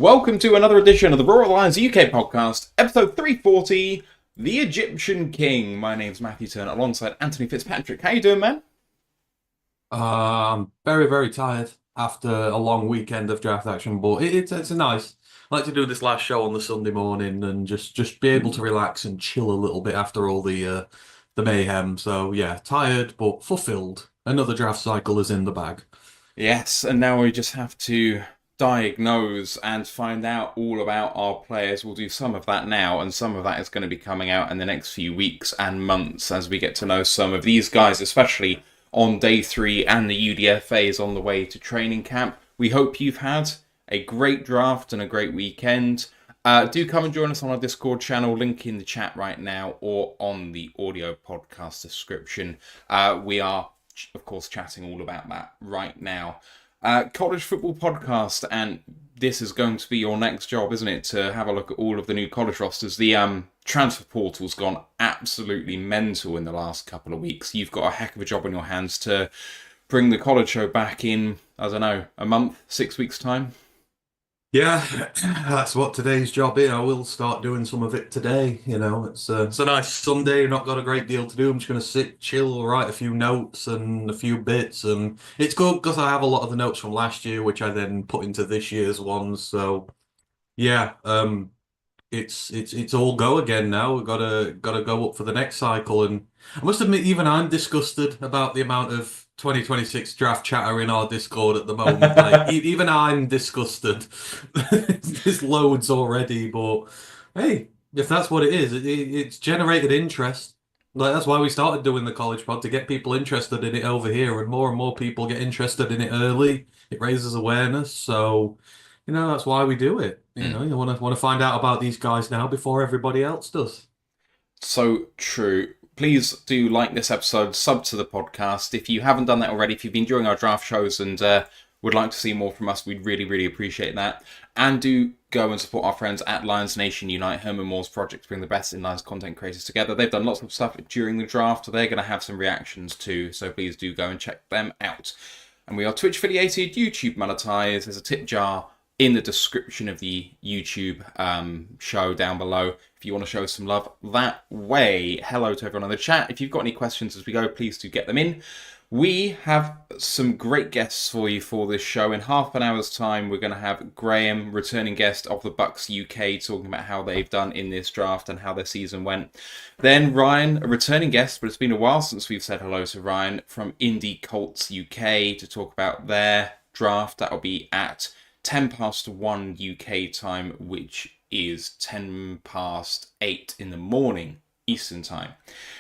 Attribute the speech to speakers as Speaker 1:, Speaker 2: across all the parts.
Speaker 1: Welcome to another edition of the ROTL UK podcast, episode 340, The Egyptian King. My name's Matthew Turner, alongside Anthony Fitzpatrick. How you doing, man?
Speaker 2: I'm very, very tired after a long weekend of draft action, but it's a nice. I like to do this last show on the Sunday morning and just be able to relax and chill a little bit after all the mayhem. So yeah, tired but fulfilled. Another draft cycle is in the bag.
Speaker 1: Yes, and now we just have to diagnose and find out all about our players. We'll do some of that now, and some of that is going to be coming out in the next few weeks and months as we get to know some of these guys, especially on day 3 and the UDFA is on the way to training camp. We hope you've had a great draft and a great weekend. Do come and join us on our Discord channel, link in the chat right now or on the audio podcast description. We are, of course, chatting all about that right now. College football podcast, and this is going to be your next job, isn't it? To have a look at all of the new college rosters. The transfer portal's gone absolutely mental in the last couple of weeks. You've got a heck of a job on your hands to bring the college show back in, I don't know, a month, 6 weeks' time.
Speaker 2: Yeah, that's what today's job is. I will start doing some of it today. It's a nice Sunday. Not got a great deal to do. I'm just going to sit, chill, write a few notes and a few bits, and it's good because I have a lot of the notes from last year, which I then put into this year's ones. So yeah, it's all go again now. We've gotta go up for the next cycle, and I must admit, even I'm disgusted about the amount of 2026 draft chatter in our Discord at the moment. Like, even I'm disgusted. There's loads already, but hey, if that's what it is, it's generated interest. Like, that's why we started doing the college pod, to get people interested in it over here, and more people get interested in it early. It raises awareness, so that's why we do it. You want to find out about these guys now before everybody else does.
Speaker 1: So true. Please do like this episode, sub to the podcast. If you haven't done that already, if you've been enjoying our draft shows and would like to see more from us, we'd really, really appreciate that. And do go and support our friends at Lions Nation Unite, Herman Moore's project to bring the best in Lions content creators together. They've done lots of stuff during the draft. They're going to have some reactions too, so please do go and check them out. And we are Twitch affiliated, YouTube monetized. There's a tip jar in the description of the YouTube show down below if you want to show some love that way. Hello to everyone on the chat. If you've got any questions as we go, please do get them in. We have some great guests for you for this show. In half an hour's time, we're going to have Graham, returning guest of the Bucks UK, talking about how they've done in this draft and how their season went. Then Ryan, a returning guest, but it's been a while since we've said hello to Ryan, from Indie Colts UK, to talk about their draft. That'll be at 10 past 1 UK time, which is 10 past 8 in the morning Eastern time.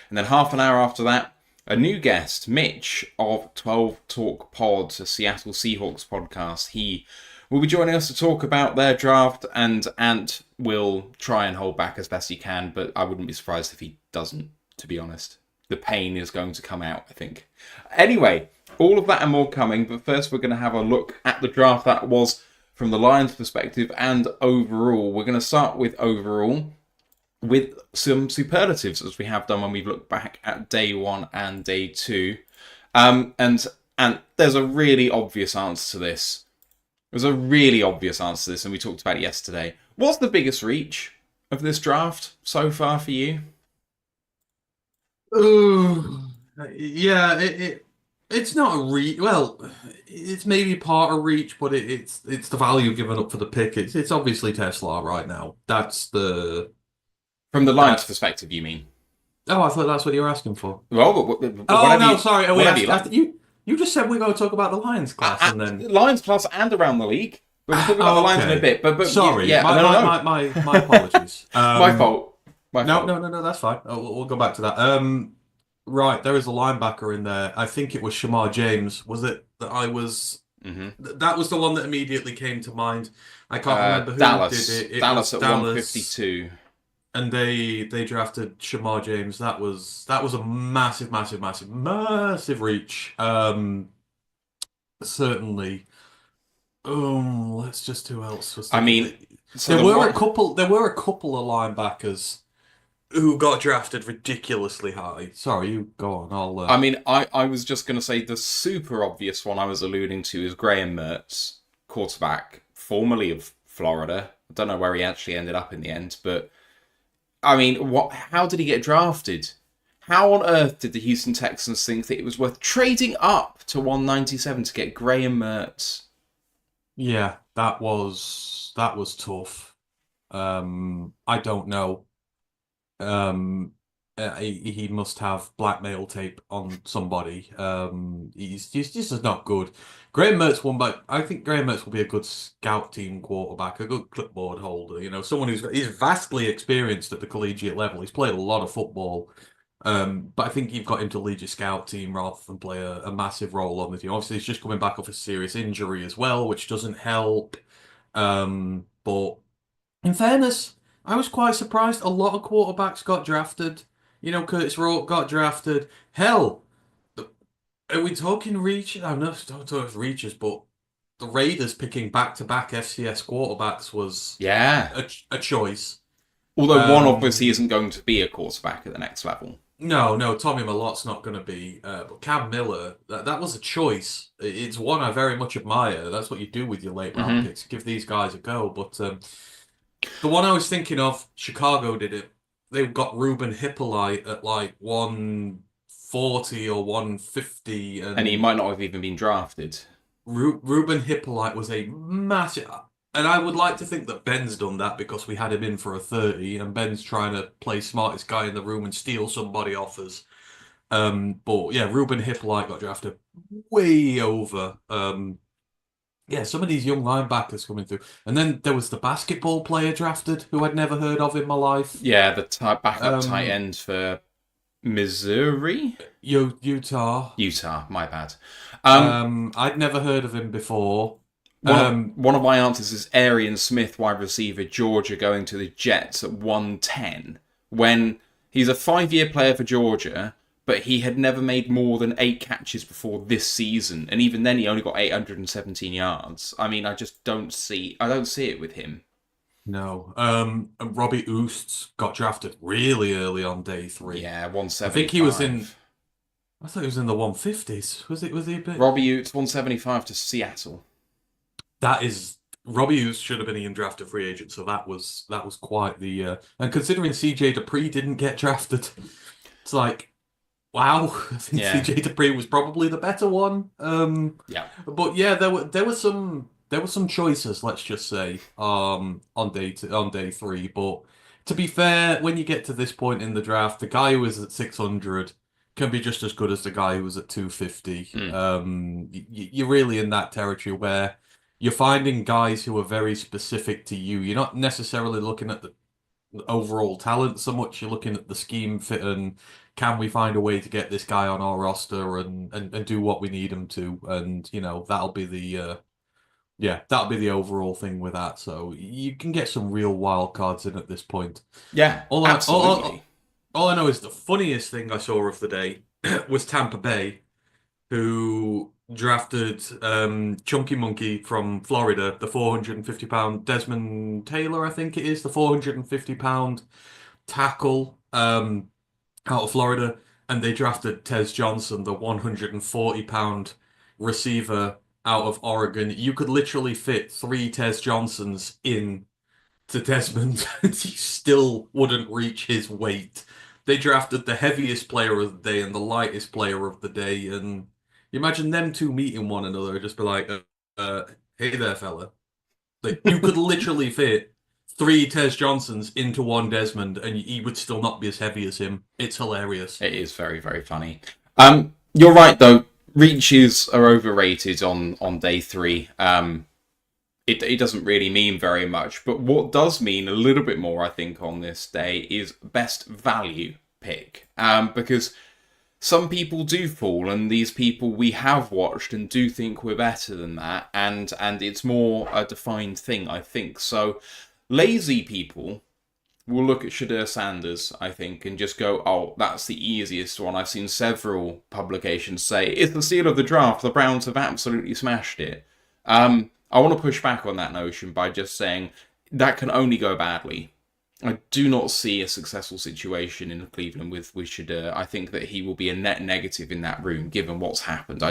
Speaker 1: And then half an hour after that, a new guest, Mitch of 12 Talk Pods, a Seattle Seahawks podcast. He will be joining us to talk about their draft, and Ant will try and hold back as best he can, but I wouldn't be surprised if he doesn't, to be honest. The pain is going to come out, I think. Anyway, all of that and more coming, but first we're going to have a look at the draft that was from the Lions' perspective and overall. We're going to start with overall with some superlatives, as we have done when we've looked back at day 1 and day 2. And there's a really obvious answer to this. There's a really obvious answer to this, and we talked about it yesterday. What's the biggest reach of this draft so far for you?
Speaker 2: Oh, yeah, it's not a reach. Well, it's maybe part of reach, but it's the value given up for the pick. It's obviously Tesla right now. That's the
Speaker 1: From the Lions' perspective, you mean?
Speaker 2: Oh, I thought that's what you were asking for.
Speaker 1: Well,
Speaker 2: oh no, sorry. Are we
Speaker 1: like.
Speaker 2: You just said we're going to talk about the Lions class, and then
Speaker 1: Lions class and around the league. We're talking about the Lions in a bit. But
Speaker 2: sorry,
Speaker 1: yeah,
Speaker 2: my apologies.
Speaker 1: My fault.
Speaker 2: No, that's fine. We'll go back to that. Right, there is a linebacker in there. I think it was Shamar James. Was it that I was?
Speaker 1: Mm-hmm.
Speaker 2: That was the one that immediately came to mind. I can't remember who did it.
Speaker 1: Dallas at 152.
Speaker 2: And they drafted Shamar James. That was a massive reach. Certainly. Let's just who else was there?
Speaker 1: I mean,
Speaker 2: so there were a couple of linebackers who got drafted ridiculously high. Sorry, you go on.
Speaker 1: I mean, I was just going to say the super obvious one I was alluding to is Graham Mertz, quarterback, formerly of Florida. I don't know where he actually ended up in the end, but I mean, how did he get drafted? How on earth did the Houston Texans think that it was worth trading up to 197 to get Graham Mertz?
Speaker 2: Yeah, that was tough. I don't know. Um, he must have blackmail tape on somebody. He's just not good. Graham Mertz won by. I think Graham Mertz will be a good scout team quarterback, a good clipboard holder. Someone he's vastly experienced at the collegiate level. He's played a lot of football. But I think you've got him to lead your scout team rather than play a massive role on the team. Obviously, he's just coming back off a serious injury as well, which doesn't help. But in fairness, I was quite surprised. A lot of quarterbacks got drafted. Curtis Rourke got drafted. Hell, are we talking reach? I'm not talking reaches, but the Raiders picking back-to-back FCS quarterbacks was
Speaker 1: Yeah.
Speaker 2: a choice.
Speaker 1: Although one obviously
Speaker 2: Um,
Speaker 1: isn't going to be a quarterback at the next level.
Speaker 2: no, Tommy Malotte's not going to be. But Cam Miller, that was a choice. It's one I very much admire. That's what you do with your late round
Speaker 1: Hmm.
Speaker 2: picks. Give these guys a go. But the one I was thinking of, Chicago did it. They got Ruben Hippolyte at like 140 or 150,
Speaker 1: And he
Speaker 2: and
Speaker 1: might not have even been drafted.
Speaker 2: Ruben Hippolyte was a massive. And I would like to think that Ben's done that because we had him in for a 30, and Ben's trying to play smartest guy in the room and steal somebody off us. But yeah, Ruben Hippolyte got drafted way over. Yeah, some of these young linebackers coming through. And then there was the basketball player drafted who I'd never heard of in my life.
Speaker 1: Yeah, the backup tight
Speaker 2: Um,
Speaker 1: end for Missouri?
Speaker 2: Utah.
Speaker 1: Utah, my bad. Um,
Speaker 2: I'd never heard of him before.
Speaker 1: one of
Speaker 2: Um,
Speaker 1: one of my answers is Arian Smith, wide receiver, Georgia, going to the Jets at 110. When he's a 5-year player for Georgia, but he had never made more than 8 catches before this season, and even then he only got 817 yards. I mean, I don't see it with him.
Speaker 2: no. And Robbie Oosts got drafted really early on day 3.
Speaker 1: Yeah,
Speaker 2: I think he was in.
Speaker 1: 175.
Speaker 2: I thought he was in the 150s. Was he a bit?
Speaker 1: Robbie Utes, 175 to Seattle.
Speaker 2: That is Robbie Hughes should have been an undrafted free agent, so that was quite the and considering CJ Dupree didn't get drafted, it's like wow, I think
Speaker 1: Yeah.
Speaker 2: CJ Dupree was probably the better one.
Speaker 1: Yeah.
Speaker 2: But yeah, there were some choices, let's just say, on day 3. But to be fair, when you get to this point in the draft, the guy who is at 600 can be just as good as the guy who was at 250.
Speaker 1: Mm.
Speaker 2: You're really in that territory where you're finding guys who are very specific to you. You're not necessarily looking at the overall talent so much. You're looking at the scheme fit and can we find a way to get this guy on our roster and do what we need him to. And that'll be the overall thing with that. So you can get some real wild cards in at this point.
Speaker 1: Yeah,
Speaker 2: All I, all,
Speaker 1: absolutely.
Speaker 2: all, all I know is the funniest thing I saw of the day was Tampa Bay, who drafted Chunky Monkey from Florida, the 450-pound Desmond Taylor, I think it is, the 450-pound tackle out of Florida, and they drafted Tez Johnson, the 140-pound receiver out of Oregon. You could literally fit 3 Tez Johnsons in to Desmond, and he still wouldn't reach his weight. They drafted the heaviest player of the day and the lightest player of the day, and you imagine them two meeting one another, just be like, "Hey there, fella." Like you could literally fit 3 Tez Johnsons into one Desmond, and he would still not be as heavy as him. It's hilarious.
Speaker 1: It is very, very funny. You're right though. Reaches are overrated on day 3. It doesn't really mean very much, but what does mean a little bit more, I think, on this day is best value pick. Because some people do fall, and these people we have watched and do think we're better than that, and it's more a defined thing, I think. So lazy people will look at Shadur Sanders, I think, and just go, oh, that's the easiest one. I've seen several publications say, it's the steal of the draft. The Browns have absolutely smashed it. I want to push back on that notion by just saying that can only go badly. I do not see a successful situation in Cleveland with Shadur. I think that he will be a net negative in that room, given what's happened.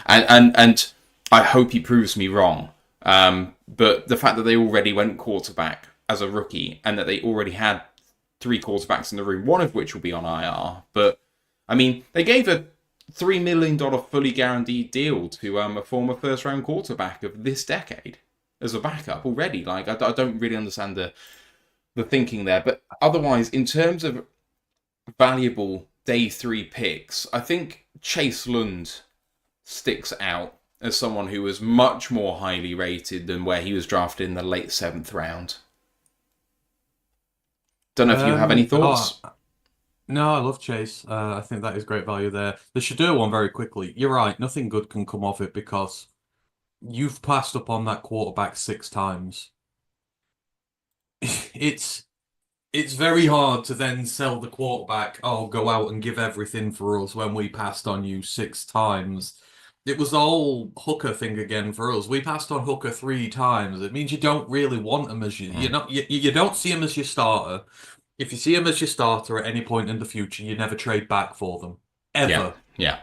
Speaker 1: And I hope he proves me wrong. But the fact that they already went quarterback as a rookie and that they already had three quarterbacks in the room, one of which will be on IR. But I mean, they gave a $3 million fully guaranteed deal to a former first round quarterback of this decade as a backup already. Like, I don't really understand the thinking there. But otherwise, in terms of valuable day three picks, I think Chase Lund sticks out as someone who was much more highly rated than where he was drafted in the late seventh round. Don't know if you have any
Speaker 2: Oh,
Speaker 1: thoughts.
Speaker 2: no, I love Chase. I think that is great value there. The Shadur one very quickly. You're right. Nothing good can come of it because you've passed up on that quarterback 6 times. It's it's very hard to then sell the quarterback, oh, go out and give everything for us when we passed on you 6 times. It was the whole Hooker thing again for us. We passed on Hooker 3 times. It means you don't really want him as
Speaker 1: Mm.
Speaker 2: you don't see him as your starter. If you see him as your starter at any point in the future, you never trade back for them.
Speaker 1: Yeah,
Speaker 2: Ever.
Speaker 1: yeah.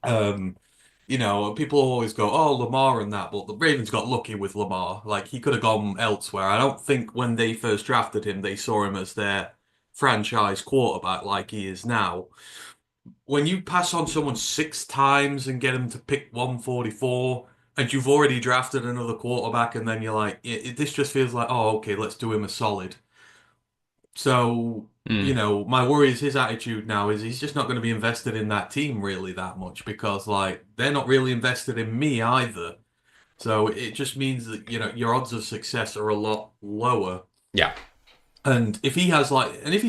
Speaker 2: Um, people always go, "Oh, Lamar and that," but the Ravens got lucky with Lamar. Like he could have gone elsewhere. I don't think when they first drafted him, they saw him as their franchise quarterback like he is now. When you pass on someone 6 times and get him to pick 144, and you've already drafted another quarterback, and then you're like, this just feels like, oh, okay, let's do him a solid. So,
Speaker 1: Mm.
Speaker 2: my worry is his attitude now is he's just not going to be invested in that team really that much because, like, they're not really invested in me either. So it just means that, your odds of success are a lot lower.
Speaker 1: Yeah.
Speaker 2: And if he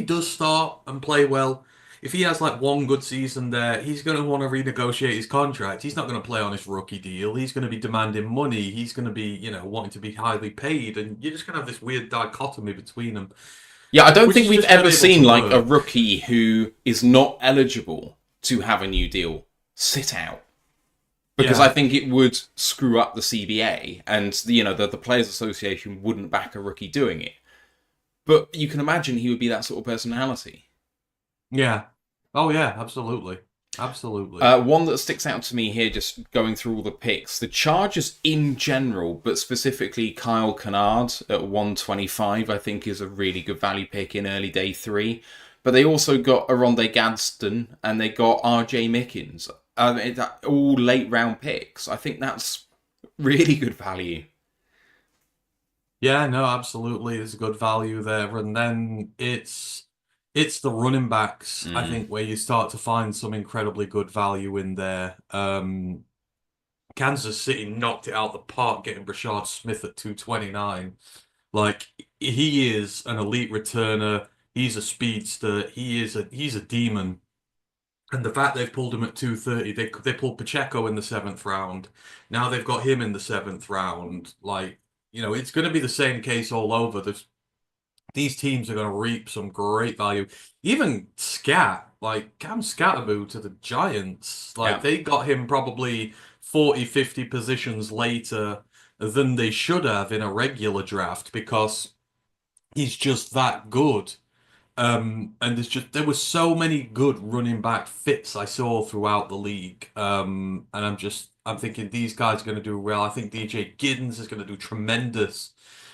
Speaker 2: does start and play well, if he has like one good season there, he's going to want to renegotiate his contract. He's not going to play on his rookie deal. He's going to be demanding money. He's going to be, wanting to be highly paid. And you're just going to have this weird dichotomy between them,
Speaker 1: Yeah, I don't
Speaker 2: which
Speaker 1: think
Speaker 2: is
Speaker 1: we've
Speaker 2: just not
Speaker 1: ever
Speaker 2: able
Speaker 1: seen
Speaker 2: to
Speaker 1: like a
Speaker 2: work.
Speaker 1: rookie who is not eligible to have a new deal sit out. Because I
Speaker 2: Yeah.
Speaker 1: think it would screw up the CBA and the Players Association wouldn't back a rookie doing it. But you can imagine he would be that sort of personality.
Speaker 2: Yeah. Oh yeah, absolutely. Absolutely.
Speaker 1: One that sticks out to me here, just going through all the picks, the Chargers in general, but specifically Kyle Kennard at 125, I think is a really good value pick in early day three. But they also got Aronde Gadsden and they got RJ Mickens. All late round picks. I think that's really good value.
Speaker 2: Yeah, no, absolutely. There's a good value there. And then it's the running backs, I
Speaker 1: Mm.
Speaker 2: think, where you start to find some incredibly good value in there. Kansas City knocked it out the park getting Brashard Smith at 229. Like he is an elite returner. He's a speedster. He's a demon. And the fact they've pulled him at 230, they pulled Pacheco in the seventh round. Now they've got him in the seventh round. Like, it's going to be the same case all over. These teams are going to reap some great value. Even Scat, like Cam Scatterboo to the Giants, like
Speaker 1: Yeah.
Speaker 2: they got him probably 40, 50 positions later than they should have in a regular draft because he's just that good. And there were so many good running back fits I saw throughout the league. And I'm thinking these guys are going to do well. I think DJ Giddens is going to do tremendous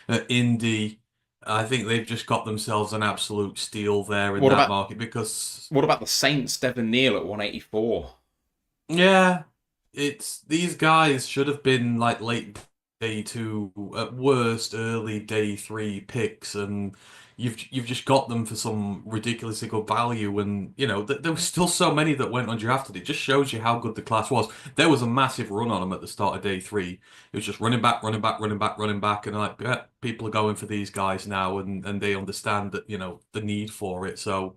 Speaker 2: at Indy. I think they've just got themselves an absolute steal there in
Speaker 1: What
Speaker 2: that
Speaker 1: about
Speaker 2: market because,
Speaker 1: what about the Saints? Devon Neal at 184.
Speaker 2: yeah, it's these guys should have been like late day two, at worst early day three picks, and you've just got them for some ridiculously good value. And there were still so many that went undrafted. It just shows you how good the class was. There was a massive run on them at the start of day three. It was just running back, running back, running back, running back, and like, yeah, people are going for these guys now, and they understand that the need for it. So.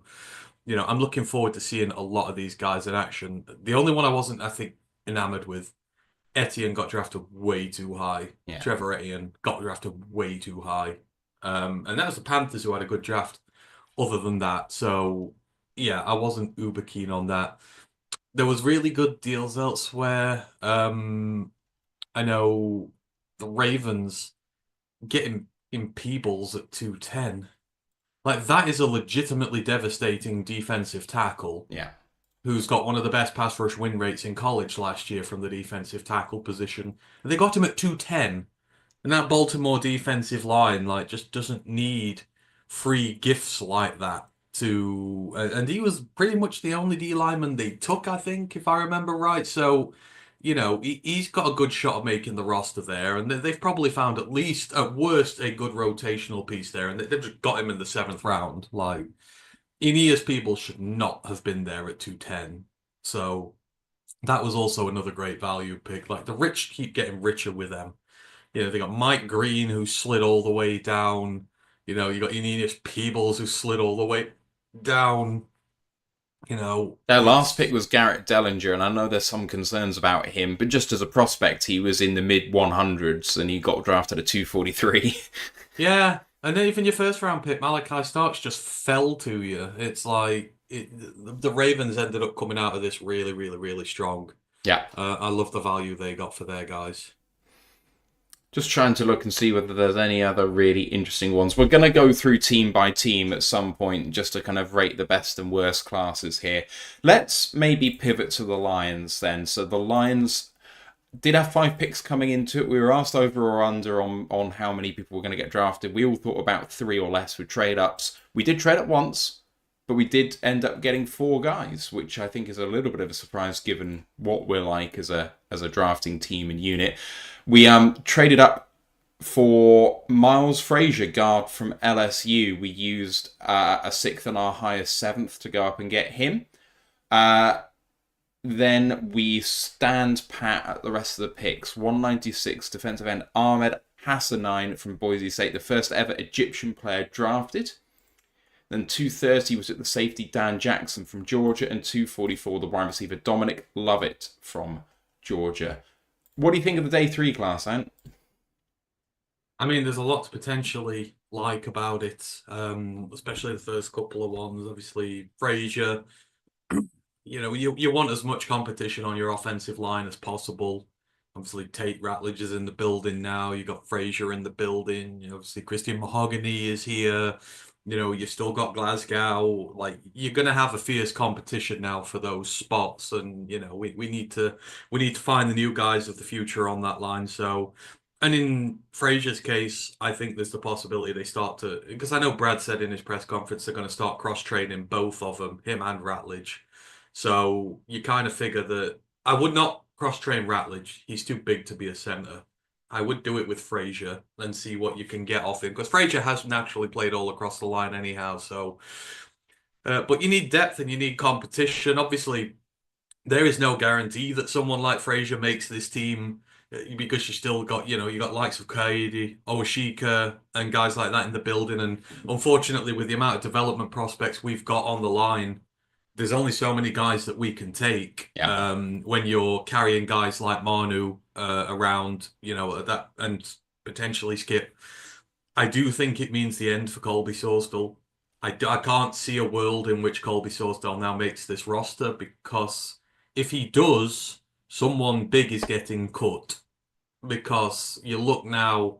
Speaker 2: I'm looking forward to seeing a lot of these guys in action. The only one I wasn't, I think, enamored with, Etienne got drafted way too high.
Speaker 1: Yeah.
Speaker 2: Trevor Etienne got drafted way too high. And that was the Panthers who had a good draft other than that. So, yeah, I wasn't uber keen on that. There was really good deals elsewhere. I know the Ravens getting in Peebles at 210. Like, that is a legitimately devastating defensive tackle
Speaker 1: Yeah.
Speaker 2: who's got one of the best pass rush win rates in college last year from the defensive tackle position. And they got him at 210. And that Baltimore defensive line, like, just doesn't need free gifts like that to. And he was pretty much the only D lineman they took, I think, if I remember right. So, he's got a good shot of making the roster there, and they've probably found at least, at worst, a good rotational piece there, and they've just got him in the seventh round. Like, Aeneas people should not have been there at 210. So that was also another great value pick. Like, the rich keep getting richer with them. They got Mike Green who slid all the way down. You got Aeneas Peebles who slid all the way down.
Speaker 1: Their last pick
Speaker 2: It's
Speaker 1: was Garrett Dellinger, and I know there's some concerns about him, but just as a prospect, he was in the mid 100s and he got drafted at 243.
Speaker 2: yeah, and then even your first round pick, Malachi Starks, just fell to you. It's like the Ravens ended up coming out of this really, really, really strong.
Speaker 1: Yeah.
Speaker 2: I love the value they got for their guys.
Speaker 1: Just trying to look and see whether there's any other really interesting ones. We're going to go through team by team at some point just to kind of rate the best and worst classes here. Let's maybe pivot to the Lions then. So the Lions did have 5 picks coming into it. We were asked over or under on how many people were going to get drafted. We all thought about 3 or less with trade ups. We did trade up once, but we did end up getting 4 guys, which I think is a little bit of a surprise given what we're like as a drafting team and unit. We traded up for Miles Frazier, guard from LSU. We used a 6th and our highest 7th to go up and get him. Then we stand pat at the rest of the picks. 196 defensive end Ahmed Hassanein from Boise State, the first ever Egyptian player drafted. Then 230 was at the safety Dan Jackson from Georgia, and 244 the wide receiver Dominic Lovett from Georgia. What do you think of the day 3 class, Ant?
Speaker 2: I mean, there's a lot to potentially like about it, especially the first couple of ones. Obviously, Frazier, you want as much competition on your offensive line as possible. Obviously, Tate Ratledge is in the building now. You got Frazier in the building. Obviously, Christian Mahogany is here. You've still got Glasgow. Like, you're gonna have a fierce competition now for those spots, and we need to find the new guys of the future on that line. So, and in Frazier's case, I think there's the possibility they start to, because I know Brad said in his press conference they're going to start cross training both of them, him and Ratledge. So you kind of figure that I would not cross train Ratledge. He's too big to be a center. I would do it with Frazier and see what you can get off him, because Frazier has naturally played all across the line anyhow. So, but you need depth and you need competition. Obviously, there is no guarantee that someone like Frazier makes this team, because you still got, you got likes of Kaidi, Oshika, and guys like that in the building. And unfortunately, with the amount of development prospects we've got on the line, there's only so many guys that we can take.
Speaker 1: Yeah.
Speaker 2: When you're carrying guys like Manu around, that, and potentially Skip. I do think it means the end for Colby Sorsdal. I can't see a world in which Colby Sorsdal now makes this roster, because if he does, someone big is getting cut. Because you look now,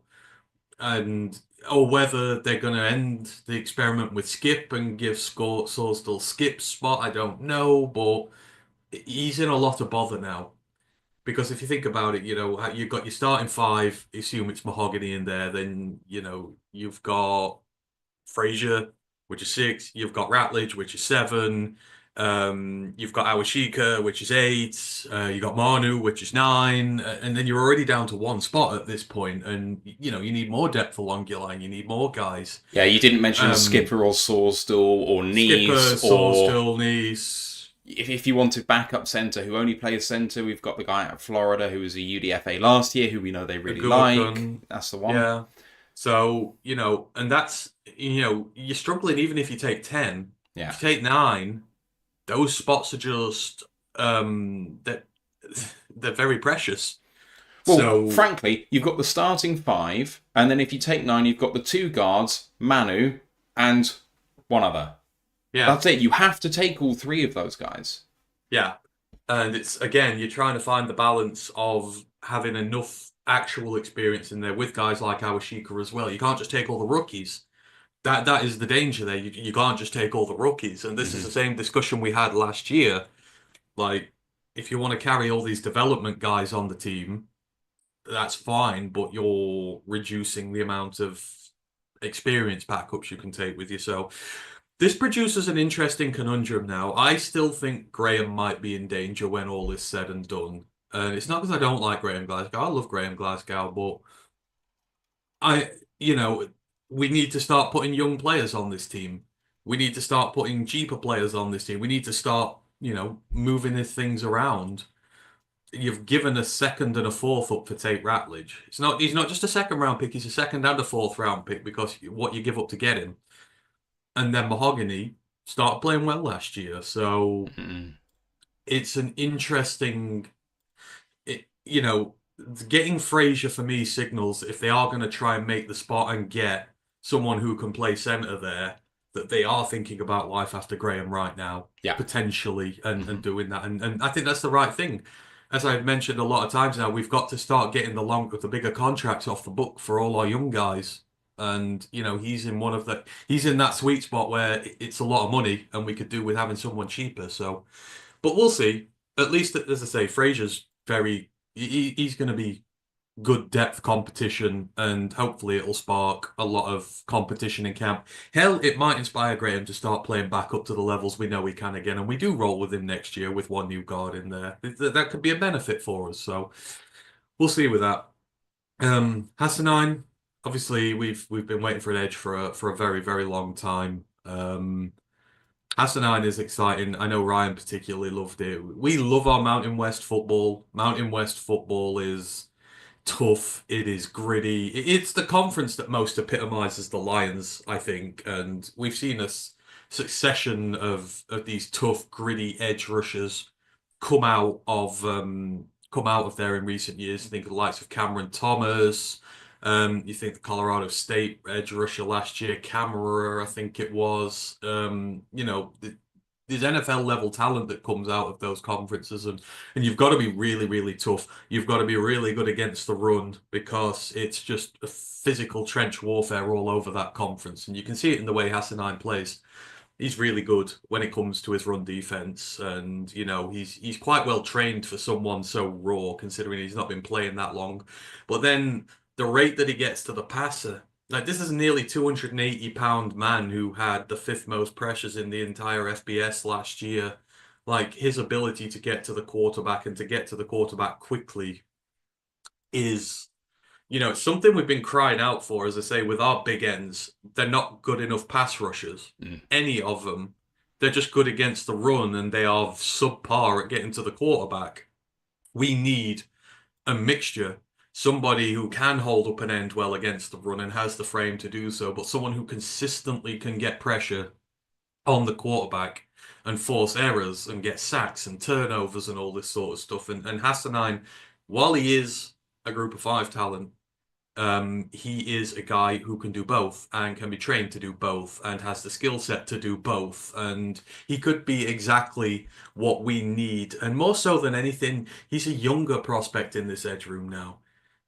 Speaker 2: and whether they're going to end the experiment with Skip and give Sorsdal Skip's spot, I don't know, but he's in a lot of bother now. Because if you think about it, you've got your starting 5, assume it's Mahogany in there, then, you've got Frazier, which is 6. You've got Ratledge, which is 7. You've got Awashika, which is 8. You've got Manu, which is 9. And then you're already down to 1 spot at this point. And, you need more depth along your line. You need more guys.
Speaker 1: Yeah, you didn't mention Skipper or Sorsdal or Neves.
Speaker 2: Skipper, Sorsdal, Neves.
Speaker 1: If you wanted backup centre who only plays centre, we've got the guy out of Florida who was a UDFA last year, who we know they really like. That's the one.
Speaker 2: Yeah. So, and that's, you're struggling even if you take 10.
Speaker 1: Yeah.
Speaker 2: If you take 9, those spots are just, they're very precious.
Speaker 1: Well,
Speaker 2: so,
Speaker 1: frankly, you've got the starting 5, and then if you take 9, you've got the 2 guards, Manu, and one other.
Speaker 2: Yeah.
Speaker 1: That's it. You have to take all 3 of those guys.
Speaker 2: Yeah. And it's, again, you're trying to find the balance of having enough actual experience in there with guys like Awashika as well. You can't just take all the rookies. That is the danger there. You can't just take all the rookies. And this is the same discussion we had last year. Like, if you want to carry all these development guys on the team, that's fine, but you're reducing the amount of experience backups you can take with you. So this produces an interesting conundrum now. I still think Graham might be in danger when all is said and done. And it's not because I don't like Graham Glasgow. I love Graham Glasgow, but I, you know, we need to start putting young players on this team. We need to start putting cheaper players on this team. We need to start, moving these things around. You've given a second and a fourth up for Tate Ratledge. He's not just a second round pick, he's a second and a fourth round pick because what you give up to get him. And then Mahogany started playing well last year. So
Speaker 1: Mm.
Speaker 2: it's an interesting getting Fraser for me signals if they are going to try and make the spot and get someone who can play centre there, that they are thinking about life after Graham right now,
Speaker 1: Yeah.
Speaker 2: potentially, and
Speaker 1: Mhm.
Speaker 2: doing that. And I think that's the right thing. As I've mentioned a lot of times now, we've got to start getting the bigger contracts off the book for all our young guys. And he's in that sweet spot where it's a lot of money and we could do with having someone cheaper. So, but we'll see. At least, as I say, Fraser's he's going to be good depth competition, and hopefully it'll spark a lot of competition in camp. Hell, it might inspire Graham to start playing back up to the levels we know he can again, and we do roll with him next year with one new guard in there. That could be a benefit for us. So we'll see with that. Hassanine, obviously we've been waiting for an edge for a very very long time. Hassanine is exciting. I know Ryan particularly loved it. We love our Mountain West football. Mountain West football is tough. It is gritty. It's the conference that most epitomizes the Lions, I think. And we've seen a succession of these tough, gritty edge rushers come out of there in recent years. You think of the likes of Cameron Thomas. You think the Colorado State edge rusher last year, Camera, I think it was. There's NFL level talent that comes out of those conferences, and you've got to be really, really tough. You've got to be really good against the run because it's just a physical trench warfare all over that conference, and you can see it in the way Hassanine plays. He's really good when it comes to his run defense, and he's quite well trained for someone so raw, considering he's not been playing that long. But then the rate that he gets to the passer, like this is a nearly 280-pound man who had the fifth most pressures in the entire FBS last year. Like his ability to get to the quarterback and to get to the quarterback quickly is it's something we've been crying out for, as I say, with our big ends. They're not good enough pass rushers,
Speaker 1: Mm.
Speaker 2: any of them. They're just good against the run and they are subpar at getting to the quarterback. We need a mixture. Somebody who can hold up an end well against the run and has the frame to do so, but someone who consistently can get pressure on the quarterback and force errors and get sacks and turnovers and all this sort of stuff. And Hassanine, while he is a group of five talent, he is a guy who can do both and can be trained to do both and has the skill set to do both. And he could be exactly what we need. And more so than anything, he's a younger prospect in this edge room now.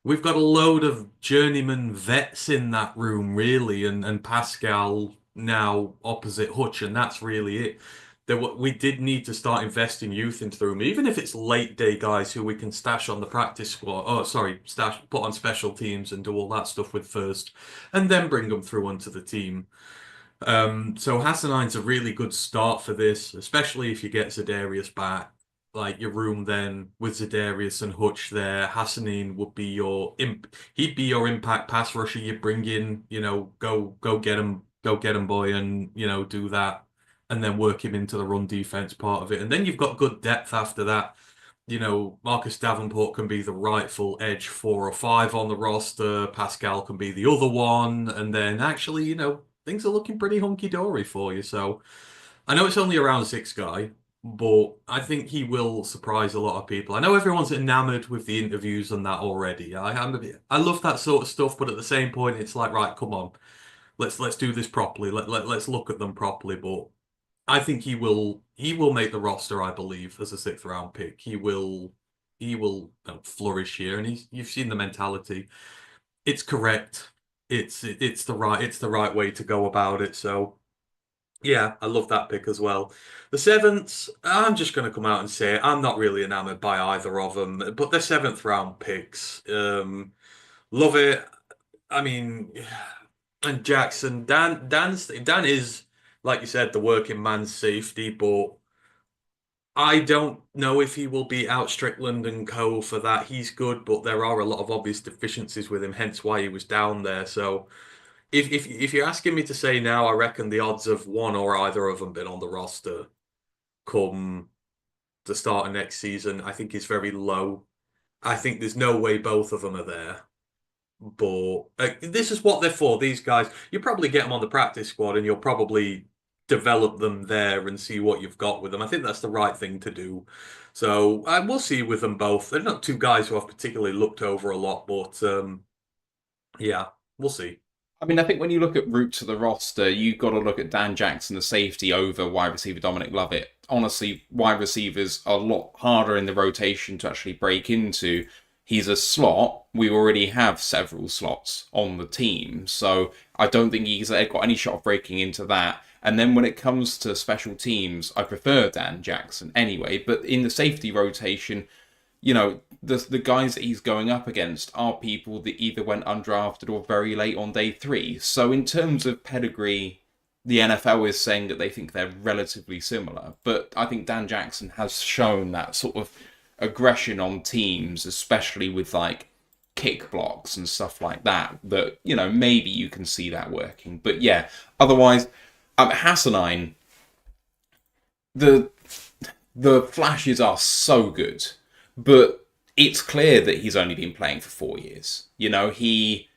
Speaker 2: We've got a load of journeyman vets in that room, really, and Pascal now opposite Hutch, and that's really it. We did need to start investing youth into the room, even if it's late day guys who we can stash on the practice squad. Oh, sorry, put on special teams and do all that stuff with first, and then bring them through onto the team. So Hassanine's a really good start for this, especially if you get Zedarius back. Like your room then with Zedarius and Hutch there, Hassanine would be he'd be your impact pass rusher you bring in, go get him boy and do that and then work him into the run defense part of it. And then you've got good depth after that. Marcus Davenport can be the rightful edge 4 or 5 on the roster. Pascal can be the other one. And then actually, things are looking pretty hunky-dory for you. So I know it's only a round 6 guy, but I think he will surprise a lot of people. I know everyone's enamored with the interviews and that already. I love that sort of stuff, but at the same point, it's like, right, come on, let's do this properly. Let's look at them properly. But I think he will make the roster, I believe, as a 6th round pick. He will flourish here, and you've seen the mentality. It's correct. It's the right way to go about it. So Yeah, I love that pick as well. The seventh, I'm just going to come out and say I'm not really enamored by either of them, but they're seventh round picks. Love it. I mean, and Jackson, Dan is, like you said, the working man's safety, but I don't know if he will beat out Strickland and co for that. He's good, but there are a lot of obvious deficiencies with him, hence why he was down there. So if you're asking me to say now, I reckon the odds of one or either of them being on the roster come the start of next season, I think is very low. I think there's no way both of them are there. But this is what they're for. These guys, you probably get them on the practice squad, and you'll probably develop them there and see what you've got with them. I think that's the right thing to do. So we'll see with them both. They're not two guys who I've particularly looked over a lot, but yeah, we'll see.
Speaker 1: I mean, I think when you look at route to the roster, you've got to look at Dan Jackson, the safety, over wide receiver Dominic Lovett. Honestly, wide receivers are a lot harder in the rotation to actually break into. He's a slot. We already have several slots on the team, so I don't think he's got any shot of breaking into that. And then when it comes to special teams, I prefer Dan Jackson anyway. But in the safety rotation, the guys that he's going up against are people that either went undrafted or very late on day three. So in terms of pedigree, the NFL is saying that they think they're relatively similar. But I think Dan Jackson has shown that sort of aggression on teams, especially with like kick blocks and stuff like that, that, maybe you can see that working. But yeah, otherwise, Hassanine, the the flashes are so good, but it's clear that he's only been playing for 4 years. He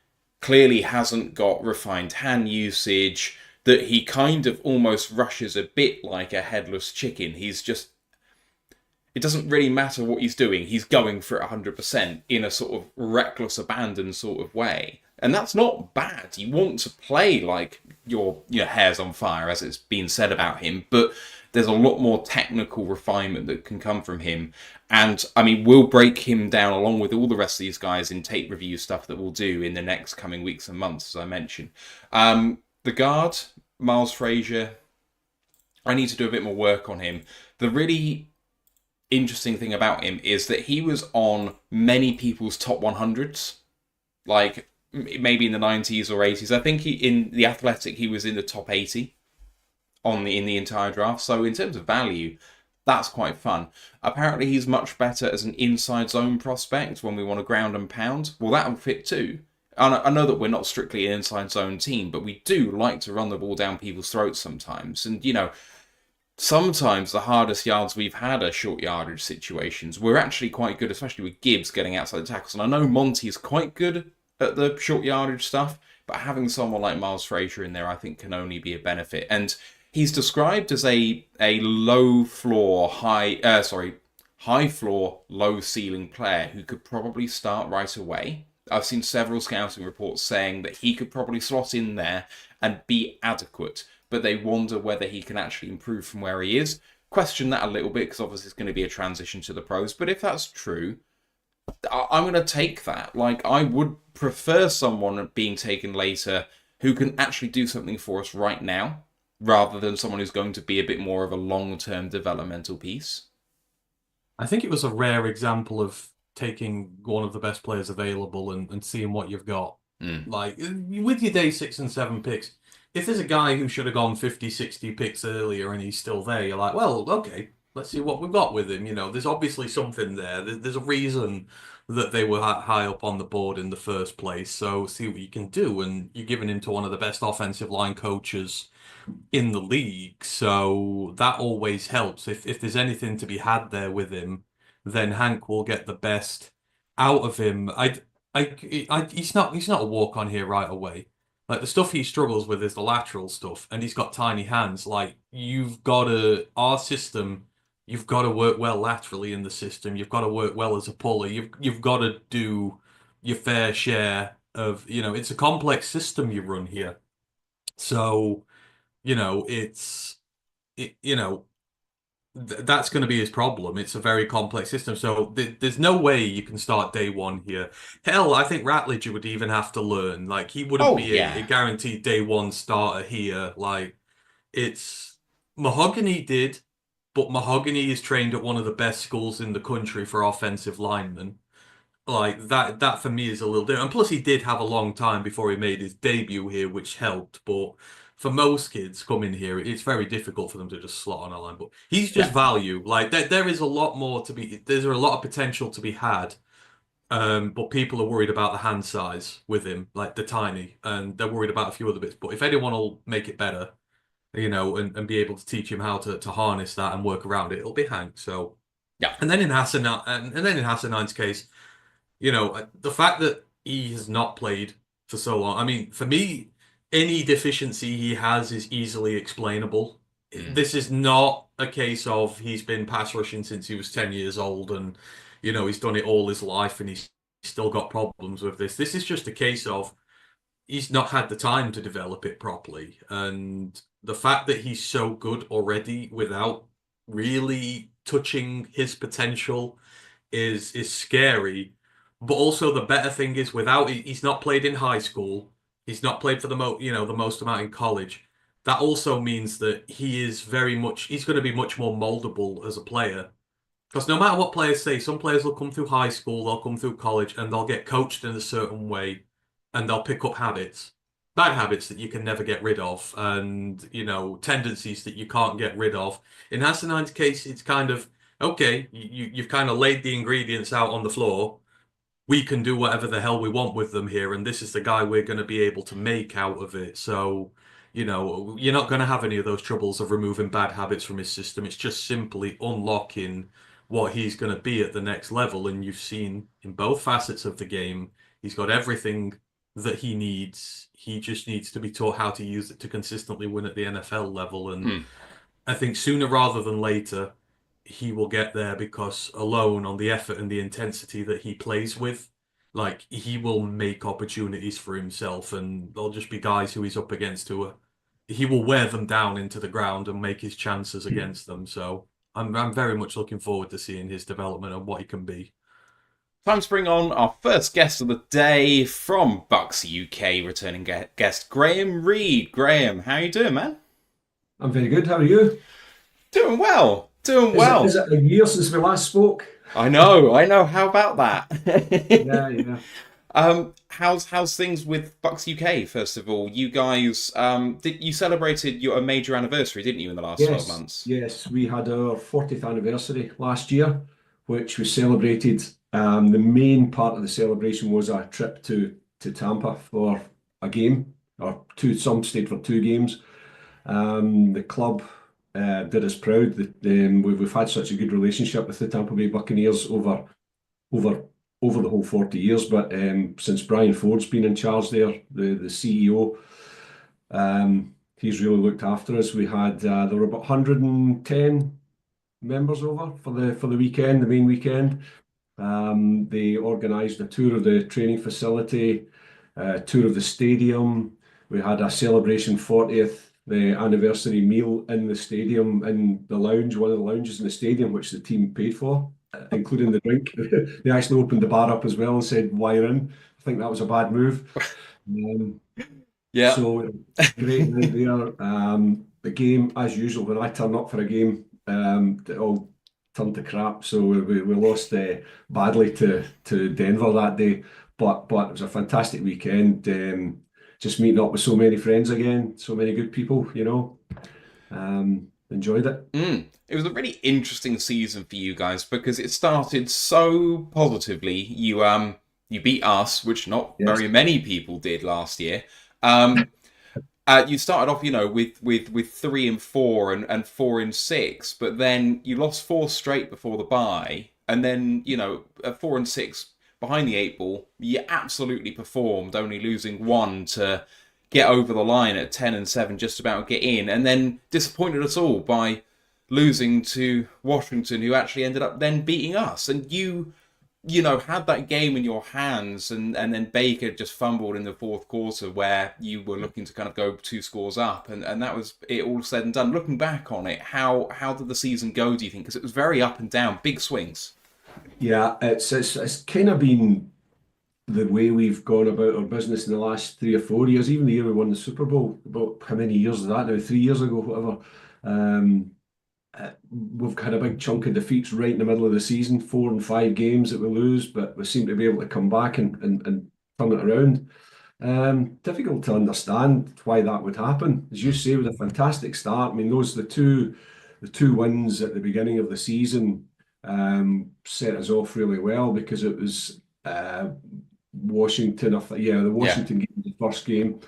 Speaker 1: clearly hasn't got refined hand usage, that he kind of almost rushes a bit like a headless chicken. It doesn't really matter what he's doing, he's going for it 100% in a sort of reckless abandon sort of way. And that's not bad. You want to play like your hair's on fire, as it's been said about him, but there's a lot more technical refinement that can come from him. And I mean, we'll break him down along with all the rest of these guys in tape review stuff that we'll do in the next coming weeks and months, as I mentioned. The guard, Miles Frazier, I need to do a bit more work on him. The really interesting thing about him is that he was on many people's top 100s, like maybe in the 90s or 80s. I think in the Athletic he was in the top 80 in the entire draft. So in terms of value, that's quite fun. Apparently he's much better as an inside zone prospect when we want to ground and pound. Well, that would fit too. I know that we're not strictly an inside zone team, but we do like to run the ball down people's throats sometimes. And, sometimes the hardest yards we've had are short yardage situations. We're actually quite good, especially with Gibbs getting outside the tackles. And I know Monty is quite good at the short yardage stuff, but having someone like Miles Frazier in there, I think, can only be a benefit. And he's described as a low floor, high floor, low ceiling player who could probably start right away. I've seen several scouting reports saying that he could probably slot in there and be adequate, but they wonder whether he can actually improve from where he is. Question that a little bit, because obviously it's going to be a transition to the pros. But if that's true, I'm going to take that. Like, I would prefer someone being taken later who can actually do something for us right now, rather than someone who's going to be a bit more of a long-term developmental piece.
Speaker 2: I think it was a rare example of taking one of the best players available and seeing what you've got.
Speaker 1: Mm.
Speaker 2: Like with your day 6 and 7 picks, if there's a guy who should have gone 50, 60 picks earlier and he's still there, you're like, well, okay, let's see what we've got with him. There's obviously something there. There's a reason that they were high up on the board in the first place. So see what you can do. And you're giving him to one of the best offensive line coaches in the league. So that always helps. If there's anything to be had there with him, then Hank will get the best out of him. He's not a walk on here right away. Like the stuff he struggles with is the lateral stuff, and he's got tiny hands. Like our system, you've got to work well laterally in the system. You've got to work well as a puller. You've got to do your fair share of, it's a complex system you run here. So, it's it, that's going to be his problem. It's a very complex system. So there's no way you can start day one here. Hell, I think Ratledge would even have to learn. Like he wouldn't
Speaker 1: Oh,
Speaker 2: be a
Speaker 1: yeah.
Speaker 2: guaranteed day one starter here. Like It's Mahogany did, but Mahogany is trained at one of the best schools in the country for offensive linemen. Like that for me is a little different. And plus, he did have a long time before he made his debut here, which helped. But for most kids coming here, it's very difficult for them to just slot on a line. But he's just
Speaker 1: Yeah,
Speaker 2: value. Like there is a lot more to be. There's a lot of potential to be had. But people are worried about the hand size with him, like the tiny, and they're worried about a few other bits. But if anyone will make it better, and be able to teach him how to harness that and work around it, it'll be Hank. So,
Speaker 1: yeah.
Speaker 2: and then in Hassanine's case, the fact that he has not played for so long, I mean, for me, any deficiency he has is easily explainable.
Speaker 1: Mm,
Speaker 2: This is not a case of he's been pass rushing since he was 10 years old and, he's done it all his life and he's still got problems with this. This is just a case of he's not had the time to develop it properly. And the fact that he's so good already without really touching his potential is scary. But also the better thing is he's not played in high school. He's not played for the most amount in college. That also means that he's going to be much more moldable as a player. Because no matter what players say, some players will come through high school, they'll come through college, and they'll get coached in a certain way, and they'll pick up habits, bad habits that you can never get rid of, and tendencies that you can't get rid of. In Hassanine's case, it's kind of okay. You've kind of laid the ingredients out on the floor. We can do whatever the hell we want with them here, and this is the guy we're going to be able to make out of it. So, you're not going to have any of those troubles of removing bad habits from his system. It's just simply unlocking what he's going to be at the next level. And you've seen in both facets of the game, he's got everything that he needs. He just needs to be taught how to use it to consistently win at the NFL level. And
Speaker 1: mm,
Speaker 2: I think sooner rather than later, he will get there because alone on the effort and the intensity that he plays with, like he will make opportunities for himself, and there'll just be guys who he's up against he will wear them down into the ground and make his chances against them. So I'm very much looking forward to seeing his development and what he can be.
Speaker 1: Time to bring on our first guest of the day from Bucks UK, returning guest Graham Reed. Graham, how you doing, man?
Speaker 3: I'm very good. How are you?
Speaker 1: Doing well. Doing
Speaker 3: Is it, is
Speaker 1: well.
Speaker 3: it a year since we last spoke?
Speaker 1: I know. I know. How about
Speaker 3: Yeah,
Speaker 1: that?
Speaker 3: yeah.
Speaker 1: How's things with Bucks UK? First of all, you guys did you celebrated your major anniversary, didn't you, in the last 12
Speaker 3: Yes,
Speaker 1: months?
Speaker 3: yes. We had our 40th anniversary last year, which was celebrated. The main part of the celebration was a trip to Tampa for a game, or some stayed for two games. The club did us proud. We've had such a good relationship with the Tampa Bay Buccaneers over over the whole 40 years, but since Brian Ford's been in charge there, the CEO, he's really looked after us. We had there were about 110 members over for the weekend, the main weekend. They organised a tour of the training facility, a tour of the stadium. We had a celebration 40th, the anniversary meal in the stadium, in the lounge, one of the lounges in the stadium, which the team paid for, including the drink. They actually opened the bar up as well and said, "Wire in." I think that was a bad move. Um,
Speaker 1: Yeah.
Speaker 3: so great night there. The game, as usual, when I turn up for a game, it all turned to crap. So we lost badly to Denver that day. But it was a fantastic weekend. Just meeting up with so many friends again, so many good people. Enjoyed it.
Speaker 1: It was a really interesting season for you guys because it started so positively. You beat us, which not
Speaker 3: Yes.
Speaker 1: very many people did last year. Um, you started off, with 3-4 and 4-6, but then you lost four straight before the bye, and then at 4-6 behind the eight ball, you absolutely performed, only losing one to get over the line at 10-7, just about get in, and then disappointed us all by losing to Washington, who actually ended up then beating us, and you had that game in your hands, and then Baker just fumbled in the fourth quarter where you were looking to kind of go two scores up, and that was it all said and done. Looking back on it, how did the season go, do you think? Because it was very up and down, big swings.
Speaker 3: Yeah, it's kind of been the way we've gone about our business in the last 3 or 4 years, even the year we won the Super Bowl, about how many years is that now? 3 years ago, whatever. We've had a big chunk of defeats right in the middle of the season, 4 and 5 games that we lose, but we seem to be able to come back and turn it around. Difficult to understand why that would happen. As you say, with a fantastic start. I mean, the two wins at the beginning of the season set us off really well, because it was Washington. The
Speaker 1: Yeah.
Speaker 3: Washington game was the first game,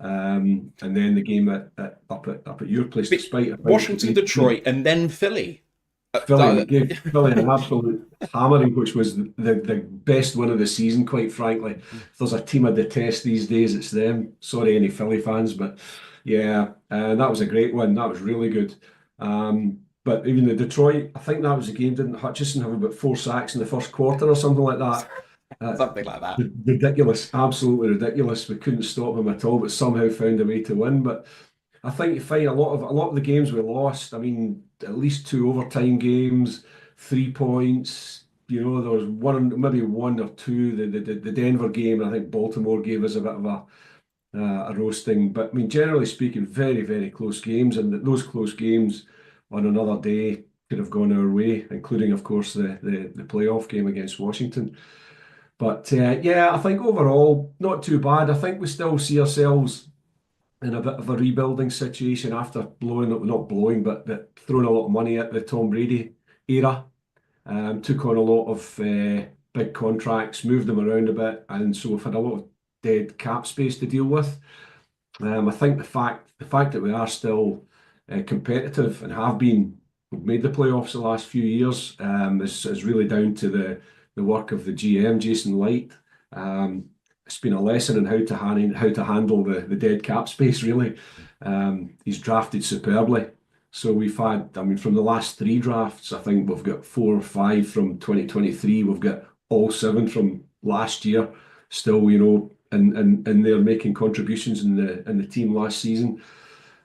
Speaker 3: and then the game up at your place. Despite, I think,
Speaker 1: Washington, Detroit, and then Philly.
Speaker 3: Philly, we gave Philly an absolute hammering, which was the best win of the season, quite frankly. If there's a team I detest these days, it's them. Sorry, any Philly fans, but yeah, that was a great win. That was really good. But even the Detroit, I think that was the game. Didn't Hutchison have about 4 sacks in the first quarter or something like that?
Speaker 1: Something like that.
Speaker 3: Ridiculous, absolutely ridiculous. We couldn't stop him at all, but somehow found a way to win. But I think you find a lot of the games we lost. I mean, at least 2 overtime games, 3 points. There was one, maybe 1 or 2. The Denver game, and I think Baltimore gave us a bit of a roasting. But I mean, generally speaking, very, very close games, and those close games on another day could have gone our way, including, of course, the playoff game against Washington. But yeah, I think overall not too bad. I think we still see ourselves in a bit of a rebuilding situation after not blowing, but throwing a lot of money at the Tom Brady era. Took on a lot of big contracts, moved them around a bit, and so we've had a lot of dead cap space to deal with. I think the fact that we are still competitive and have been, we've made the playoffs the last few years, is really down to the work of the GM, Jason Light. It's been a lesson in how to handle the dead cap space, really. He's drafted superbly. So we've had, I mean, from the last 3 drafts, I think we've got 4 or 5 from 2023. We've got all 7 from last year still, and they're making contributions in the team last season.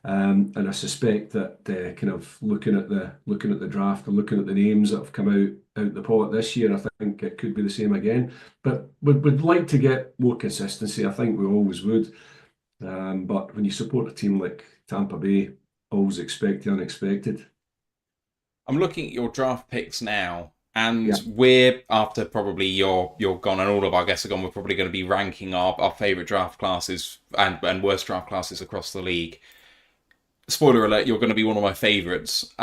Speaker 3: And I suspect that kind of looking at the draft and looking at the names that have come out the pot this year, I think it could be the same again. But we'd like to get more consistency. I think we always would. But when you support a team like Tampa Bay, always expect the unexpected.
Speaker 1: I'm looking at your draft picks now, and
Speaker 3: Yeah.
Speaker 1: we're, after probably you're gone and all of our guests are gone, we're probably going to be ranking our favourite draft classes and worst draft classes across the league. Spoiler alert, you're going to be one of my favourites.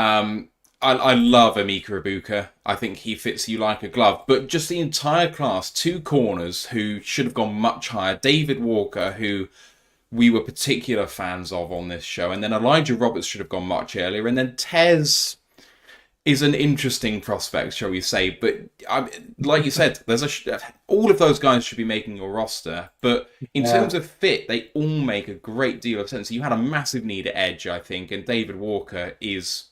Speaker 1: I love Emeka Ibuka. I think he fits you like a glove. But just the entire class, 2 corners who should have gone much higher. David Walker, who we were particular fans of on this show. And then Elijah Roberts should have gone much earlier. And then Tez is an interesting prospect, shall we say. But like you said, all of those guys should be making your roster. But in terms of fit, they all make a great deal of sense. You had a massive need at edge, I think. And David Walker is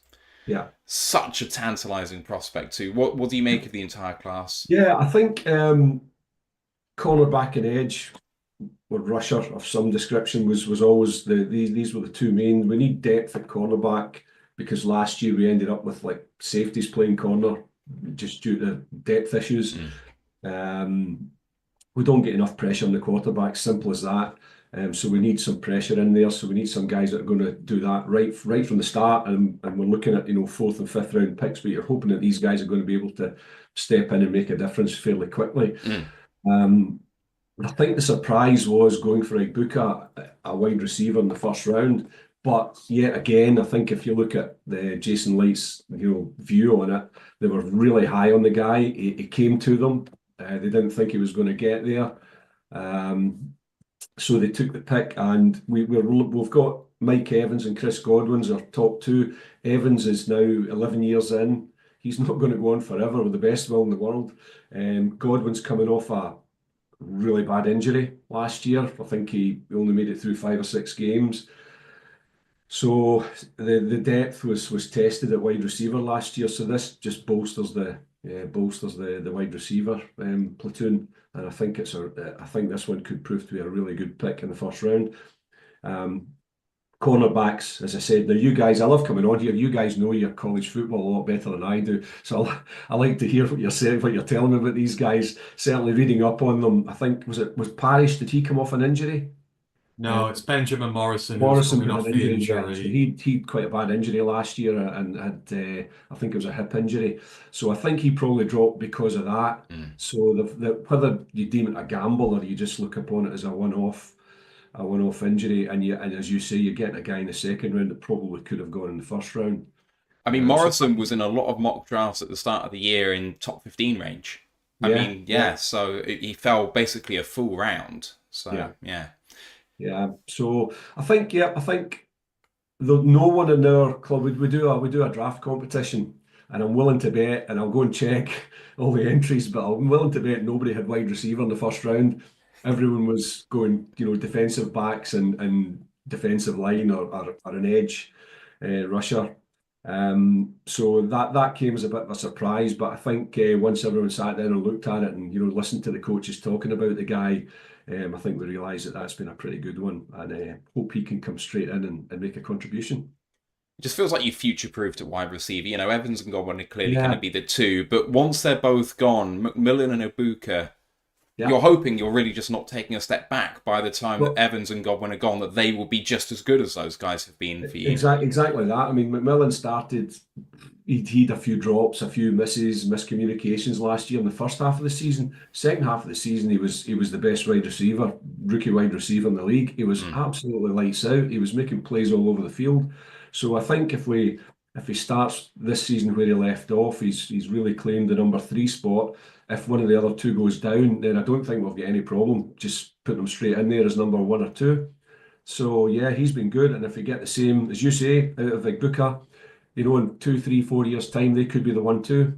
Speaker 1: such a tantalising prospect too. What do you make of the entire class?
Speaker 3: Yeah, I think cornerback and edge, or rusher of some description, was always these were the 2 main. We need depth at cornerback, because last year we ended up with like safeties playing corner just due to depth issues. We don't get enough pressure on the quarterback, simple as that. So we need some pressure in there. So we need some guys that are going to do that right from the start. And we're looking at 4th and 5th round picks, but you're hoping that these guys are going to be able to step in and make a difference fairly quickly. I think the surprise was going for Ibuka, a wide receiver in the first round. But yet again, I think if you look at the Jason Light's view on it, they were really high on the guy. He came to them. They didn't think he was going to get there. So they took the pick, and we've got Mike Evans and Chris Godwin's our top 2. Evans is now 11 years in. He's not going to go on forever, with the best will in the world. Godwin's coming off a really bad injury last year. I think he only made it through 5 or 6 games. So the depth was tested at wide receiver last year. So this just bolsters the wide receiver platoon, and I think this one could prove to be a really good pick in the first round. cornerbacks, as I said. Now, you guys, I love coming on here. You guys know your college football a lot better than I do, so I like to hear what you're saying, what you're telling me about these guys. Certainly, reading up on them. I think was Parish? Did he come off an injury?
Speaker 2: No, it's Benjamin Morrison who's
Speaker 3: Morrison
Speaker 2: coming
Speaker 3: had an
Speaker 2: off the
Speaker 3: injury, yeah. So
Speaker 2: injury.
Speaker 3: he'd quite a bad injury last year and had I think it was a hip injury. So I think he probably dropped because of that.
Speaker 1: Mm.
Speaker 3: So whether you deem it a gamble or you just look upon it as a one-off injury, and as you say, you're getting a guy in the second round that probably could have gone in the first round.
Speaker 1: I mean,
Speaker 3: So
Speaker 1: Morrison was in a lot of mock drafts at the start of the year in top 15 range. I
Speaker 3: yeah,
Speaker 1: mean,
Speaker 3: yeah,
Speaker 1: yeah, so he fell basically a full round.
Speaker 3: yeah,
Speaker 1: So, yeah.
Speaker 3: yeah. So I think no one in our club we do a draft competition, and I'm willing to bet, and I'll go and check all the entries, but I'm willing to bet nobody had wide receiver in the first round. Everyone was going, defensive backs and defensive line or an edge rusher. So that came as a bit of a surprise, but I think once everyone sat down and looked at it and listened to the coaches talking about the guy, I think we realised that that's been a pretty good one, and hope he can come straight in and make a contribution.
Speaker 1: It just feels like you future-proofed at wide receiver. Evans and Godwin are clearly going to
Speaker 3: Yeah,
Speaker 1: be the two, but once they're both gone, McMillan and Ibuka,
Speaker 3: yeah.
Speaker 1: you're hoping you're really just not taking a step back by the time that
Speaker 3: Well,
Speaker 1: Evans and Godwin are gone, that they will be just as good as those guys have been for you.
Speaker 3: exactly that. I mean, McMillan started. He'd a few drops, a few misses, miscommunications last year in the first half of the season. Second half of the season, he was the best wide receiver, rookie wide receiver in the league. He was
Speaker 1: Mm.
Speaker 3: absolutely lights out. He was making plays all over the field. So I think if he starts this season where he left off, he's really claimed the number 3 spot. If one of the other two goes down, then I don't think we'll get any problem just putting him straight in there as number 1 or 2. So yeah, he's been good. And if we get the same, as you say, out of Ibuka, in 2, 3, 4 years' time, they could be the 1-2.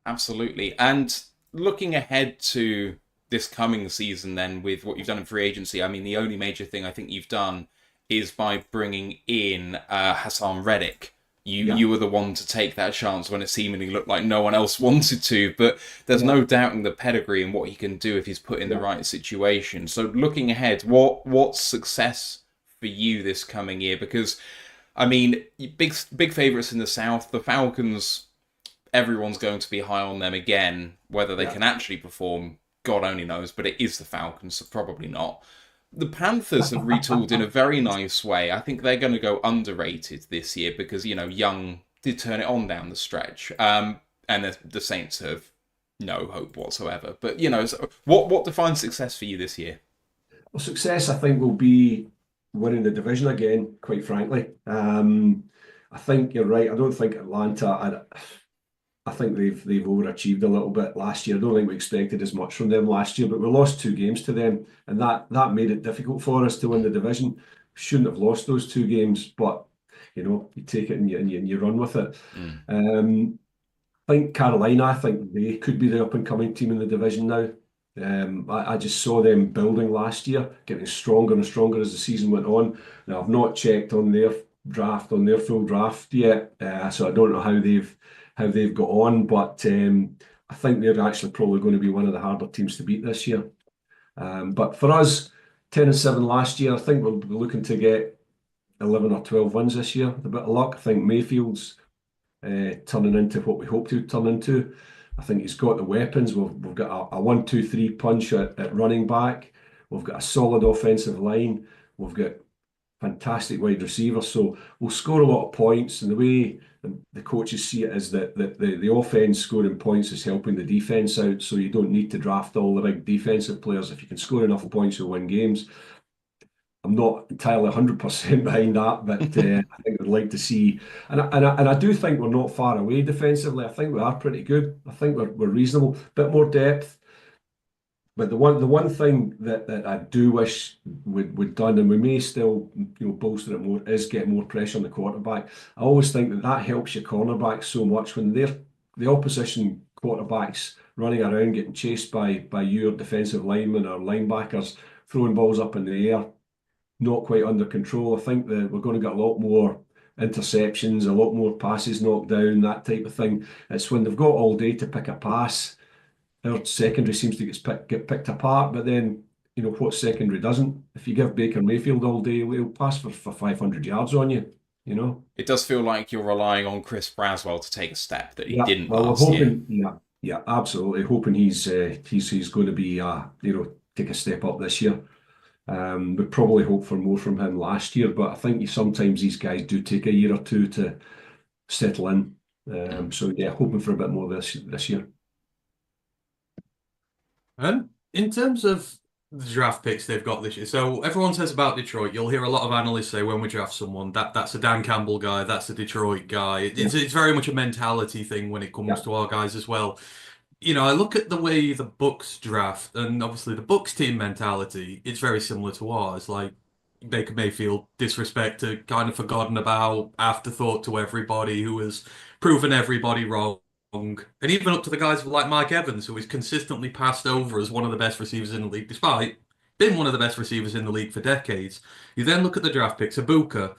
Speaker 1: Absolutely. And looking ahead to this coming season, then, with what you've done in free agency, I mean, the only major thing I think you've done is by bringing in Hassan Reddick.
Speaker 3: Yeah,
Speaker 1: You were the one to take that chance when it seemingly looked like no one else wanted to, but there's
Speaker 3: yeah,
Speaker 1: no doubting the pedigree and what he can do if he's put in the
Speaker 3: yeah.
Speaker 1: right situation. So looking ahead, what's success for you this coming year? Because I mean, big favourites in the South, the Falcons. Everyone's going to be high on them again. Whether they
Speaker 3: Yeah.
Speaker 1: can actually perform, God only knows. But it is the Falcons, so probably not. The Panthers have retooled in a very nice way. I think they're going to go underrated this year because Young did turn it on down the stretch, and the Saints have no hope whatsoever. But so what defines success for you this year?
Speaker 3: Well, success, I think, will be winning the division again, quite frankly. I think you're right. I don't think Atlanta, I think they've overachieved a little bit last year. I don't think we expected as much from them last year, but we lost 2 games to them, and that made it difficult for us to win the division. Shouldn't have lost those 2 games, but you take it and you run with it.
Speaker 1: Mm.
Speaker 3: Think Carolina, I think they could be the up and coming team in the division now. I just saw them building last year, getting stronger and stronger as the season went on. Now I've not checked on their full draft yet, so I don't know how they've got on. But I think they're actually probably going to be one of the harder teams to beat this year. But for us, 10-7 last year, I think we'll be looking to get 11 or 12 wins this year. With a bit of luck, I think Mayfield's turning into what we hope to turn into. I think he's got the weapons. We've got a 1-2-3 punch at running back. We've got a solid offensive line. We've got fantastic wide receivers. So we'll score a lot of points. And the way the coaches see it is that the offense scoring points is helping the defense out. So you don't need to draft all the big defensive players. If you can score enough points, you'll win games. I'm not entirely 100% behind that, but I think I'd like to see, and I do think we're not far away defensively. I think we are pretty good. I think we're reasonable, bit more depth. But the one thing that I do wish we'd done, and we may still bolster it more, is get more pressure on the quarterback. I always think that helps your cornerbacks so much when the opposition quarterbacks running around getting chased by your defensive linemen or linebackers throwing balls up in the air, not quite under control. I think that we're going to get a lot more interceptions, a lot more passes knocked down, that type of thing. It's when they've got all day to pick a pass, our secondary seems to get picked apart. But then, what secondary doesn't. If you give Baker Mayfield all day, he'll pass for 500 yards on you,
Speaker 1: It does feel like you're relying on Chris Braswell to take a step that he
Speaker 3: Yeah,
Speaker 1: didn't
Speaker 3: well, we're
Speaker 1: last year.
Speaker 3: hoping, yeah, absolutely. Hoping he's going to be, take a step up this year. We probably hoped for more from him last year, but I think sometimes these guys do take a year or two to settle in. So yeah, hoping for a bit more this year.
Speaker 2: In terms of the draft picks they've got this year, so everyone says about Detroit, you'll hear a lot of analysts say when we draft someone, that's a Dan Campbell guy, that's a Detroit guy. It's very much a mentality thing when it comes
Speaker 3: Yeah.
Speaker 2: to our guys as well. I look at the way the Bucks draft, and obviously the Bucks team mentality, it's very similar to ours. Like Baker Mayfield, disrespected, kind of forgotten about, afterthought to everybody who has proven everybody wrong. And even up to the guys like Mike Evans, who is consistently passed over as one of the best receivers in the league, despite being one of the best receivers in the league for decades. You then look at the draft picks, Ibuka.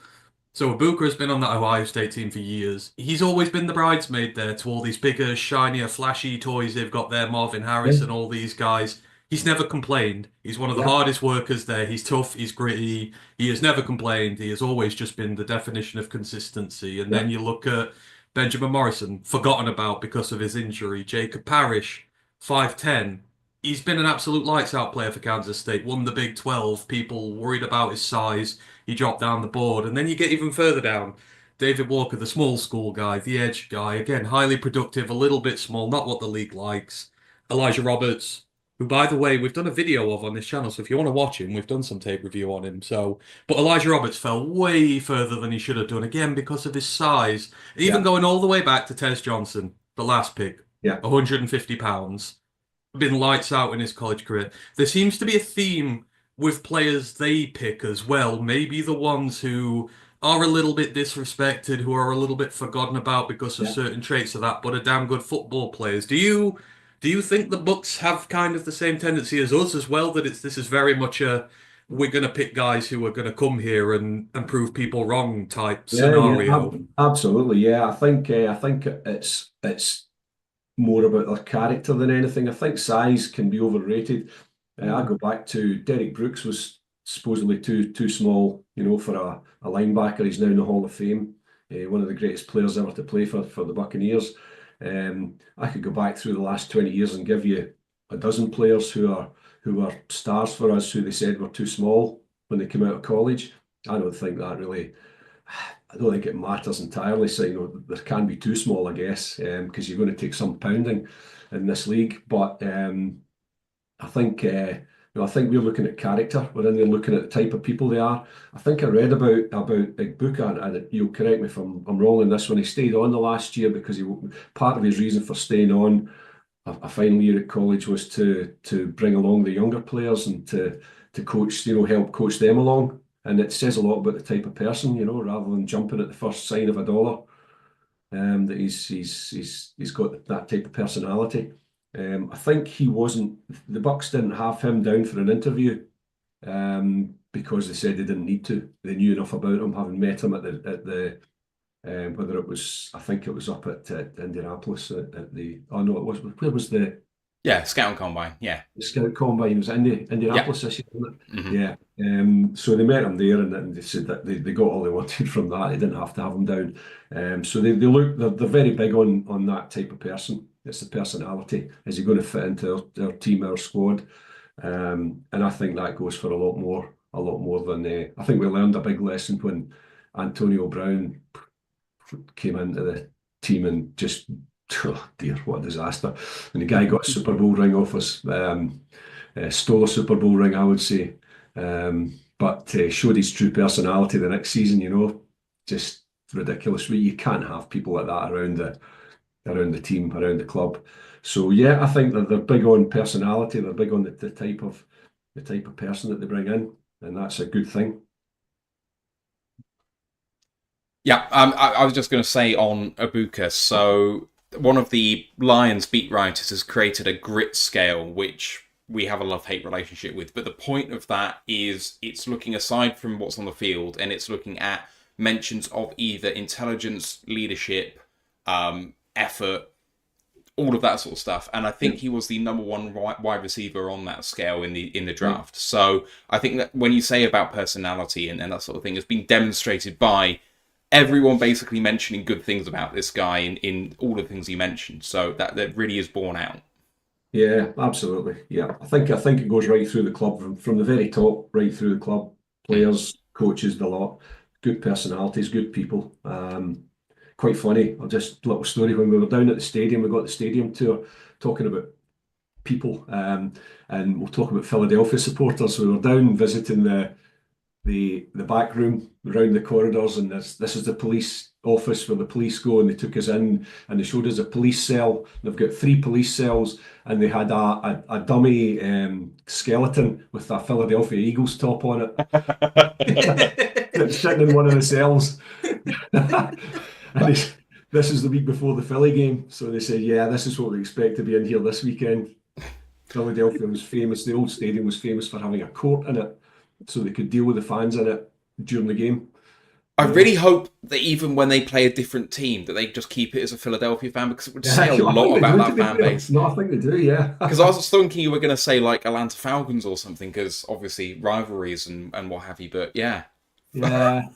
Speaker 2: So Ibuka has been on that Ohio State team for years. He's always been the bridesmaid there to all these bigger, shinier, flashy toys they've got there, Marvin
Speaker 3: Yeah.
Speaker 2: Harris and all these guys. He's never complained. He's one of the
Speaker 3: Yeah.
Speaker 2: hardest workers there. He's tough, he's gritty. He has never complained. He has always just been the definition of consistency. And then
Speaker 3: Yeah.
Speaker 2: you look at Benjamin Morrison, forgotten about because of his injury. Jacob Parrish, 5'10". He's been an absolute lights out player for Kansas State, won the Big 12. People worried about his size. He dropped down the board. And then you get even further down. David Walker, the small school guy, the edge guy, again, highly productive, a little bit small, not what the league likes. Elijah Roberts, who, by the way, we've done a video of on this channel. So if you want to watch him, we've done some tape review on him. But Elijah Roberts fell way further than he should have done, again, because of his size. Even
Speaker 3: Yeah.
Speaker 2: going all the way back to Tez Johnson, the last pick,
Speaker 3: Yeah.
Speaker 2: 150 pounds, been lights out in his college career. There seems to be a theme with players they pick as well. Maybe the ones who are a little bit disrespected, who are a little bit forgotten about because of
Speaker 3: Yeah.
Speaker 2: certain traits of that, but are damn good football players. Do you think the Bucks have kind of the same tendency as us as well? That this is very much a we're going to pick guys who are going to come here and prove people wrong type scenario.
Speaker 3: Absolutely. Yeah, I think it's more about their character than anything. I think size can be overrated. I go back to Derek Brooks was supposedly too small, for a linebacker. He's now in the Hall of Fame, one of the greatest players ever to play for the Buccaneers. I could go back through the last 20 years and give you a dozen players who are stars for us, who they said were too small when they came out of college. I don't think that really. I don't think it matters entirely. So there can be too small, I guess, because you're going to take some pounding in this league. But I think I think we're looking at character. We're in there looking at the type of people they are. I think I read about Igbuka, and you'll correct me if I'm wrong on this one. He stayed on the last year because part of his reason for staying on a final year at college was to bring along the younger players and to coach, help coach them along. And it says a lot about the type of person, rather than jumping at the first sign of a dollar. That he's got that type of personality. I think he wasn't. The Bucks didn't have him down for an interview because they said they didn't need to. They knew enough about him, having met him at the whether it was, I think it was up at Indianapolis at the. Oh no, it was. Where was the?
Speaker 1: Yeah, Scout Combine. Yeah.
Speaker 3: The Scout Combine. It was Indianapolis this year, wasn't it?
Speaker 1: Mhm.
Speaker 3: Yeah. So they met him there, and they said that they got all they wanted from that. They didn't have to have him down. So they look. They're very big on that type of person. It's the personality. Is he going to fit into our team, our squad? And I think that goes for a lot more than. I think we learned a big lesson when Antonio Brown came into the team and just. Oh dear, what a disaster. And the guy got a Super Bowl ring off us, stole a Super Bowl ring, I would say. But showed his true personality the next season, just ridiculous. You can't have people like that around the team, around the club. So yeah, I think that they're big on personality, they're big on the type of person that they bring in, and that's a good thing.
Speaker 1: Yeah, I was just going to say on Ibuka, so one of the Lions beat writers has created a grit scale, which we have a love-hate relationship with. But the point of that is it's looking aside from what's on the field, and it's looking at mentions of either intelligence, leadership, effort, all of that sort of stuff. And I think he was the number one wide receiver on that scale in the draft. So I think that when you say about personality and that sort of thing, it's been demonstrated by everyone basically mentioning good things about this guy in all the things he mentioned. So that really is borne out.
Speaker 3: Yeah, absolutely. Yeah, I think it goes right through the club from the very top, right through the club. Players, coaches, the lot. Good personalities, good people. Quite funny. I'll just little story when we were down at the stadium. We got the stadium tour talking about people, and we'll talk about Philadelphia supporters. We were down visiting the back room around the corridors, and this is the police office where the police go, and they took us in and they showed us a police cell. They've got 3 police cells, and they had a dummy skeleton with a Philadelphia Eagles top on it sitting in one of the cells. And this is the week before the Philly game, so they said, yeah, this is what we expect to be in here this weekend. Philadelphia was famous, the old stadium was famous for having a court in it, so they could deal with the fans in it during the game.
Speaker 1: I really hope that even when they play a different team, that they just keep it as a Philadelphia fan, because it would say a lot about that fan base.
Speaker 3: No, I think they do, yeah.
Speaker 1: Because I was thinking you were going to say like Atlanta Falcons or something, because obviously rivalries and what have you. But yeah,
Speaker 3: Yeah.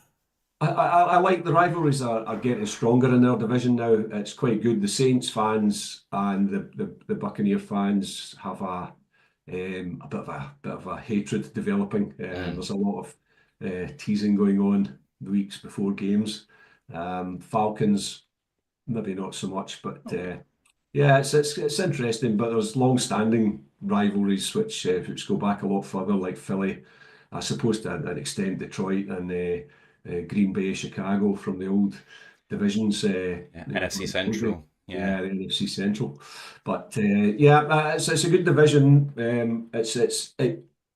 Speaker 3: I like the rivalries are getting stronger in their division now. It's quite good. The Saints fans and the Buccaneer fans have a bit of a hatred developing. There's a lot of teasing going on the weeks before games. Falcons maybe not so much, but yeah, it's interesting. But there's long-standing rivalries which go back a lot further, like Philly, I suppose to an extent Detroit and Green Bay, Chicago from the old divisions.
Speaker 1: NFC Central.
Speaker 3: Yeah, the NFC Central. But it's a good division.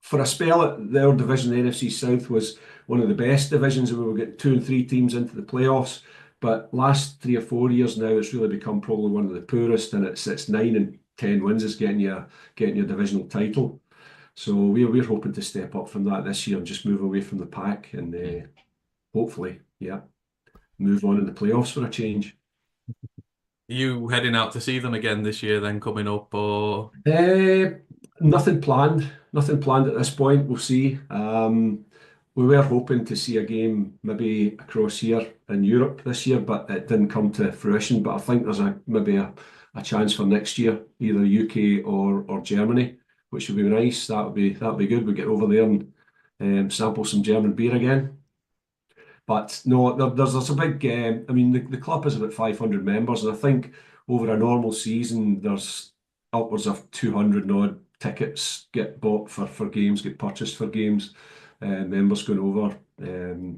Speaker 3: For a spell, their division, the NFC South, was one of the best divisions. We were getting 2 and 3 teams into the playoffs. But last 3 or 4 years now, it's really become probably one of the poorest, and it's 9 and 10 wins is getting your divisional title. So we're hoping to step up from that this year and just move away from the pack and hopefully, move on in the playoffs for a change.
Speaker 2: Are you heading out to see them again this year then coming up, or?
Speaker 3: Nothing planned. Nothing planned at this point. We'll see. We were hoping to see a game maybe across here in Europe this year, but it didn't come to fruition. But I think there's maybe a chance for next year, either UK or Germany, which would be nice. That'd be good. We get over there and sample some German beer again. But no, there's a big. I mean, the club has about 500 members, and I think over a normal season there's upwards of 200 and odd tickets get bought for games, get purchased for games. Members going over.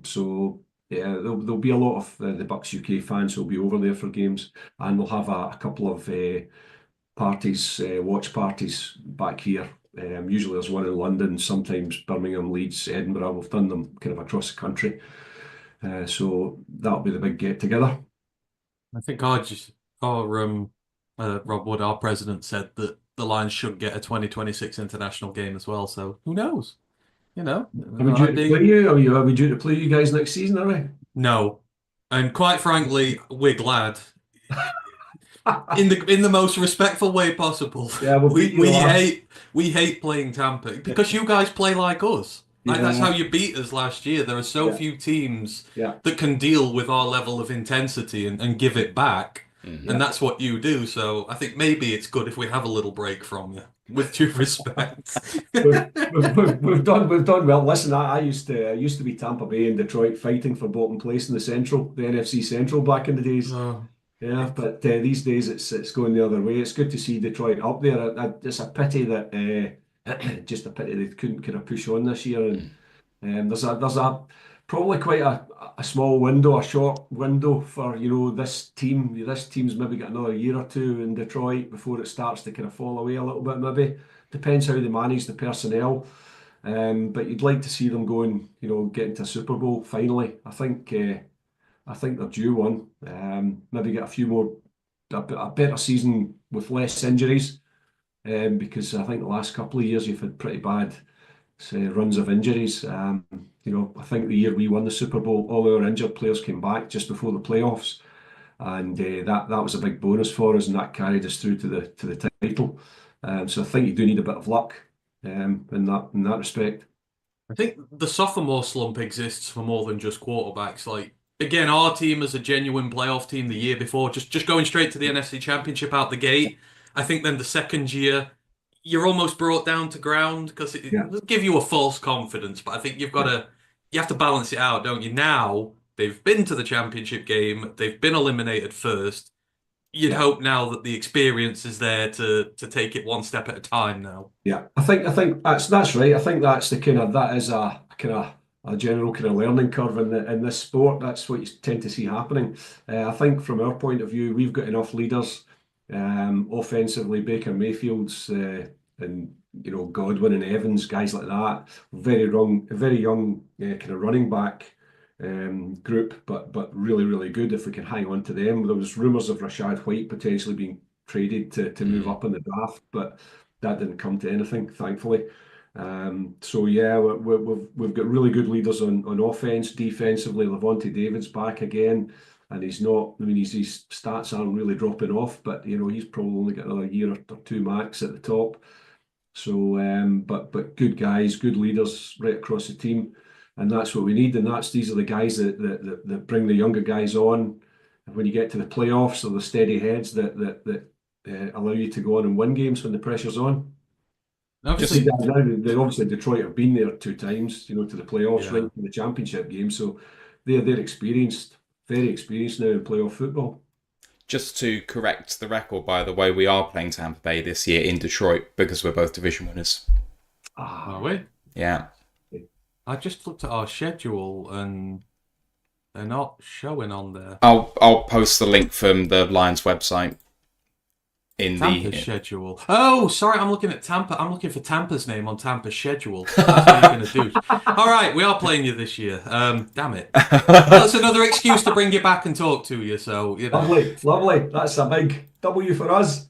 Speaker 3: So yeah, there'll be a lot of the Bucks UK fans who'll be over there for games, and we'll have a couple of parties, watch parties back here. Usually there's one in London, sometimes Birmingham, Leeds, Edinburgh. We've done them kind of across the country. So that'll be the big get together.
Speaker 2: I think Rob Wood, our president, said that the Lions should get a 2026 international game as well. So who knows? You know,
Speaker 3: Are we due to play you? Are we due to play you guys next season? Are we?
Speaker 2: No, and quite frankly, we're glad. In the most respectful way possible.
Speaker 3: Yeah,
Speaker 2: we hate playing Tampa because you guys play like us. Like, that's how you beat us last year. There are so few teams that can deal with our level of intensity and give it back. And that's what you do. So I think maybe it's good if we have a little break from you, with due respect.
Speaker 3: we've done well. Listen, I used to be Tampa Bay and Detroit fighting for bottom place in the NFC Central back in the days. Yeah, but these days it's going the other way. It's good to see Detroit up there. It's a pity that just a pity they couldn't kind of push on this year. And there's a probably quite a small window, a short window for this team. This team's maybe got another year or two in Detroit before it starts to kind of fall away a little bit. Maybe depends how they manage the personnel. But you'd like to see them going, getting to a Super Bowl finally. I think they're due one. Maybe get a better season with less injuries. Because I think the last couple of years you've had pretty bad runs of injuries. I think the year we won the Super Bowl, all our injured players came back just before the playoffs, and that was a big bonus for us, and that carried us through to the title. So I think you do need a bit of luck in that respect.
Speaker 2: I think the sophomore slump exists for more than just quarterbacks. Like, again, our team as a genuine playoff team the year before, just going straight to the NFC Championship out the gate. I think then the second year, you're almost brought down to ground because it
Speaker 3: Yeah.
Speaker 2: does give you a false confidence. But I think you have to balance it out, don't you? Now they've been to the championship game, they've been eliminated first. You'd
Speaker 3: Yeah.
Speaker 2: hope now that the experience is there to take it one step at a time now.
Speaker 3: Yeah, I think that's right. I think that's that is a kind of a general kind of learning curve in this sport. That's what you tend to see happening. I think from our point of view, we've got enough leaders. Offensively, Baker Mayfield's and Godwin and Evans, guys like that. Very young kind of running back group, but really, really good if we can hang on to them. There was rumours of Rashad White potentially being traded to move up in the draft, but that didn't come to anything, thankfully. So yeah, we've got really good leaders on offense. Defensively, Levante David's back again, and he's not. I mean, his stats aren't really dropping off, but he's probably only got another year or two max at the top. So, but good guys, good leaders right across the team, and that's what we need. And these are the guys that bring the younger guys on. And when you get to the playoffs, or the steady heads that allow you to go on and win games when the pressure's on.
Speaker 2: Obviously,
Speaker 3: Obviously Detroit have been there 2 times, to the playoffs,
Speaker 2: Yeah.
Speaker 3: right, to the championship game. So they're experienced, very experienced now in playoff football.
Speaker 1: Just to correct the record, by the way, we are playing Tampa Bay this year in Detroit because we're both division winners.
Speaker 2: Are we?
Speaker 1: Yeah.
Speaker 2: I just looked at our schedule and they're not showing on there.
Speaker 1: I'll post the link from the Lions website in
Speaker 2: Tampa's schedule. Oh, sorry, I'm looking at Tampa. I'm looking for Tampa's name on Tampa's schedule. That's what you're going to do. All right, we are playing you this year. Damn it. That's another excuse to bring you back and talk to you. So
Speaker 3: Lovely. That's a big W for us.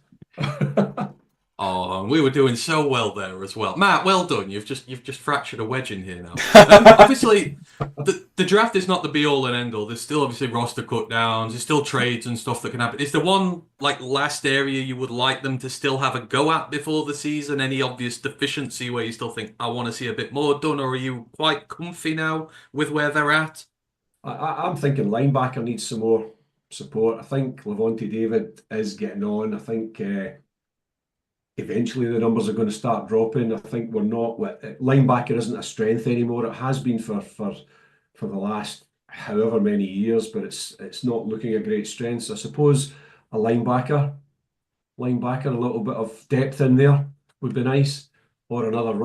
Speaker 2: Oh, we were doing so well there as well. Matt, well done. You've just fractured a wedge in here now. Obviously, the draft is not the be all and end all. There's still obviously roster cut downs. There's still trades and stuff that can happen. Is there one last area you would like them to still have a go at before the season? Any obvious deficiency where you still think I want to see a bit more done, or are you quite comfy now with where they're at?
Speaker 3: I'm thinking linebacker needs some more support. I think Levante David is getting on. I think eventually the numbers are going to start dropping. I think linebacker isn't a strength anymore. It has been for the last however many years, but it's not looking a great strength. So I suppose a linebacker, a little bit of depth in there would be nice, or another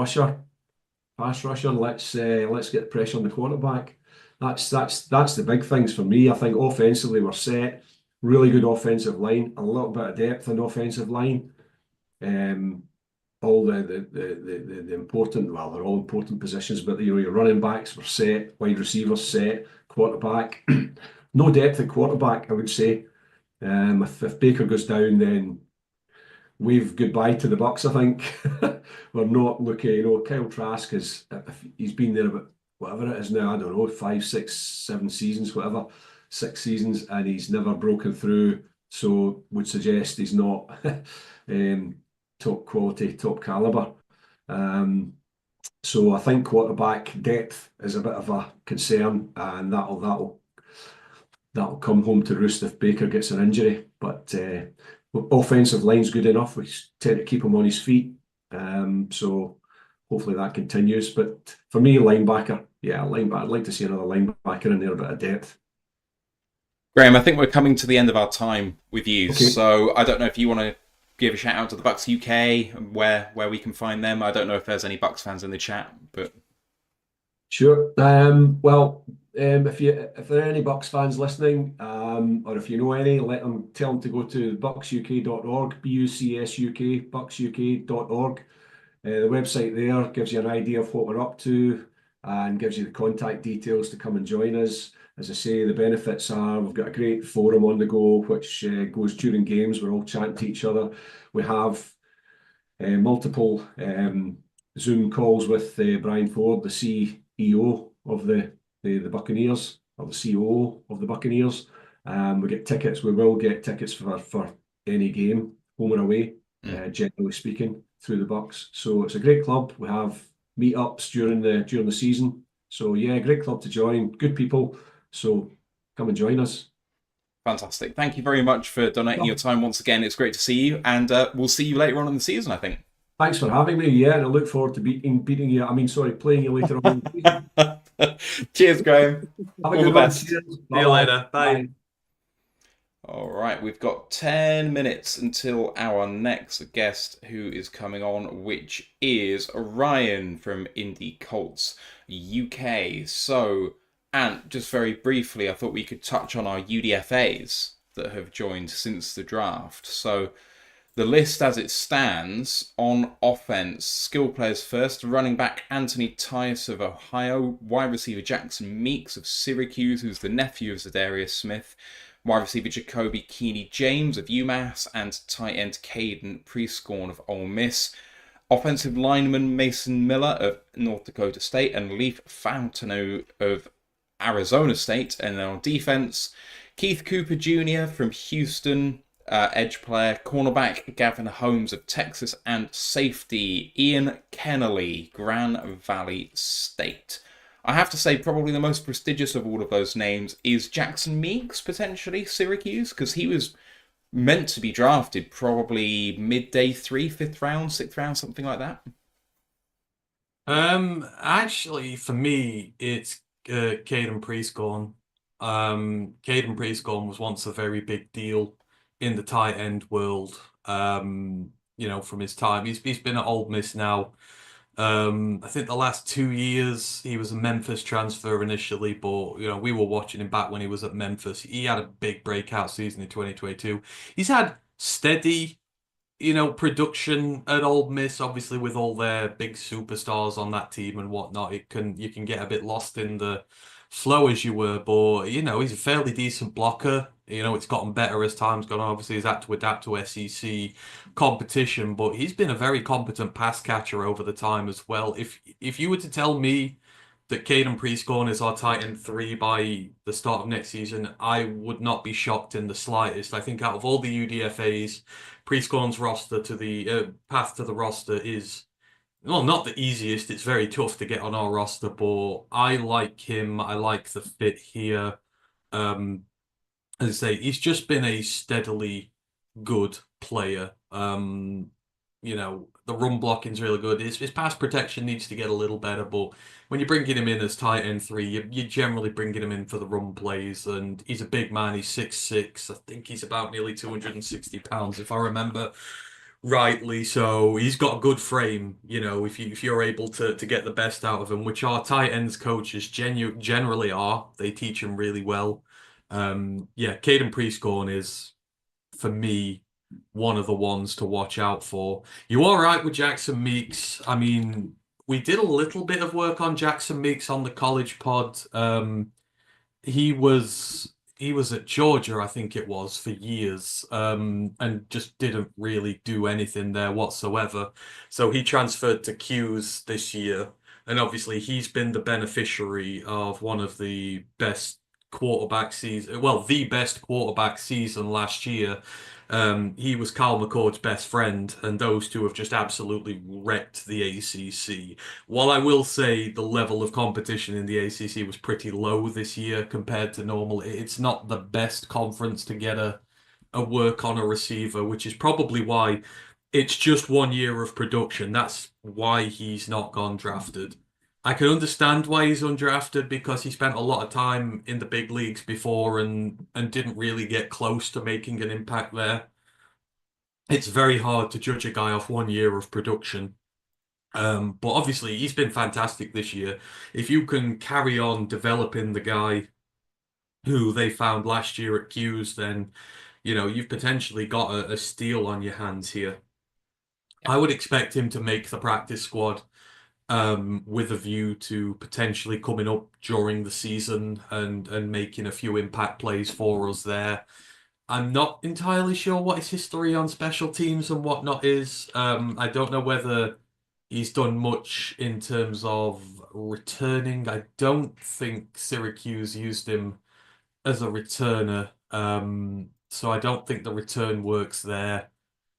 Speaker 3: pass rusher. Let's get the pressure on the quarterback. That's the big things for me. I think offensively we're set. Really good offensive line, a little bit of depth in offensive line. All the important, well, they're all important positions, but your running backs were set, wide receivers set, quarterback. No depth at quarterback, I would say. If Baker goes down, then wave goodbye to the Bucks, I think. We're not looking, Kyle Trask he's been there about whatever it is now, I don't know, 5, 6, 7 seasons, whatever, 6 seasons, and he's never broken through. So would suggest he's not top quality, top caliber. So I think quarterback depth is a bit of a concern, and that'll come home to roost if Baker gets an injury. But offensive line's good enough. We tend to keep him on his feet. So hopefully that continues. But for me, linebacker, I'd like to see another linebacker in there, a bit of depth.
Speaker 1: Graham, I think we're coming to the end of our time with you.
Speaker 3: Okay.
Speaker 1: So I don't know if you want to give a shout out to the Bucks UK, where we can find them. I don't know if there's any Bucks fans in the chat, but
Speaker 3: sure. If there are any Bucks fans listening, or if you know any, tell them to go to bucksuk.org, BUCSUK, bucksuk.org. The website there gives you an idea of what we're up to and gives you the contact details to come and join us. As I say, the benefits are we've got a great forum on the go, which goes during games. We're all chatting to each other. We have multiple Zoom calls with Brian Ford, the CEO of the Buccaneers, or the COO of the Buccaneers. We get tickets. We will get tickets for any game, home or away, generally speaking, through the Bucks. So it's a great club. We have meetups during the season. So yeah, great club to join. Good people. So come and join us.
Speaker 1: Fantastic. Thank you very much for donating your time once again. It's great to see you, and we'll see you later on in the season, I think.
Speaker 3: Thanks for having me. Yeah, and I look forward to beating you. I mean, sorry, playing you later on in the season.
Speaker 1: Cheers, Graham.
Speaker 3: Have a
Speaker 1: All the
Speaker 3: good one.
Speaker 1: best.
Speaker 3: Cheers.
Speaker 2: See you later. Bye.
Speaker 1: All right, we've got 10 minutes until our next guest who is coming on, which is Ryan from Indie Colts UK. So, and just very briefly, I thought we could touch on our UDFAs that have joined since the draft. So, the list as it stands: on offense, skill players first, running back Anthony Tice of Ohio, wide receiver Jackson Meeks of Syracuse, who's the nephew of Zadarius Smith, wide receiver Jacoby Keeney James of UMass, and tight end Caden Prescorn of Ole Miss. Offensive lineman Mason Miller of North Dakota State and Leaf Fountaino of Arizona State. And then on defense, Keith Cooper Jr. from Houston, edge player, cornerback Gavin Holmes of Texas, and safety Ian Kennelly, Grand Valley State. I have to say, probably the most prestigious of all of those names is Jackson Meeks, potentially, Syracuse, because he was meant to be drafted probably midday 3, 5th round, 6th round, something like that.
Speaker 2: Actually, for me, it's Caden Prescorn. Caden Prescorn was once a very big deal in the tight end world. From his time, he's been at Ole Miss now. I think the last 2 years he was a Memphis transfer initially, but we were watching him back when he was at Memphis. He had a big breakout season in 2022. He's had steady, production at Ole Miss, obviously with all their big superstars on that team and whatnot. You can get a bit lost in the flow as you were, but he's a fairly decent blocker. It's gotten better as time's gone on. Obviously, he's had to adapt to SEC competition, but he's been a very competent pass catcher over the time as well. If you were to tell me that Caden Prescorn is our tight end 3 by the start of next season, I would not be shocked in the slightest. I think out of all the UDFAs, Prescorn's roster to the path to the roster is, well, not the easiest. It's very tough to get on our roster, but I like him. I like the fit here. As I say, he's just been a steadily good player. The run blocking's really good. His pass protection needs to get a little better, but when you're bringing him in as tight end 3, you're generally bringing him in for the run plays, and he's a big man. He's 6'6". I think he's about nearly 260 pounds, if I remember rightly. So he's got a good frame, if you're able to get the best out of him, which our tight ends coaches generally are. They teach him really well. Caden Prescorn is, for me, one of the ones to watch out for. You all right with Jackson Meeks? I mean, we did a little bit of work on Jackson Meeks on the college pod. He was at Georgia, I think it was, for years, and just didn't really do anything there whatsoever. So he transferred to Q's this year, and obviously he's been the beneficiary of one of the best quarterback season, well, the best quarterback season last year. He was Kyle McCord's best friend, and those two have just absolutely wrecked the ACC. While I will say the level of competition in the ACC was pretty low this year compared to normal, it's not the best conference to get a work on a receiver, which is probably why it's just 1 year of production. That's why he's not gone drafted. I can understand why he's undrafted, because he spent a lot of time in the big leagues before and didn't really get close to making an impact there. It's very hard to judge a guy off 1 year of production. But obviously he's been fantastic this year. If you can carry on developing the guy who they found last year at Q's, then you've potentially got a steal on your hands here. I would expect him to make the practice squad, with a view to potentially coming up during the season and making a few impact plays for us there. I'm not entirely sure what his history on special teams and whatnot is. I don't know whether he's done much in terms of returning. I don't think Syracuse used him as a returner So I don't think the return works there.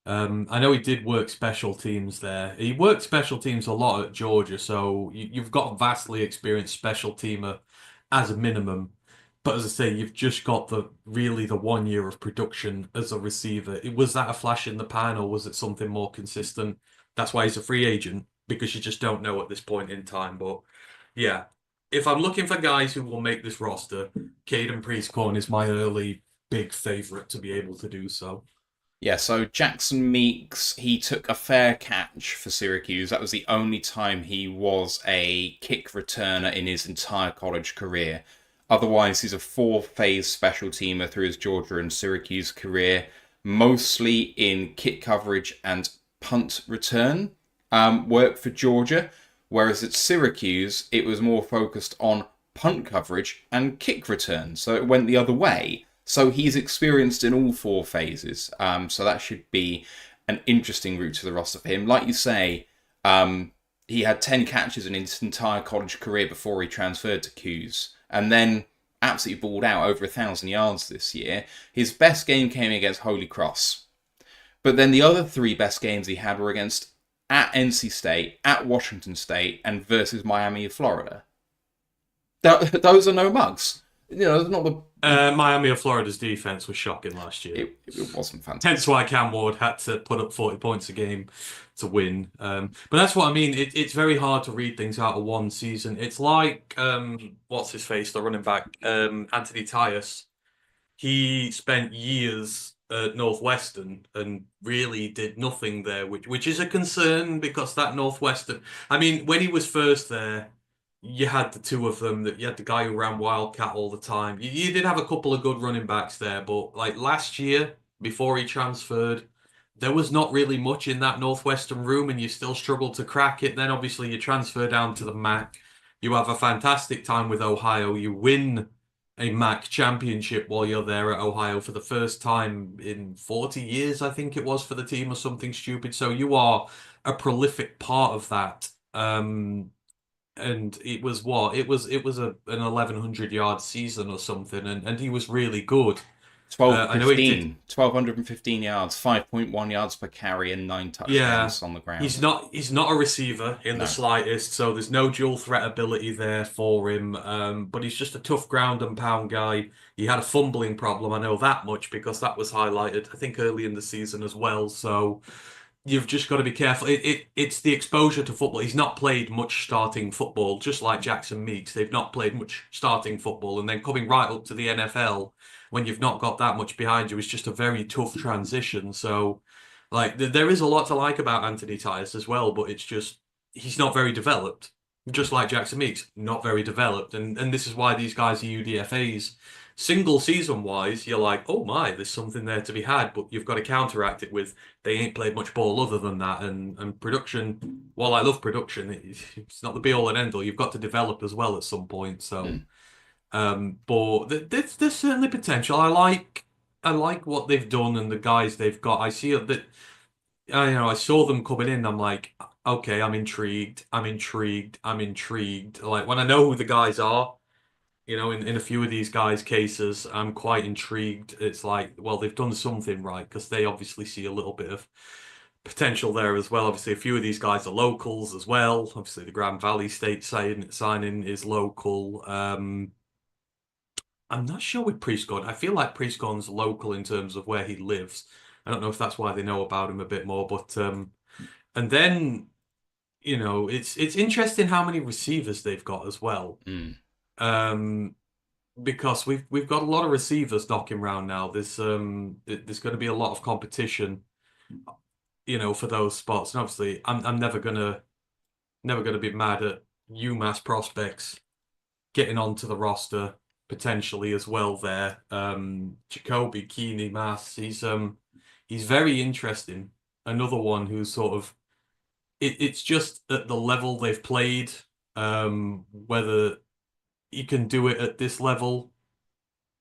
Speaker 2: I know he did work special teams there. He worked special teams a lot at Georgia, so you've got a vastly experienced special teamer as a minimum. But as I say, you've just got the 1 year of production as a receiver. Was that a flash in the pan, or was it something more consistent? That's why he's a free agent, because you just don't know at this point in time. But yeah, if I'm looking for guys who will make this roster, Caden Priestcorn is my early big favorite to be able to do so.
Speaker 1: Yeah, so Jackson Meeks, he took a fair catch for Syracuse. That was the only time he was a kick returner in his entire college career. Otherwise, he's a four-phase special teamer through his Georgia and Syracuse career, mostly in kick coverage and punt return work for Georgia, whereas at Syracuse, it was more focused on punt coverage and kick return. So it went the other way. So he's experienced in all four phases. So that should be an interesting route to the roster for him. Like you say, he had 10 catches in his entire college career before he transferred to Q's. And then absolutely balled out over 1,000 yards this year. His best game came against Holy Cross. But then the other three best games he had were against at NC State, at Washington State, and versus Miami of Florida. Those are no mugs. You know, not the
Speaker 2: Miami of Florida's defense was shocking last year.
Speaker 1: It wasn't fantastic.
Speaker 2: Hence why Cam Ward had to put up 40 points a game to win. But that's what I mean. It's very hard to read things out of one season. It's like, what's his face, the running back, Anthony Tyus. He spent years at Northwestern and really did nothing there, which is a concern because that Northwestern. I mean, when he was first there, you had the two of them. That you had the guy who ran Wildcat all the time. You did have a couple of good running backs there, but like last year before he transferred, there was not really much in that Northwestern room, and you still struggled to crack it. Then obviously you transfer down to the MAC. You have a fantastic time with Ohio. You win a MAC championship while you're there at Ohio for the first time in 40 years, I think it was, for the team or something stupid. So you are a prolific part of that. And it was what? It was an 1,100-yard season or something, and he was really good.
Speaker 1: 1,215 yards, 5.1 yards per carry, and 9 touchdowns on the ground.
Speaker 2: He's not a receiver in the slightest, so there's no dual threat ability there for him. But he's just a tough ground and pound guy. He had a fumbling problem, I know that much, because that was highlighted, I think, early in the season as well. So you've just got to be careful. It's the exposure to football. He's not played much starting football, just like Jackson Meeks. They've not played much starting football, and then coming right up to the NFL when you've not got that much behind you is just a very tough transition. So, like, there is a lot to like about Anthony Tyus as well, but it's just he's not very developed. Just like Jackson Meeks, not very developed, and this is why these guys are UDFAs. Single season wise, you're like, oh my, there's something there to be had, but you've got to counteract it with they ain't played much ball other than that, and production. While I love production, it's not the be all and end all. You've got to develop as well at some point. So, but there's certainly potential. I like what they've done and the guys they've got. I see that. I saw them coming in. I'm like, okay, I'm intrigued. I'm intrigued. I'm intrigued. Like when I know who the guys are. In a few of these guys' cases, I'm quite intrigued. It's like, well, they've done something right because they obviously see a little bit of potential there as well. Obviously, a few of these guys are locals as well. Obviously, the Grand Valley State signing is local. I'm not sure with Priestcorn. I feel like Priestcorn's local in terms of where he lives. I don't know if that's why they know about him a bit more, but and then it's interesting how many receivers they've got as well. Because we've got a lot of receivers knocking around now. There's going to be a lot of competition, for those spots. And obviously, I'm never gonna be mad at UMass prospects getting onto the roster potentially as well. There, Jacoby Keeney Mass. He's very interesting. Another one who's sort of it's just at the level they've played, whether you can do it at this level.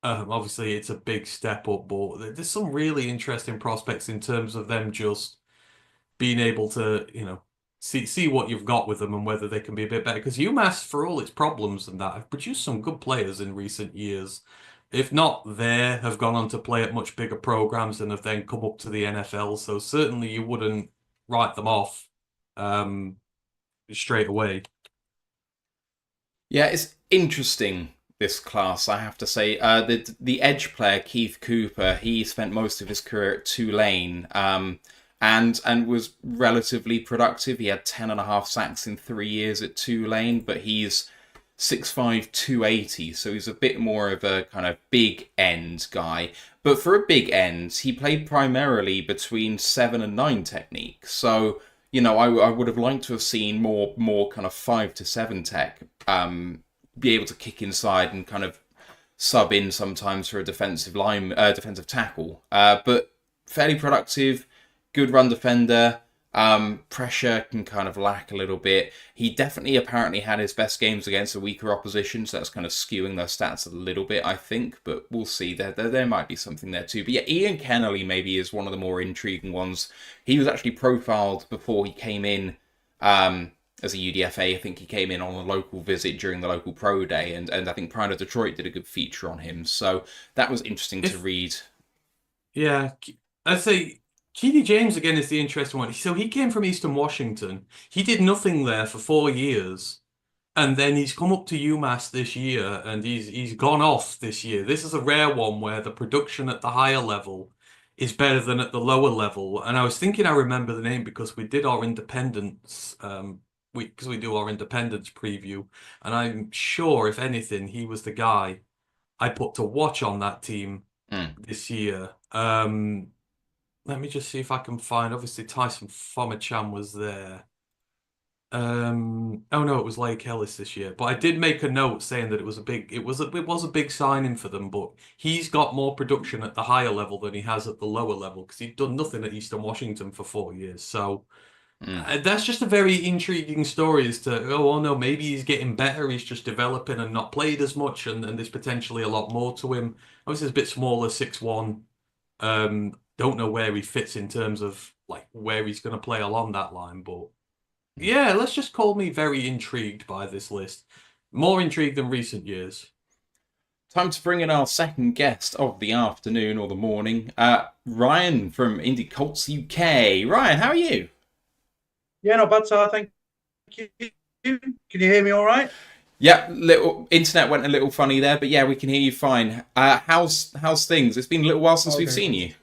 Speaker 2: Obviously, it's a big step up, but there's some really interesting prospects in terms of them just being able to, see what you've got with them and whether they can be a bit better. Because UMass, for all its problems and that, have produced some good players in recent years. if not there, have gone on to play at much bigger programs and have then come up to the NFL. So certainly you wouldn't write them off um, straight away.
Speaker 1: Yeah, it's interesting, this class, I have to say. The edge player Keith Cooper, he spent most of his career at Tulane, and was relatively productive. He had 10.5 sacks in 3 years at Tulane, but he's 6'5", 280, so he's a bit more of a kind of big end guy. But for a big end, he played primarily between 7 and 9 technique. So, I would have liked to have seen more kind of 5 to 7 tech, be able to kick inside and kind of sub in sometimes for a defensive tackle. But fairly productive, good run defender. Pressure can kind of lack a little bit. He definitely apparently had his best games against a weaker opposition, so that's kind of skewing those stats a little bit, I think. But we'll see. There might be something there too. But yeah, Ian Kennelly maybe is one of the more intriguing ones. He was actually profiled before he came in as a UDFA. I think he came in on a local visit during the local pro day, and I think Pride of Detroit did a good feature on him. So that was interesting to read.
Speaker 2: Yeah, I'd say Keely James again is the interesting one. So he came from Eastern Washington. He did nothing there for 4 years, and then he's come up to UMass this year, and he's gone off this year. This is a rare one where the production at the higher level is better than at the lower level. And I was thinking I remember the name because we did our independence, because we do our independence preview, and I'm sure if anything, he was the guy I put to watch on that team this year. Let me just see if I can find. Obviously, Tyson Fomachan was there. Oh no, it was Lake Ellis this year. But I did make a note saying that it was a big signing for them. But he's got more production at the higher level than he has at the lower level because he'd done nothing at Eastern Washington for 4 years. So that's just a very intriguing story as to oh no, maybe he's getting better. He's just developing and not played as much, and there's potentially a lot more to him. Obviously, he's a bit smaller, 6'1". Don't know where he fits in terms of like where he's going to play along that line, but yeah, let's just call me very intrigued by this list. More intrigued than recent years.
Speaker 1: Time to bring in our second guest of the afternoon or the morning, Ryan from Indie Colts UK. Ryan, how are you?
Speaker 4: Yeah, not bad, sir. Thank you. Can you hear me all right?
Speaker 1: Yeah, little internet went a little funny there, but yeah, we can hear you fine. How's things? It's been a little while since we've seen you.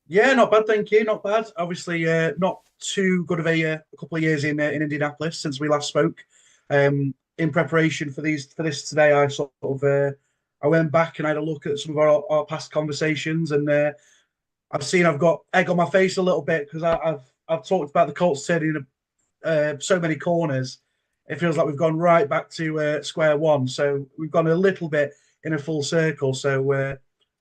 Speaker 4: Yeah, not bad, thank you. Not bad. Obviously, not too good of a couple of years in Indianapolis since we last spoke. In preparation for this today, I sort of I went back and I had a look at some of our past conversations, and I've got egg on my face a little bit because I've talked about the Colts turning so many corners. It feels like we've gone right back to square one. So we've gone a little bit in a full circle. So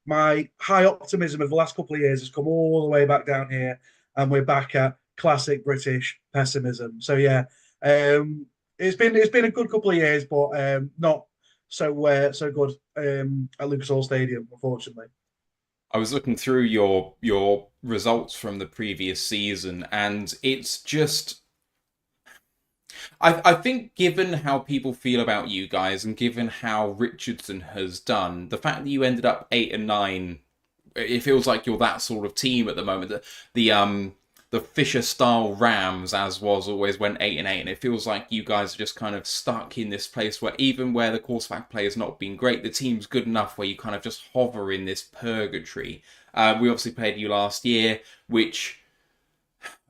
Speaker 4: my high optimism of the last couple of years has come all the way back down here, and we're back at classic British pessimism. So yeah, it's been a good couple of years, but not so good at Lucas Oil Stadium, unfortunately.
Speaker 1: I was looking through your results from the previous season, and it's just. I think given how people feel about you guys and given how Richardson has done, the fact that you ended up 8 and 9, it feels like you're that sort of team at the moment. The Fisher style Rams, as was, always went 8 and 8, and it feels like you guys are just kind of stuck in this place where even where the quarterback play has not been great, the team's good enough where you kind of just hover in this purgatory. We obviously played you last year, which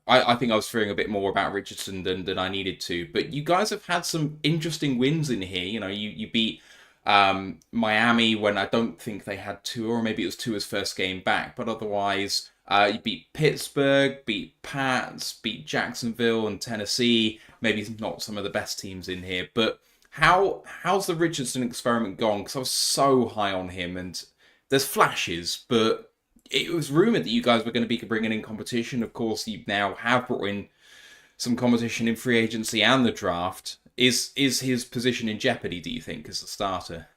Speaker 1: I think I was fearing a bit more about Richardson than I needed to. But you guys have had some interesting wins in here. You know, you beat Miami when I don't think they had Tua, or maybe it was Tua's first game back. But otherwise, you beat Pittsburgh, beat Pats, beat Jacksonville and Tennessee. Maybe not some of the best teams in here. But how's the Richardson experiment gone? Because I was so high on him, and there's flashes, but it was rumoured that you guys were going to be bringing in competition. Of course, you now have brought in some competition in free agency and the draft. Is his position in jeopardy, do you think, as a starter?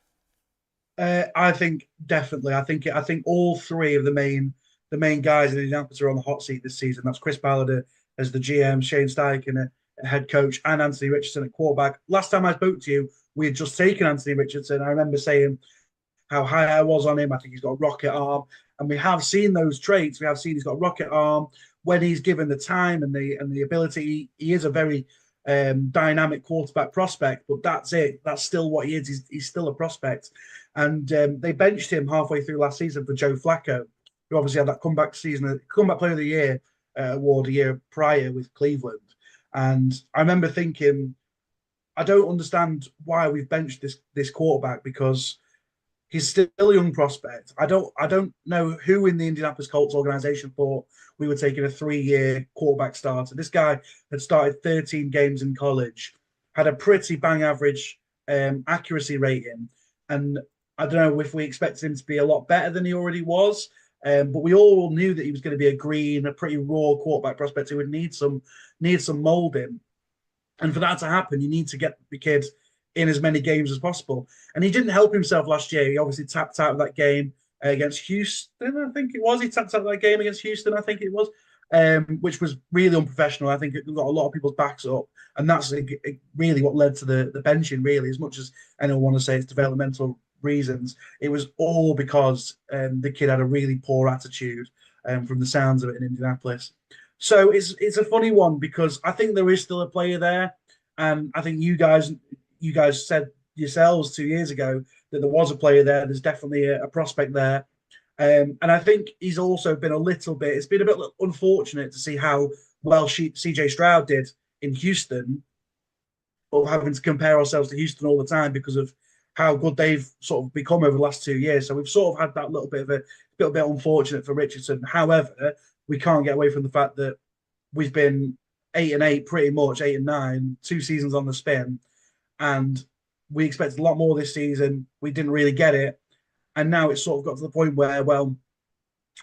Speaker 4: I think definitely. I think all three of the main guys in Indianapolis are on the hot seat this season. That's Chris Ballard as the GM, Shane Steichen a head coach, and Anthony Richardson at quarterback. Last time I spoke to you, we had just taken Anthony Richardson. I remember saying how high I was on him. I think he's got a rocket arm, and we have seen those traits. We have seen he's got a rocket arm when he's given the time and the ability. He is a very dynamic quarterback prospect, but that's it. That's still what he is. He's still a prospect. And they benched him halfway through last season for Joe Flacco, who obviously had that comeback player of the year award a year prior with Cleveland. And I remember thinking, I don't understand why we've benched this quarterback, because he's still a young prospect. I don't know who in the Indianapolis Colts organization thought we were taking a 3-year quarterback starter. This guy had started 13 games in college, had a pretty bang average accuracy rating, and I don't know if we expected him to be a lot better than he already was. But we all knew that he was going to be a pretty raw quarterback prospect who would need some molding. And for that to happen, you need to get the kid in as many games as possible. And he didn't help himself last year. He obviously tapped out of that game against Houston, I think it was. He tapped out of that game against Houston, I think it was, which was really unprofessional. I think it got a lot of people's backs up. And that's really what led to the benching, really, as much as anyone want to say it's developmental reasons. It was all because the kid had a really poor attitude from the sounds of it in Indianapolis. So it's a funny one, because I think there is still a player there, and I think you guys said yourselves 2 years ago that there was a player there. There's definitely a prospect there, and I think he's also been it's been a bit unfortunate to see how well CJ Stroud did in Houston, or having to compare ourselves to Houston all the time because of how good they've sort of become over the last 2 years. So we've sort of had that little bit unfortunate for Richardson. However, we can't get away from the fact that we've been 8-8, pretty much 8-9, 2 seasons on the spin, and we expected a lot more this season. We didn't really get it, and now it's sort of got to the point where, well,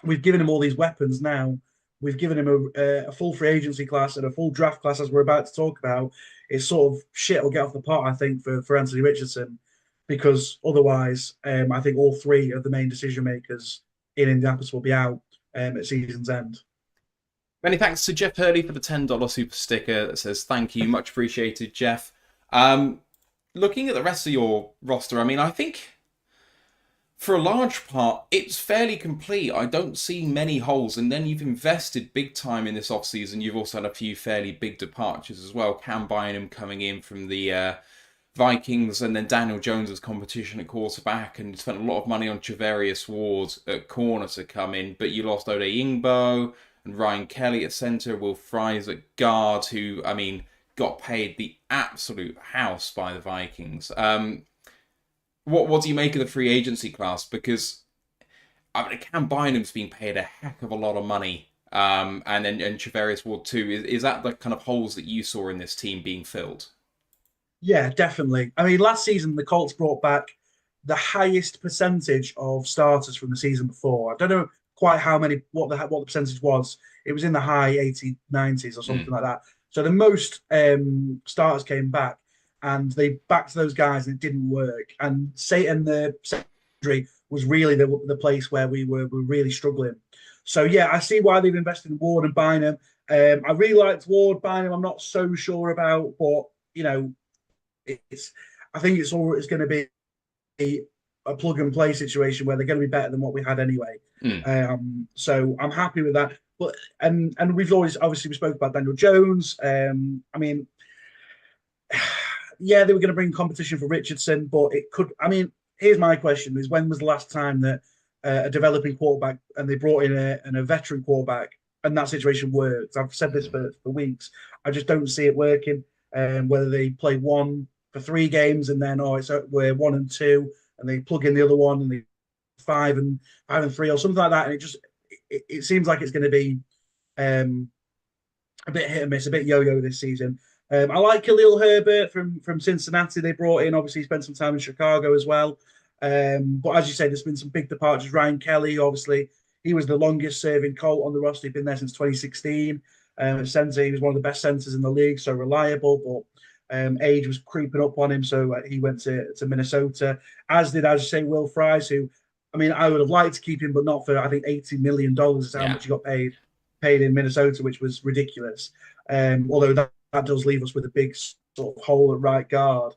Speaker 4: we've given him all these weapons now. We've given him a full free agency class and a full draft class, as we're about to talk about. It's sort of shit will get off the pot, I think, for Anthony Richardson, because otherwise, I think all 3 of the main decision makers in Indianapolis will be out at season's end.
Speaker 1: Many thanks to Jeff Hurley for the $10 super sticker that says thank you. Much appreciated, Jeff. Looking at the rest of your roster, I mean, I think for a large part, it's fairly complete. I don't see many holes. And then you've invested big time in this offseason. You've also had a few fairly big departures as well. Cam Bynum coming in from the Vikings, and then Daniel Jones as competition at quarterback, and spent a lot of money on Travarius Ward at corner to come in. But you lost Ode Ingbo and Ryan Kelly at center, Will Fries at guard, who, I mean, got paid the absolute house by the Vikings. What do you make of the free agency class? Because I mean, Cam Bynum's been paid a heck of a lot of money, and Travarius Ward too. Is that the kind of holes that you saw in this team being filled? Yeah,
Speaker 4: definitely. I mean, last season the Colts brought back the highest percentage of starters from the season before. I don't know quite what the percentage was. It was in the high 80s, 90s or something like that. So the most starters came back, and they backed those guys, and it didn't work. And the secondary was really the place where we were really struggling. So yeah, I see why they've invested in Ward and Bynum. I really liked Ward. Bynum, I'm not so sure about, but you know, I think it's going to be a plug and play situation where they're going to be better than what we had anyway. So I'm happy with that. But and we've always obviously we spoke about Daniel Jones. I mean, yeah, they were going to bring competition for Richardson, but it could. I mean, here's my question: is when was the last time that a developing quarterback and they brought in a veteran quarterback and that situation worked? I've said this for weeks. I just don't see it working. Whether they play one for 3 games and then we're 1 and 2 and they plug in the other one and they 5 and 3 or something like that, and it seems like it's going to be a bit hit and miss, a bit yo-yo this season. I like Khalil Herbert from Cincinnati. They brought in, obviously, he spent some time in Chicago as well. But as you say, there's been some big departures. Ryan Kelly, obviously, he was the longest serving Colt on the roster. He'd been there since 2016. At center, he was one of the best centers in the league, so reliable, but age was creeping up on him, so he went to Minnesota, as you say, Will Fries, who, I mean, I would have liked to keep him, but not for, I think, $80 million is how much he got paid in Minnesota, which was ridiculous. Although that does leave us with a big sort of hole at right guard.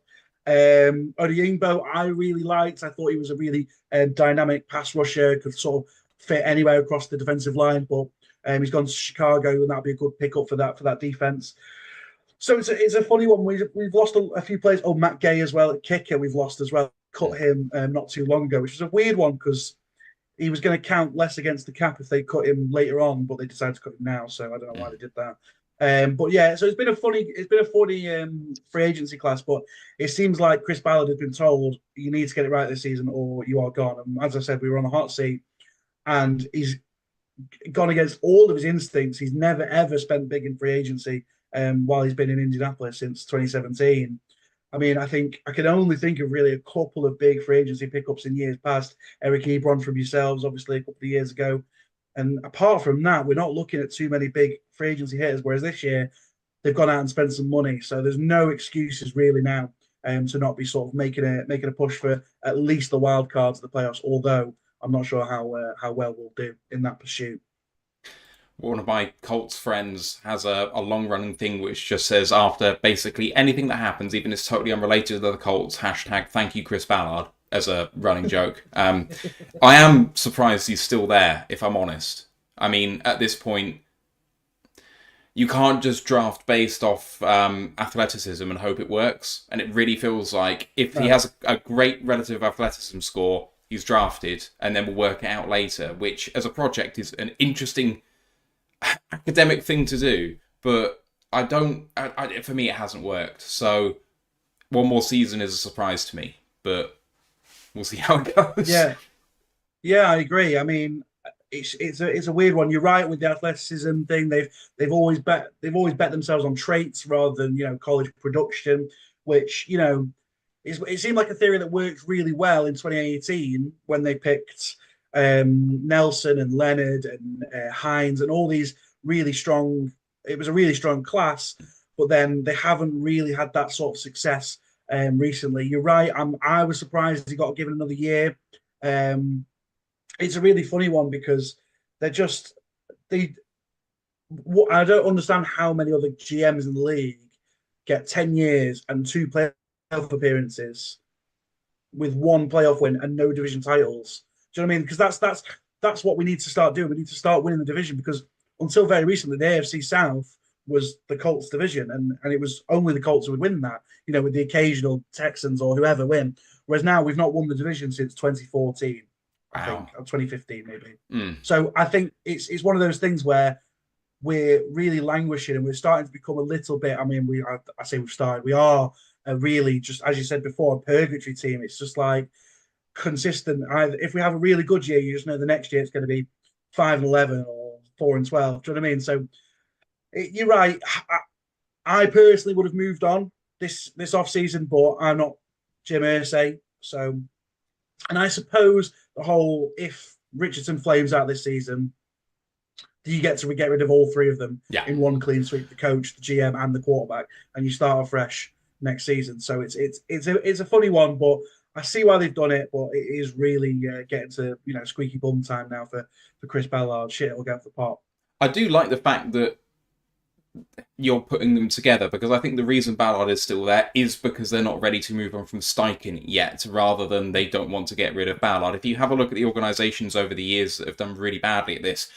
Speaker 4: Odeyingbo, I really liked. I thought he was a really dynamic pass rusher, could sort of fit anywhere across the defensive line. But he's gone to Chicago, and that'll be a good pickup for that defense. So it's a funny one. We've lost a few players. Oh, Matt Gay as well at kicker. We've lost as well. Cut him not too long ago, which was a weird one because he was going to count less against the cap if they cut him later on, but they decided to cut him now. So I don't know why they did that. But yeah, so it's been a funny free agency class. But it seems like Chris Ballard has been told you need to get it right this season or you are gone. And as I said, we were on the hot seat, and he's gone against all of his instincts. He's never ever spent big in free agency while he's been in Indianapolis since 2017. I mean, I can only think of really a couple of big free agency pickups in years past. Eric Ebron from yourselves, obviously, a couple of years ago. And apart from that, we're not looking at too many big free agency hitters, whereas this year they've gone out and spent some money. So there's no excuses really now to not be sort of making a push for at least the wild cards of the playoffs, although I'm not sure how well we'll do in that pursuit.
Speaker 1: One of my Colts friends has a long-running thing which just says after basically anything that happens, even if it's totally unrelated to the Colts, hashtag thank you Chris Ballard, as a running joke. I am surprised he's still there, if I'm honest. I mean, at this point, you can't just draft based off athleticism and hope it works. And it really feels like if he has a great relative athleticism score, he's drafted, and then we'll work it out later, which as a project is an interesting academic thing to do, but for me it hasn't worked. So one more season is a surprise to me, but we'll see how it goes.
Speaker 4: Yeah, I agree. I mean, it's a weird one. You're right with the athleticism thing. They've always bet themselves on traits rather than college production, which it seemed like a theory that worked really well in 2018 when they picked Nelson and Leonard and Hines and all these really strong. It was a really strong class, but then they haven't really had that sort of success recently. You're right. I was surprised he got given another year. It's a really funny one because I don't understand how many other GMs in the league get 10 years and 2 playoff appearances with 1 playoff win and no division titles. Do you know what I mean? Because that's what we need to start doing. We need to start winning the division because until very recently, the AFC South was the Colts division, and it was only the Colts who would win that, with the occasional Texans or whoever win. Whereas now we've not won the division since 2014, I think, or 2015 maybe. So I think it's one of those things where we're really languishing and we're starting to become a little bit. I mean, I say we've started. We are really, just as you said before, a purgatory team. It's just like consistent. If we have a really good year, you just know the next year it's going to be 5-11 or 4-12. Do you know what I mean? So you're right. I personally would have moved on this off season, but I'm not Jim Irsay. So, and I suppose the whole if Richardson flames out this season, do you get to get rid of all 3 of them in one clean sweep? The coach, the GM, and the quarterback, and you start afresh next season. So it's a funny one, but I see why they've done it. But it is really getting to squeaky bum time now for Chris Ballard. Shit, it'll go for the pot.
Speaker 1: I do like the fact that you're putting them together because I think the reason Ballard is still there is because they're not ready to move on from Steichen yet, rather than they don't want to get rid of Ballard. If you have a look at the organisations over the years that have done really badly at this,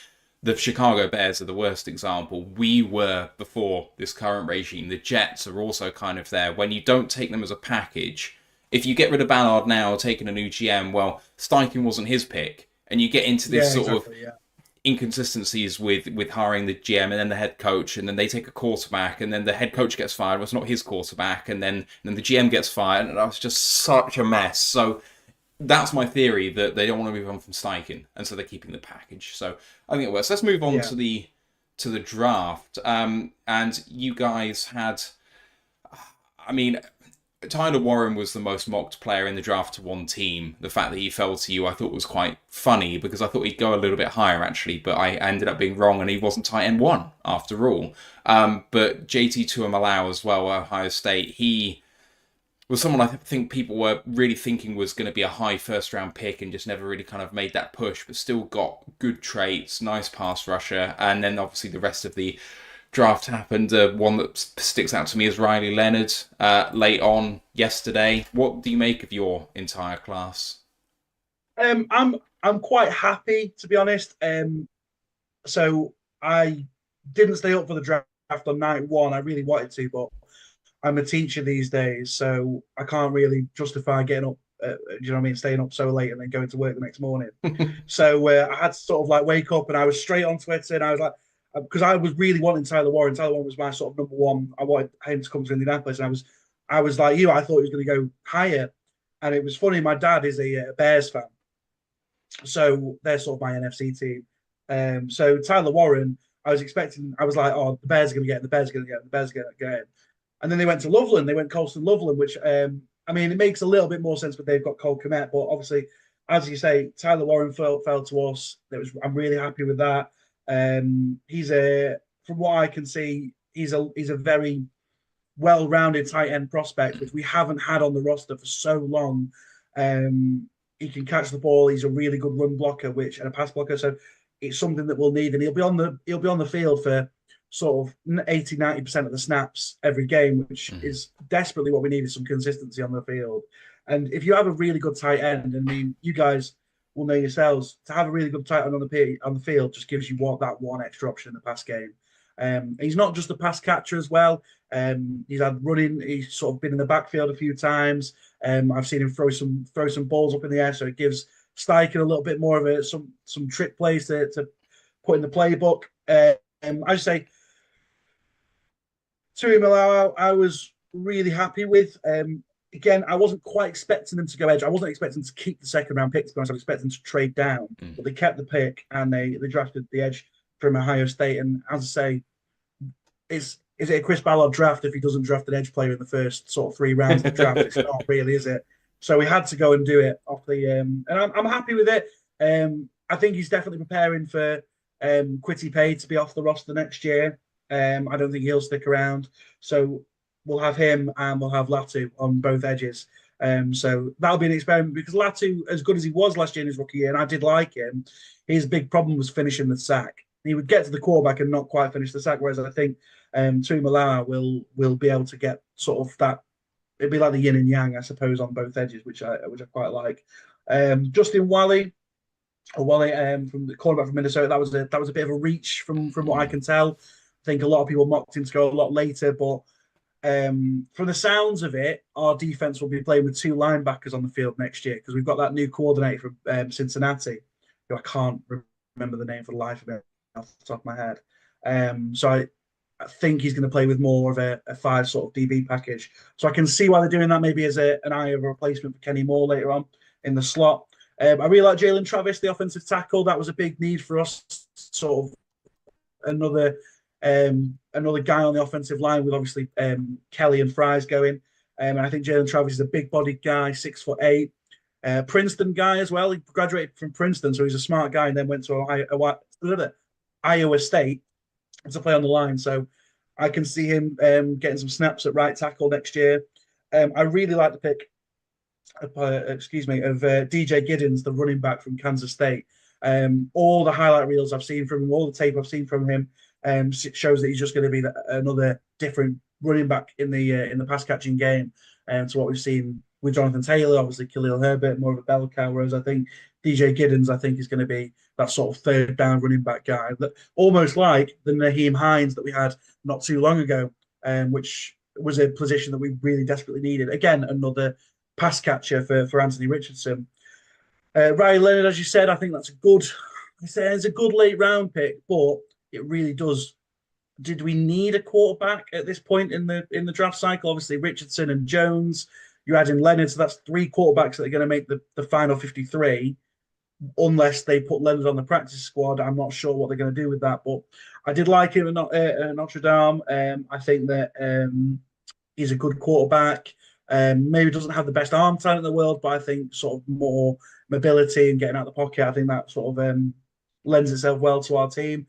Speaker 1: the Chicago Bears are the worst example. We were before this current regime. The Jets are also kind of there. When you don't take them as a package, if you get rid of Ballard now, taking a new GM, well, Steichen wasn't his pick, and you get into this inconsistencies with hiring the GM and then the head coach, and then they take a quarterback, and then the head coach gets fired. Well, it's not his quarterback, and then the GM gets fired, and that was just such a mess. So that's my theory, that they don't want to move on from Steichen, and so they're keeping the package. So I think it works. Let's move on to the draft. And you guys had, I mean, Tyler Warren was the most mocked player in the draft to one team. The fact that he fell to you, I thought was quite funny because I thought he'd go a little bit higher actually, but I ended up being wrong and he wasn't tight end 1 after all. But JT Tuimalau as well, Ohio State, he was someone I think people were really thinking was going to be a high first round pick and just never really kind of made that push, but still got good traits, nice pass rusher, and then obviously the rest of the draft happened. One that sticks out to me is Riley Leonard late on yesterday. What do you make of your entire class?
Speaker 4: I'm quite happy, to be honest. So I didn't stay up for the draft on night one. I really wanted to, but I'm a teacher these days, so I can't really justify getting up. Do you know what I mean? Staying up so late and then going to work the next morning. So I had to sort of like wake up, and I was straight on Twitter, and I was like, because I was really wanting Tyler Warren. Tyler Warren was my sort of number one. I wanted him to come to Indianapolis, and I was like you. I thought he was going to go higher, and it was funny. My dad is a Bears fan, so they're sort of my NFC team. So Tyler Warren, I was like, oh, the Bears are going to get him, the Bears are going to get him, the Bears are going to get him. And then they went to Loveland. They went Colston Loveland, which, I mean, it makes a little bit more sense, but they've got Cole Kmet. But obviously, as you say, Tyler Warren fell to us. I'm really happy with that. From what I can see, he's a very well-rounded tight end prospect, which we haven't had on the roster for so long. He can catch the ball. He's a really good run blocker, and a pass blocker. So it's something that we'll need, and he'll be on the field for sort of 80-90% of the snaps every game, which is desperately what we need, is some consistency on the field. And if you have a really good tight end, I mean, you guys will know yourselves, to have a really good tight end on the field just gives you that one extra option in the pass game. He's not just a pass catcher as well. He's had running. He's sort of been in the backfield a few times. I've seen him throw some balls up in the air, so it gives Steichen a little bit more of some trick plays to put in the playbook. I just say, Tui Malawa, I was really happy with. Again, I wasn't quite expecting them to go edge. I wasn't expecting to keep the second round pick, to be honest. I was expecting to trade down, but they kept the pick and they drafted the edge from Ohio State. And as I say, is it a Chris Ballard draft if he doesn't draft an edge player in the first sort of 3 rounds of the draft? It's not really, is it? So we had to go and do it off the. And I'm happy with it. I think he's definitely preparing for Quitty Pay to be off the roster next year. I don't think he'll stick around. So we'll have him and we'll have Latu on both edges. So that'll be an experiment, because Latu, as good as he was last year in his rookie year, and I did like him, his big problem was finishing the sack. He would get to the quarterback and not quite finish the sack, whereas I think Tui Malawa will be able to get sort of that. It'd be like the yin and yang, I suppose, on both edges, which I quite like. Justin Wally, from the quarterback from Minnesota, that was a bit of a reach from what I can tell. I think a lot of people mocked him to go a lot later, but from the sounds of it, our defense will be playing with 2 linebackers on the field next year, because we've got that new coordinator from Cincinnati, who I can't remember the name for the life of it off the top of my head. So I think he's going to play with more of a 5 sort of DB package. So I can see why they're doing that, maybe as an eye of a replacement for Kenny Moore later on in the slot. I really like Jalen Travis, the offensive tackle. That was a big need for us, sort of another guy on the offensive line, with obviously Kelly and Fries going. And I think Jalen Travis is a big-bodied guy, 6'8". Princeton guy as well. He graduated from Princeton, so he's a smart guy, and then went to Iowa State to play on the line. So I can see him getting some snaps at right tackle next year. I really like the pick, of DJ Giddens, the running back from Kansas State. All the highlight reels I've seen from him, all the tape I've seen from him, shows that he's just going to be another different running back in the pass catching game, to what we've seen with Jonathan Taylor, obviously Khalil Herbert, more of a bell cow, whereas I think DJ Giddens, is going to be that sort of third down running back guy, that almost like the Naheem Hines that we had not too long ago, which was a position that we really desperately needed. Again, another pass catcher for Anthony Richardson. Riley Leonard, as you said, I think that's it's a good late round pick, but it really does. Did we need a quarterback at this point in the draft cycle? Obviously, Richardson and Jones. You add in Leonard, so that's 3 quarterbacks that are going to make the final 53, unless they put Leonard on the practice squad. I'm not sure what they're going to do with that, but I did like him at Notre Dame. I think that he's a good quarterback. Maybe doesn't have the best arm talent in the world, but I think sort of more mobility and getting out of the pocket, I think that sort of lends itself well to our team.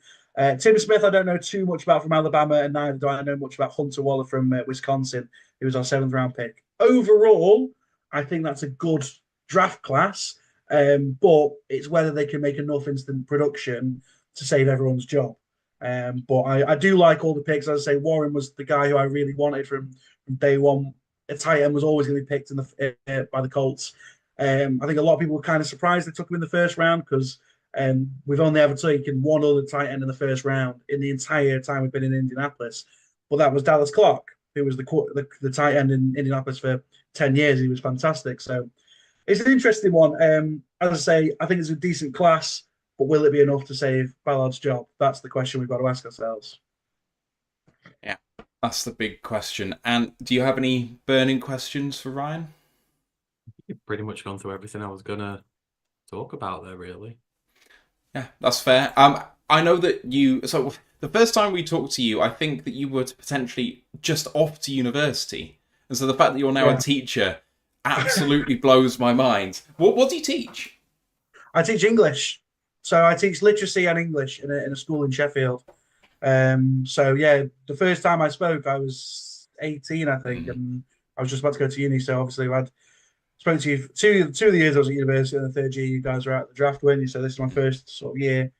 Speaker 4: Tim Smith, I don't know too much about from Alabama, and neither do I know much about Hunter Waller from Wisconsin, who was our 7th round pick. Overall, I think that's a good draft class, but it's whether they can make enough instant production to save everyone's job. But I do like all the picks. As I say, Warren was the guy who I really wanted from day one. A tight end was always going to be picked in by the Colts. I think a lot of people were kind of surprised they took him in the first round because we've only ever taken one other tight end in the first round in the entire time we've been in Indianapolis. But that was Dallas Clark, who was the tight end in Indianapolis for 10 years. He was fantastic. So it's an interesting one. As I say, I think it's a decent class, but will it be enough to save Ballard's job? That's the question we've got to ask ourselves.
Speaker 1: Yeah, that's the big question. And do you have any burning questions for Ryan?
Speaker 2: You've pretty much gone through everything I was going to talk about there, really.
Speaker 1: Yeah, that's fair. I know that so the first time we talked to you, I think that you were potentially just off to university. And so the fact that you're now a teacher absolutely blows my mind. What do you teach?
Speaker 4: I teach English. So I teach literacy and English in a school in Sheffield. So yeah, the first time I spoke, I was 18, I think, and I was just about to go to uni. So obviously I spoke to you two of the years I was at university, and the third year you guys were out the draft, weren't you? So this is my first sort of year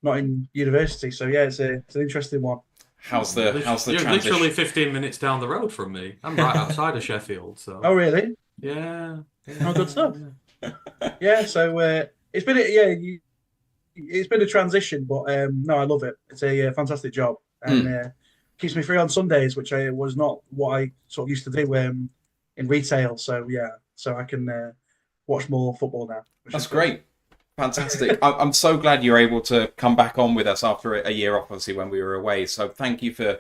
Speaker 4: not in university. So yeah, it's an interesting one.
Speaker 1: How's the
Speaker 2: You're
Speaker 1: transition?
Speaker 2: literally 15 minutes down the road from me. I'm right outside of Sheffield. So.
Speaker 4: Oh really?
Speaker 2: Yeah.
Speaker 4: Oh, good stuff. Yeah. So it's been it's been a transition, but no, I love it. It's a fantastic job, and keeps me free on Sundays, which was not what I sort of used to do in retail. So yeah, so I can watch more football now.
Speaker 1: That's great. Fantastic. I'm so glad you're able to come back on with us after a year off, obviously, when we were away. So thank you for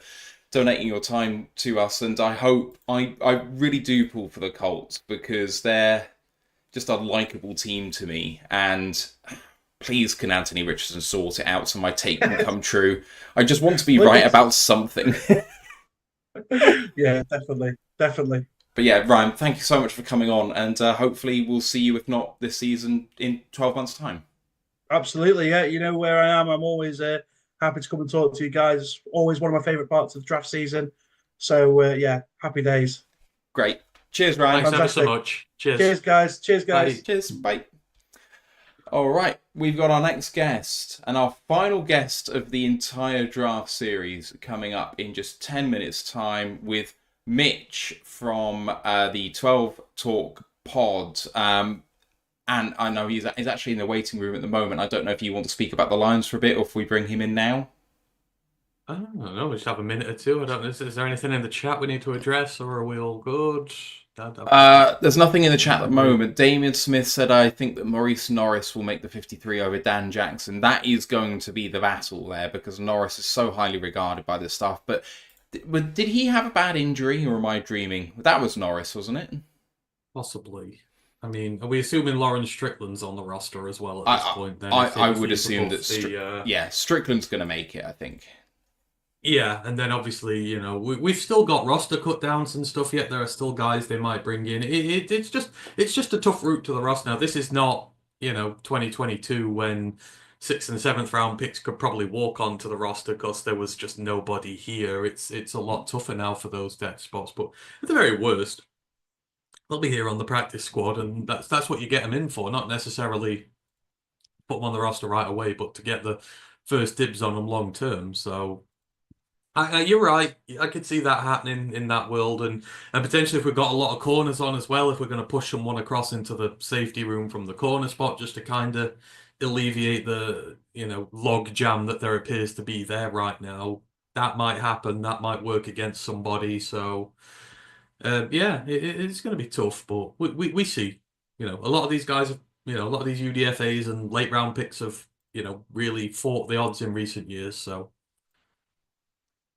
Speaker 1: donating your time to us. And I hope, I really do pull for the Colts because they're just a likeable team to me. And please can Anthony Richardson sort it out so my take can come true. I just want to be right about something.
Speaker 4: Yeah, definitely.
Speaker 1: But yeah, Ryan, thank you so much for coming on, and hopefully we'll see you, if not this season, in 12 months' time.
Speaker 4: Absolutely, yeah. You know where I am. I'm always happy to come and talk to you guys. Always one of my favourite parts of the draft season. So, yeah, happy days.
Speaker 1: Great. Cheers, Ryan.
Speaker 2: Thanks ever so much. Cheers.
Speaker 4: Cheers, guys.
Speaker 2: Bye.
Speaker 1: Cheers. Bye. All right, we've got our next guest, and our final guest of the entire draft series coming up in just 10 minutes' time with Mitch from the 12 Talk pod. And I know he's actually in the waiting room at the moment. I don't know if you want to speak about the Lions for a bit or if we bring him in now.
Speaker 2: I don't know. We just have a minute or two. I don't know. Is there anything in the chat we need to address, or are we all good?
Speaker 1: There's nothing in the chat at the moment. Damien Smith said, I think that Maurice Norris will make the 53 over Dan Jackson. That is going to be the battle there because Norris is so highly regarded by this stuff. But did he have a bad injury, or am I dreaming? That was Norris, wasn't it?
Speaker 2: Possibly. I mean, are we assuming Lawrence Strickland's on the roster as well at this point? Then
Speaker 1: I would assume that Strickland's going to make it, I think.
Speaker 2: Yeah, and then obviously, you know, we've still got roster cut downs and stuff yet. There are still guys they might bring in. It's just a tough route to the roster. Now, this is not, 2022 when 6th and 7th round picks could probably walk onto the roster because there was just nobody here. It's a lot tougher now for those depth spots. But at the very worst, they'll be here on the practice squad, and that's what you get them in for. Not necessarily put them on the roster right away, but to get the first dibs on them long term. So. You're right. I could see that happening in that world, and potentially if we've got a lot of corners on as well, if we're going to push someone across into the safety room from the corner spot, just to kind of alleviate the log jam that there appears to be there right now. That might happen. That might work against somebody. So it's going to be tough, but we see a lot of these guys, a lot of these UDFAs and late round picks have really fought the odds in recent years. So.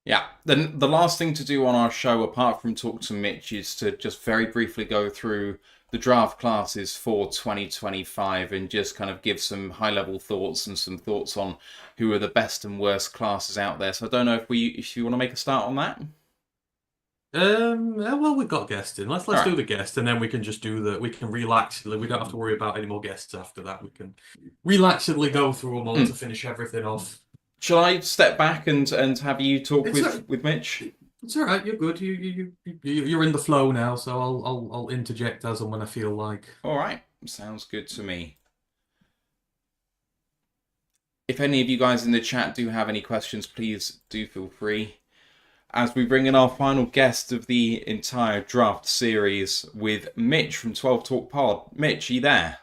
Speaker 1: Yeah, then the last thing to do on our show, apart from talk to Mitch, is to just very briefly go through the draft classes for 2025 and just kind of give some high-level thoughts and some thoughts on who are the best and worst classes out there. So I don't know if you want to make a start on that.
Speaker 2: Well, we've got guests in. Let's do the guest, and then we can just we can relax. We don't have to worry about any more guests after that. We can relaxedly go through them all to finish everything off.
Speaker 1: Shall I step back and have you talk with Mitch?
Speaker 2: It's all right. You're good. You're in the flow now, so I'll interject as and when I feel like.
Speaker 1: All right, sounds good to me. if any of you guys in the chat do have any questions, please do feel free. As we bring in our final guest of the entire draft series with Mitch from 12 Talk Pod. Mitch, are you there?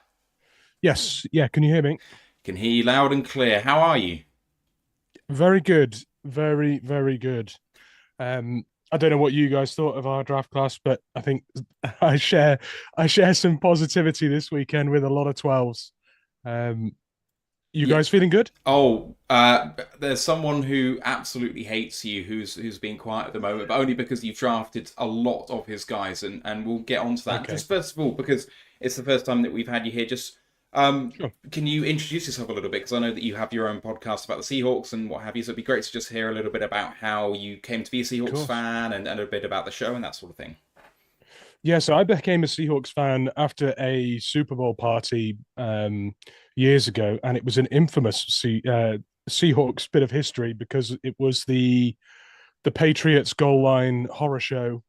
Speaker 5: Yes. Yeah. Can you hear me?
Speaker 1: Can hear you loud and clear. How are you?
Speaker 5: Very good. Very, very good. I don't know what you guys thought of our draft class, but I think I share some positivity this weekend with a lot of 12s. You guys feeling good?
Speaker 1: Oh, there's someone who absolutely hates you who's being quiet at the moment, but only because you've drafted a lot of his guys, and we'll get onto that.
Speaker 5: Okay.
Speaker 1: Just first of all, because it's the first time that we've had you here, just
Speaker 5: Sure.
Speaker 1: can you introduce yourself a little bit? Because I know that you have your own podcast about the Seahawks and what have you, so it'd be great to just hear a little bit about how you came to be a Seahawks fan and a bit about the show and that sort of thing.
Speaker 5: Yeah, so I became a Seahawks fan after a Super Bowl party years ago, and it was an infamous Seahawks bit of history because it was the Patriots goal line horror show,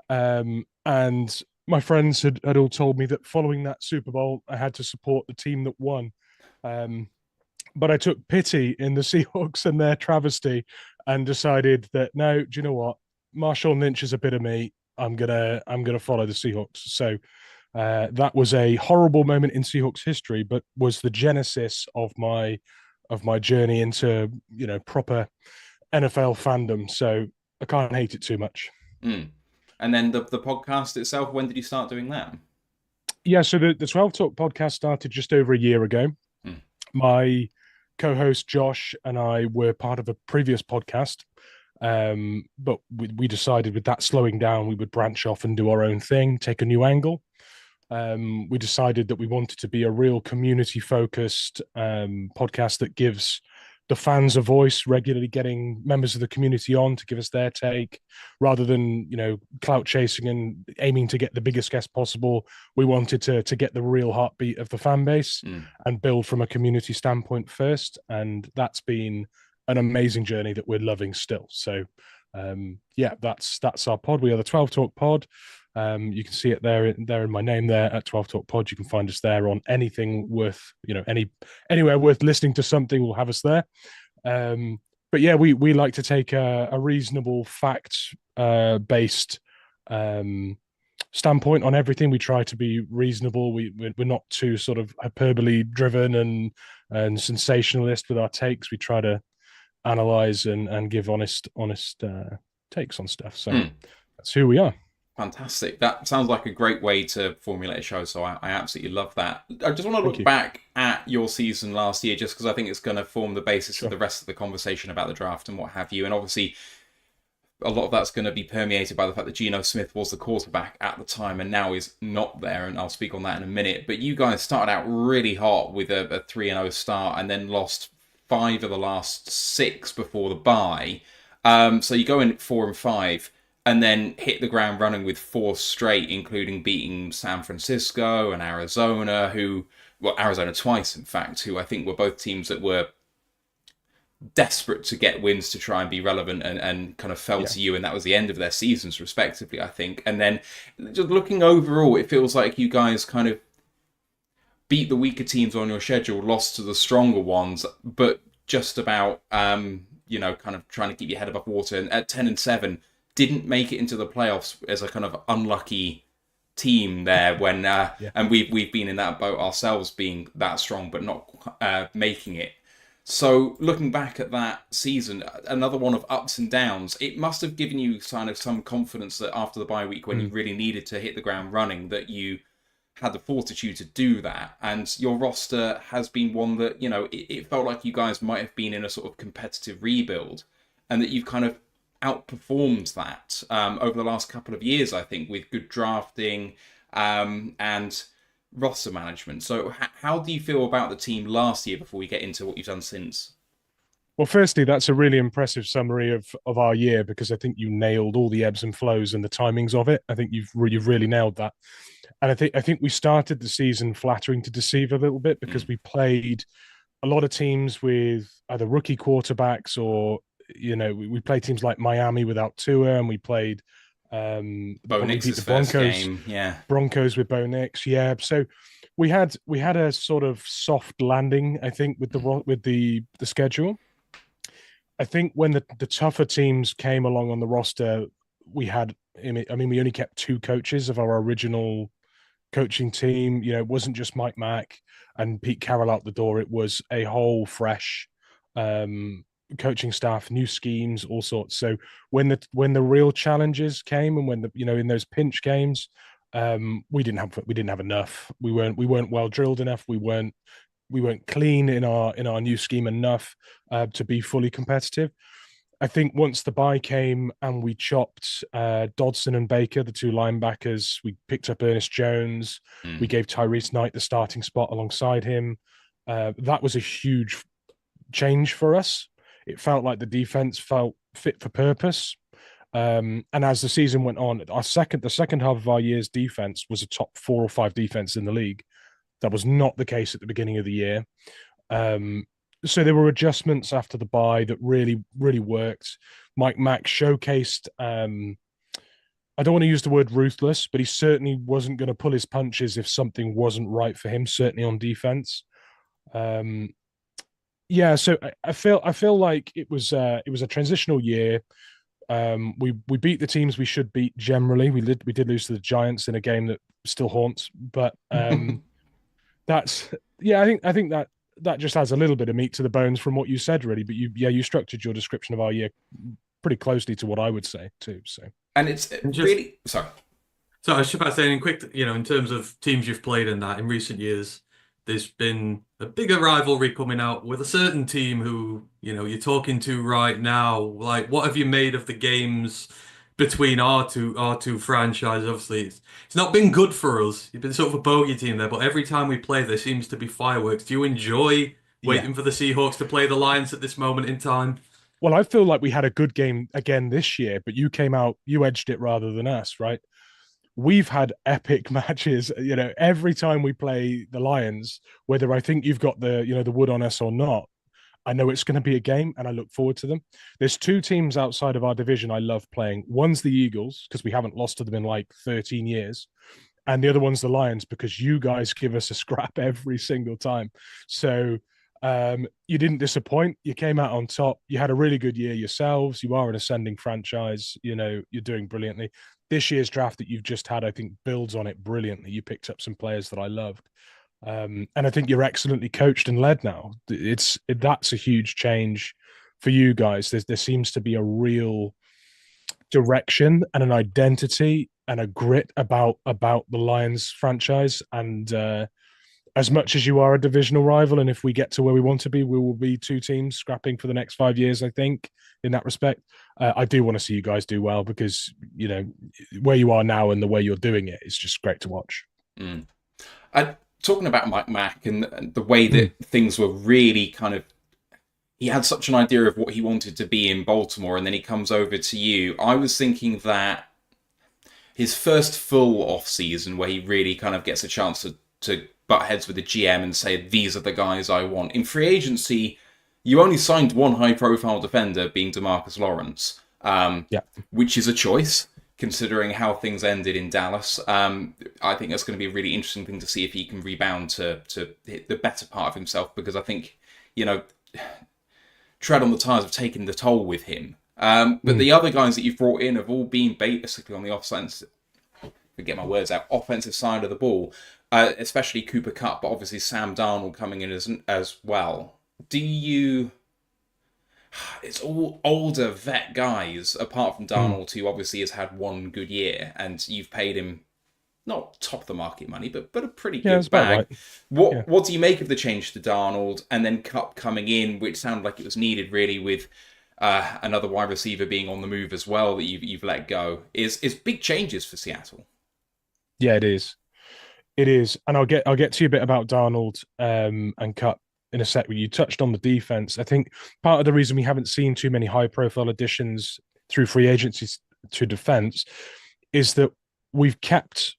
Speaker 5: and my friends had all told me that following that Super Bowl, I had to support the team that won. But I took pity in the Seahawks and their travesty and decided that no, do you know what? Marshawn Lynch is a bit of me. I'm gonna follow the Seahawks. So that was a horrible moment in Seahawks history, but was the genesis of my journey into proper NFL fandom. So I can't hate it too much.
Speaker 1: Mm. And then the podcast itself, when did you start doing that?
Speaker 5: Yeah, so the 12 Talk podcast started just over a year ago.
Speaker 1: Mm.
Speaker 5: My co-host Josh and I were part of a previous podcast, but we decided with that slowing down, we would branch off and do our own thing, take a new angle. We decided that we wanted to be a real community-focused podcast that gives the fans a voice, regularly getting members of the community on to give us their take, rather than clout chasing and aiming to get the biggest guest possible. We wanted to get the real heartbeat of the fan base and build from a community standpoint first, and that's been an amazing journey that we're loving still. So yeah, that's our pod. We are the 12 Talk Pod. You can see it there in my name there at 12 Talk Pod. You can find us there on anything worth, anywhere worth listening to something, we'll have us there. But yeah, we like to take a reasonable fact based standpoint on everything. We try to be reasonable. We're not too sort of hyperbole driven and sensationalist with our takes. We try to analyze and give honest takes on stuff. So that's who we are.
Speaker 1: Fantastic. That sounds like a great way to formulate a show, so I absolutely love that. I just want to look back at your season last year, just because I think it's going to form the basis of the rest of the conversation about the draft and what have you. And obviously, a lot of that's going to be permeated by the fact that Geno Smith was the quarterback at the time and now is not there, and I'll speak on that in a minute. But you guys started out really hot with a 3-0 start and then lost 5 of the last 6 before the bye. So you go in at 4-5. And then hit the ground running with 4 straight, including beating San Francisco and Arizona, Arizona twice, in fact, who I think were both teams that were desperate to get wins to try and be relevant and kind of fell to you. And that was the end of their seasons, respectively, I think. And then just looking overall, it feels like you guys kind of beat the weaker teams on your schedule, lost to the stronger ones, but just about, kind of trying to keep your head above water. And at 10-7, didn't make it into the playoffs as a kind of unlucky team there when and we've been in that boat ourselves, being that strong but not making it. So looking back at that season, another one of ups and downs, it must have given you kind of some confidence that after the bye week, when you really needed to hit the ground running, that you had the fortitude to do that. And your roster has been one that, it felt like you guys might have been in a sort of competitive rebuild, and that you've kind of outperformed that over the last couple of years, I think, with good drafting and roster management. So how do you feel about the team last year before we get into what you've done since?
Speaker 5: Well, firstly, that's a really impressive summary of our year, because I think you nailed all the ebbs and flows and the timings of it. I think you've really nailed that. And I think we started the season flattering to deceive a little bit, because we played a lot of teams with either rookie quarterbacks or we played teams like Miami without Tua, and we played
Speaker 1: Bo Nix's first game.
Speaker 5: Broncos with Bo Nix. Yeah. So we had a sort of soft landing, I think, with the schedule. I think when the tougher teams came along on the roster, we had. I mean, we only kept 2 coaches of our original coaching team. You know, it wasn't just Mike Mack and Pete Carroll out the door. It was a whole fresh coaching staff, new schemes, all sorts. So when the real challenges came, and when in those pinch games, we didn't have enough. We weren't well drilled enough. We weren't clean in our new scheme enough to be fully competitive. I think once the bye came and we chopped Dodson and Baker, the 2 linebackers, we picked up Ernest Jones. We gave Tyrese Knight the starting spot alongside him. That was a huge change for us. It felt like the defense felt fit for purpose. And as the season went on, the second half of our year's defense was a top 4 or 5 defense in the league. That was not the case at the beginning of the year. So there were adjustments after the bye that really, really worked. Mike Mack showcased, I don't want to use the word ruthless, but he certainly wasn't going to pull his punches if something wasn't right for him, certainly on defense. So I feel like it was a transitional year. We beat the teams we should beat generally. We did lose to the Giants in a game that still haunts, but I think that just adds a little bit of meat to the bones from what you said, really. But you structured your description of our year pretty closely to what I would say too. So,
Speaker 1: and it's really sorry.
Speaker 2: So I was just about saying, in terms of teams you've played in recent years, there's been a bigger rivalry coming out with a certain team who, you're talking to right now. Like, what have you made of the games between our two franchises? Obviously, it's not been good for us. You've been sort of a bogey team there, but every time we play, there seems to be fireworks. Do you enjoy waiting for the Seahawks to play the Lions at this moment in time?
Speaker 5: Well, I feel like we had a good game again this year, but you edged it rather than us, right? We've had epic matches, every time we play the Lions, whether I think you've got the wood on us or not. I know it's going to be a game and I look forward to them. There's 2 teams outside of our division I love playing. One's the Eagles, because we haven't lost to them in like 13 years. And the other one's the Lions, because you guys give us a scrap every single time. So you didn't disappoint. You came out on top. You had a really good year yourselves. You are an ascending franchise. You're doing brilliantly. This year's draft that you've just had, I think, builds on it brilliantly. You picked up some players that I loved. And I think you're excellently coached and led now. That's a huge change for you guys. There seems to be a real direction and an identity and a grit about the Lions franchise. And as much as you are a divisional rival, and if we get to where we want to be, we will be 2 teams scrapping for the next 5 years, I think, in that respect. I do want to see you guys do well, because, where you are now and the way you're doing it is just great to watch.
Speaker 1: Talking about Mike Mack and the way that things were really kind of, he had such an idea of what he wanted to be in Baltimore, and then he comes over to you. I was thinking that his first full off season, where he really kind of gets a chance to butt heads with the GM and say, these are the guys I want. In free agency, you only signed 1 high profile defender, being DeMarcus Lawrence, which is a choice, considering how things ended in Dallas. I think that's going to be a really interesting thing to see if he can rebound to hit the better part of himself, because I think, tread on the tires have taken the toll with him. But the other guys that you've brought in have all been basically on the offensive side of the ball, especially Cooper Kupp, but obviously Sam Darnold coming in as well. It's all older vet guys, apart from Darnold, who obviously has had 1 good year, and you've paid him not top of the market money, but a pretty good bag. Right. What do you make of the change to Darnold, and then Kupp coming in, which sounded like it was needed really, with another wide receiver being on the move as well that you've let go? Is big changes for Seattle.
Speaker 5: Yeah, it is. It is, and I'll get to you a bit about Darnold and Kupp in a sec. You touched on the defense. I think part of the reason we haven't seen too many high-profile additions through free agencies to defense is that we've kept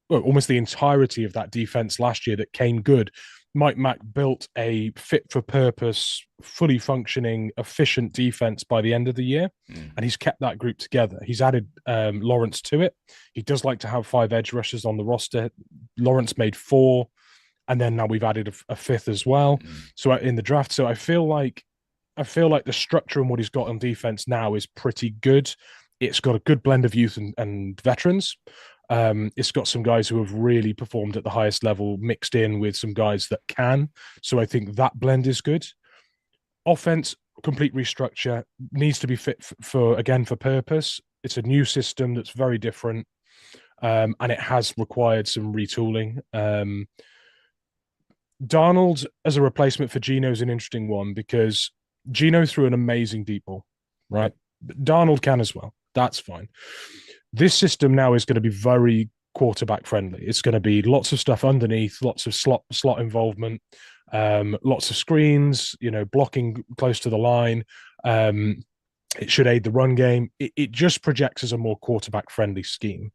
Speaker 5: almost the entirety of that defense last year that came good Mike Mack built a fit-for-purpose, fully functioning, efficient defense by the end of the year, and he's kept that group together. He's added Lawrence to it. He does like to have 5 edge rushers on the roster. Lawrence made 4, and then now we've added a 5th as well. So in the draft, so I feel like the structure and what he's got on defense now is pretty good. It's got a good blend of youth and veterans. It's got some guys who have really performed at the highest level mixed in with some guys that can. So I think that blend is good. Offense, complete restructure, needs to be fit for purpose. It's a new system that's very different, and it has required some retooling. Darnold as a replacement for Geno is an interesting one because Geno threw an amazing deep ball, right? Darnold can as well. That's fine. This system now is going to be very quarterback friendly. It's going to be lots of stuff underneath, lots of slot involvement, lots of screens, blocking close to the line. It should aid the run game. It just projects as a more quarterback friendly scheme.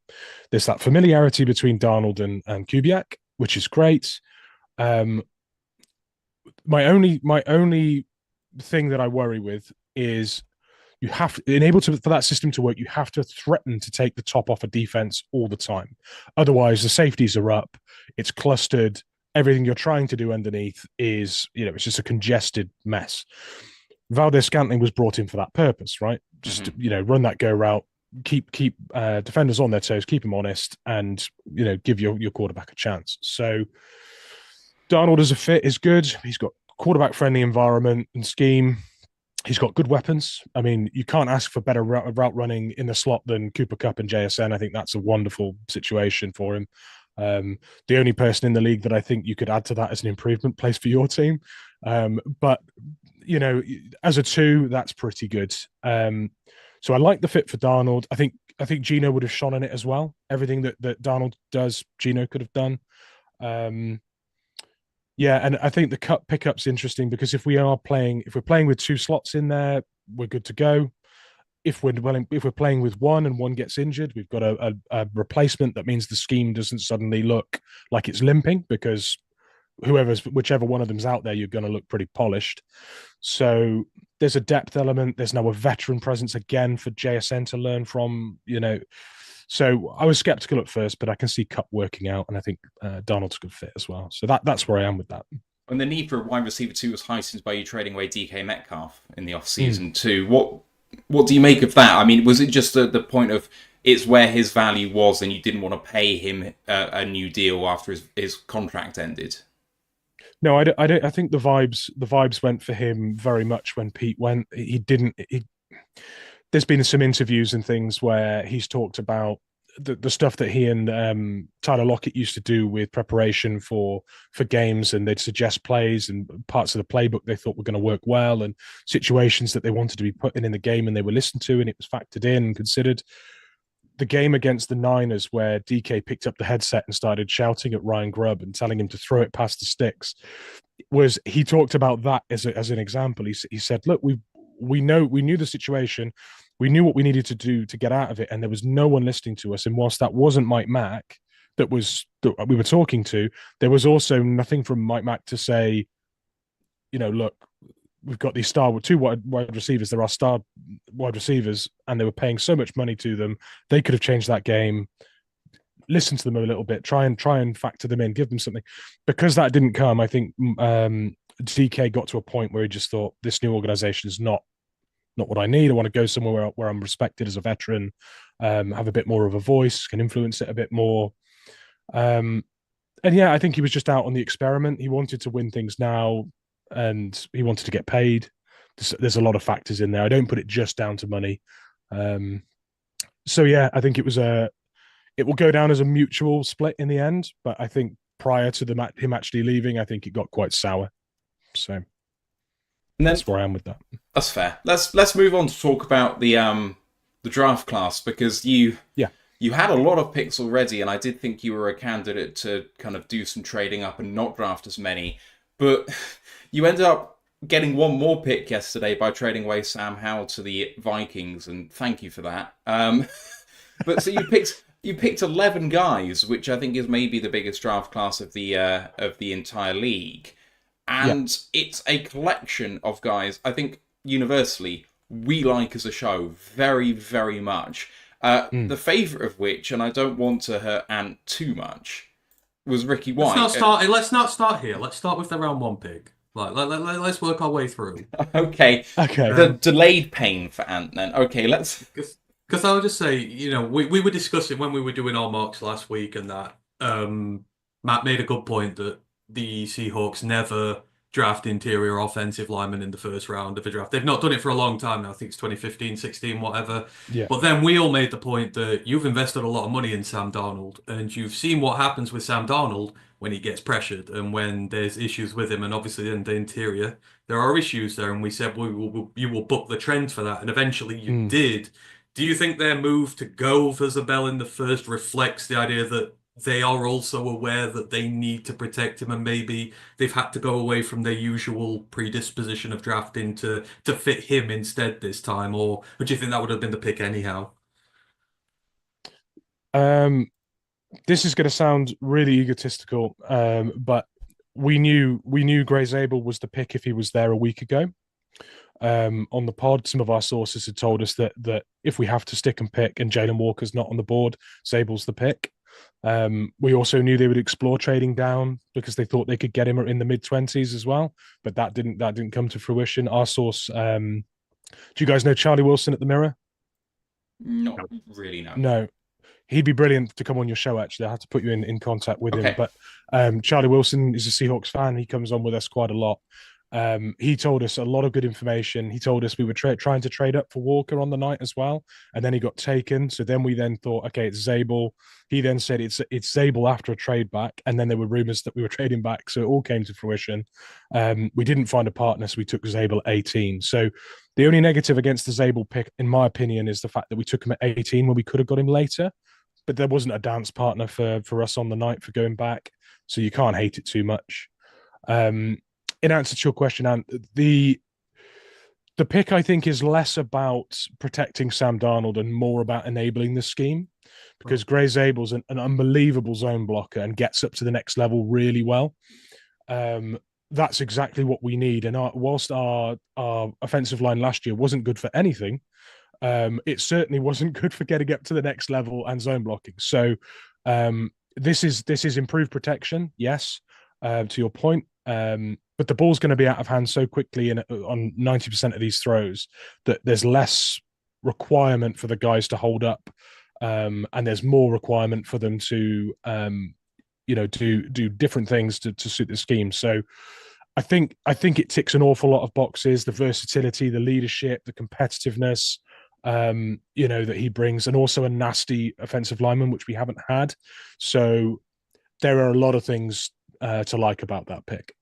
Speaker 5: There's that familiarity between Darnold and Kubiak, which is great. My only thing that I worry with is you have to, for that system to work, you have to threaten to take the top off a defense all the time. Otherwise, the safeties are up, it's clustered, everything you're trying to do underneath is, it's just a congested mess. Valdez-Scantling was brought in for that purpose, right? Just, run that go route, keep defenders on their toes, keep them honest, and, give your quarterback a chance. So Darnold as a fit is good. He's got quarterback-friendly environment and scheme. He's got good weapons. I mean, you can't ask for better route running in the slot than Cooper Kupp and JSN. I think that's a wonderful situation for him. The only person in the league that I think you could add to that as an improvement plays for your team. But, as a 2, that's pretty good. So I like the fit for Darnold. I think Geno would have shone in it as well. Everything that Darnold does, Geno could have done. Yeah, and I think the cut pickup's interesting because if we're playing with 2 slots in there, we're good to go. If we're playing with 1 and 1 gets injured, we've got a replacement. That means the scheme doesn't suddenly look like it's limping because whichever one of them's out there, you're going to look pretty polished. So there's a depth element. There's now a veteran presence again for JSN to learn from. So I was skeptical at first, but I can see Kupp working out, and I think Darnold's a good fit as well. So that's where I am with that.
Speaker 1: And the need for a wide receiver 2 was heightened by you trading away DK Metcalf in the off-season too. What do you make of that? I mean, was it just the point of it's where his value was and you didn't want to pay him a new deal after his contract ended?
Speaker 5: No, I think the vibes went for him very much when Pete went. There's been some interviews and things where he's talked about the stuff that he and Tyler Lockett used to do with preparation for games, and they'd suggest plays and parts of the playbook they thought were going to work well, and situations that they wanted to be put in the game and they were listened to and it was factored in and considered. The game against the Niners where DK picked up the headset and started shouting at Ryan Grubb and telling him to throw it past the sticks, he talked about that as an example. He said, look, we knew the situation. We knew what we needed to do to get out of it, and there was no one listening to us. And whilst that wasn't Mike Mack that we were talking to, there was also nothing from Mike Mack to say, look, we've got these 2 wide receivers. There are star wide receivers, and they were paying so much money to them. They could have changed that game. Listen to them a little bit. Try and factor them in. Give them something. Because that didn't come, I think DK got to a point where he just thought this new organization is not what I need. I want to go somewhere where I'm respected as a veteran, have a bit more of a voice, can influence it a bit more. And yeah, I think he was just out on the experiment. He wanted to win things now, and he wanted to get paid. There's a lot of factors in there. I don't put it just down to money. So yeah, I think it will go down as a mutual split in the end. But I think prior to him actually leaving, I think it got quite sour. So that's where I am with that.
Speaker 1: That's fair. Let's move on to talk about the draft class, because you had a lot of picks already, and I did think you were a candidate to kind of do some trading up and not draft as many. But you ended up getting one more pick yesterday by trading away Sam Howell to the Vikings, and thank you for that. But so you You picked 11 guys, which I think is maybe the biggest draft class of the entire league, and it's a collection of guys. I think universally we like as a show very, very much. The favourite of which, and I don't want to hurt Ant too much, was Ricky White.
Speaker 2: Let's not start here. Let's start with the round one pick. Let's work our way through.
Speaker 1: Okay. The delayed pain for Ant then. Okay, let's.
Speaker 2: Because I would just say, we were discussing when we were doing our mocks last week, and that Matt made a good point that the Seahawks never draft interior offensive linemen in the first round of a draft. They've not done it for a long time now. I think it's 2015, 16, whatever.
Speaker 5: Yeah.
Speaker 2: But then we all made the point that you've invested a lot of money in Sam Darnold, and you've seen what happens with Sam Darnold when he gets pressured and when there's issues with him. And obviously in the interior, there are issues there. And we said, you will book the trend for that. And eventually you did. Do you think their move to go for Zabel in the first reflects the idea that they are also aware that they need to protect him, and maybe they've had to go away from their usual predisposition of drafting to fit him instead this time? Or would you think that would have been the pick anyhow?
Speaker 5: This is going to sound really egotistical, but we knew Gray Zabel was the pick if he was there a week ago. On the pod, some of our sources had told us that if we have to stick and pick and Jalen Walker's not on the board, Zabel's the pick. We also knew they would explore trading down because they thought they could get him in the mid-20s as well, but that didn't come to fruition. Our source, do you guys know Charlie Wilson at the Mirror?
Speaker 1: Not really, no.
Speaker 5: No. He'd be brilliant to come on your show, actually. I have to put you in contact with him. But Charlie Wilson is a Seahawks fan. He comes on with us quite a lot. He told us a lot of good information. He told us we were trying to trade up for Walker on the night as well, and then he got taken. So then we thought, okay, it's Zabel. He then said it's Zabel after a trade back, and then there were rumors that we were trading back. So it all came to fruition. We didn't find a partner, so we took Zabel at 18. So the only negative against the Zabel pick, in my opinion, is the fact that we took him at 18 when we could have got him later, but there wasn't a dance partner for us on the night for going back. So you can't hate it too much. In answer to your question, Ant, the pick, I think, is less about protecting Sam Darnold and more about enabling the scheme, because Gray Zabel's an unbelievable zone blocker and gets up to the next level really well. That's exactly what we need. And whilst our offensive line last year wasn't good for anything, it certainly wasn't good for getting up to the next level and zone blocking. So this is improved protection, yes, to your point. But the ball's going to be out of hand so quickly on 90% of these throws that there's less requirement for the guys to hold up, and there's more requirement for them to, do different things to suit the scheme. So I think it ticks an awful lot of boxes: the versatility, the leadership, the competitiveness, that he brings, and also a nasty offensive lineman, which we haven't had. So there are a lot of things to like about that pick.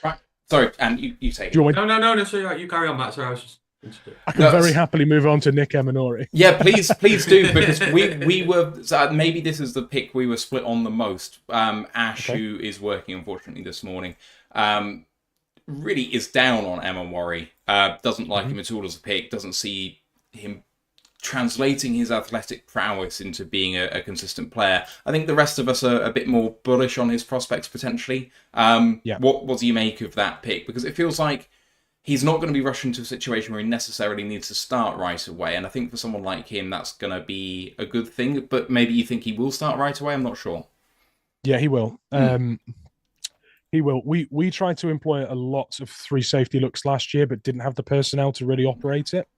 Speaker 1: Right. Sorry, and you take it.
Speaker 2: No. So you carry on, Matt. Sorry, I was just.
Speaker 5: I can very happily move on to Nick Eminori.
Speaker 1: Yeah, please do, because we were maybe this is the pick we were split on the most. Ash, who is working unfortunately this morning, really is down on Eminori. Doesn't like him at all as a pick. Doesn't see him translating his athletic prowess into being a consistent player. I think the rest of us are a bit more bullish on his prospects potentially. What do you make of that pick? Because it feels like he's not going to be rushed into a situation where he necessarily needs to start right away. And I think for someone like him, that's going to be a good thing. But maybe you think he will start right away? I'm not sure. Yeah,
Speaker 5: he will. He will. We tried to employ a lot of 3 safety looks last year, but didn't have the personnel to really operate it.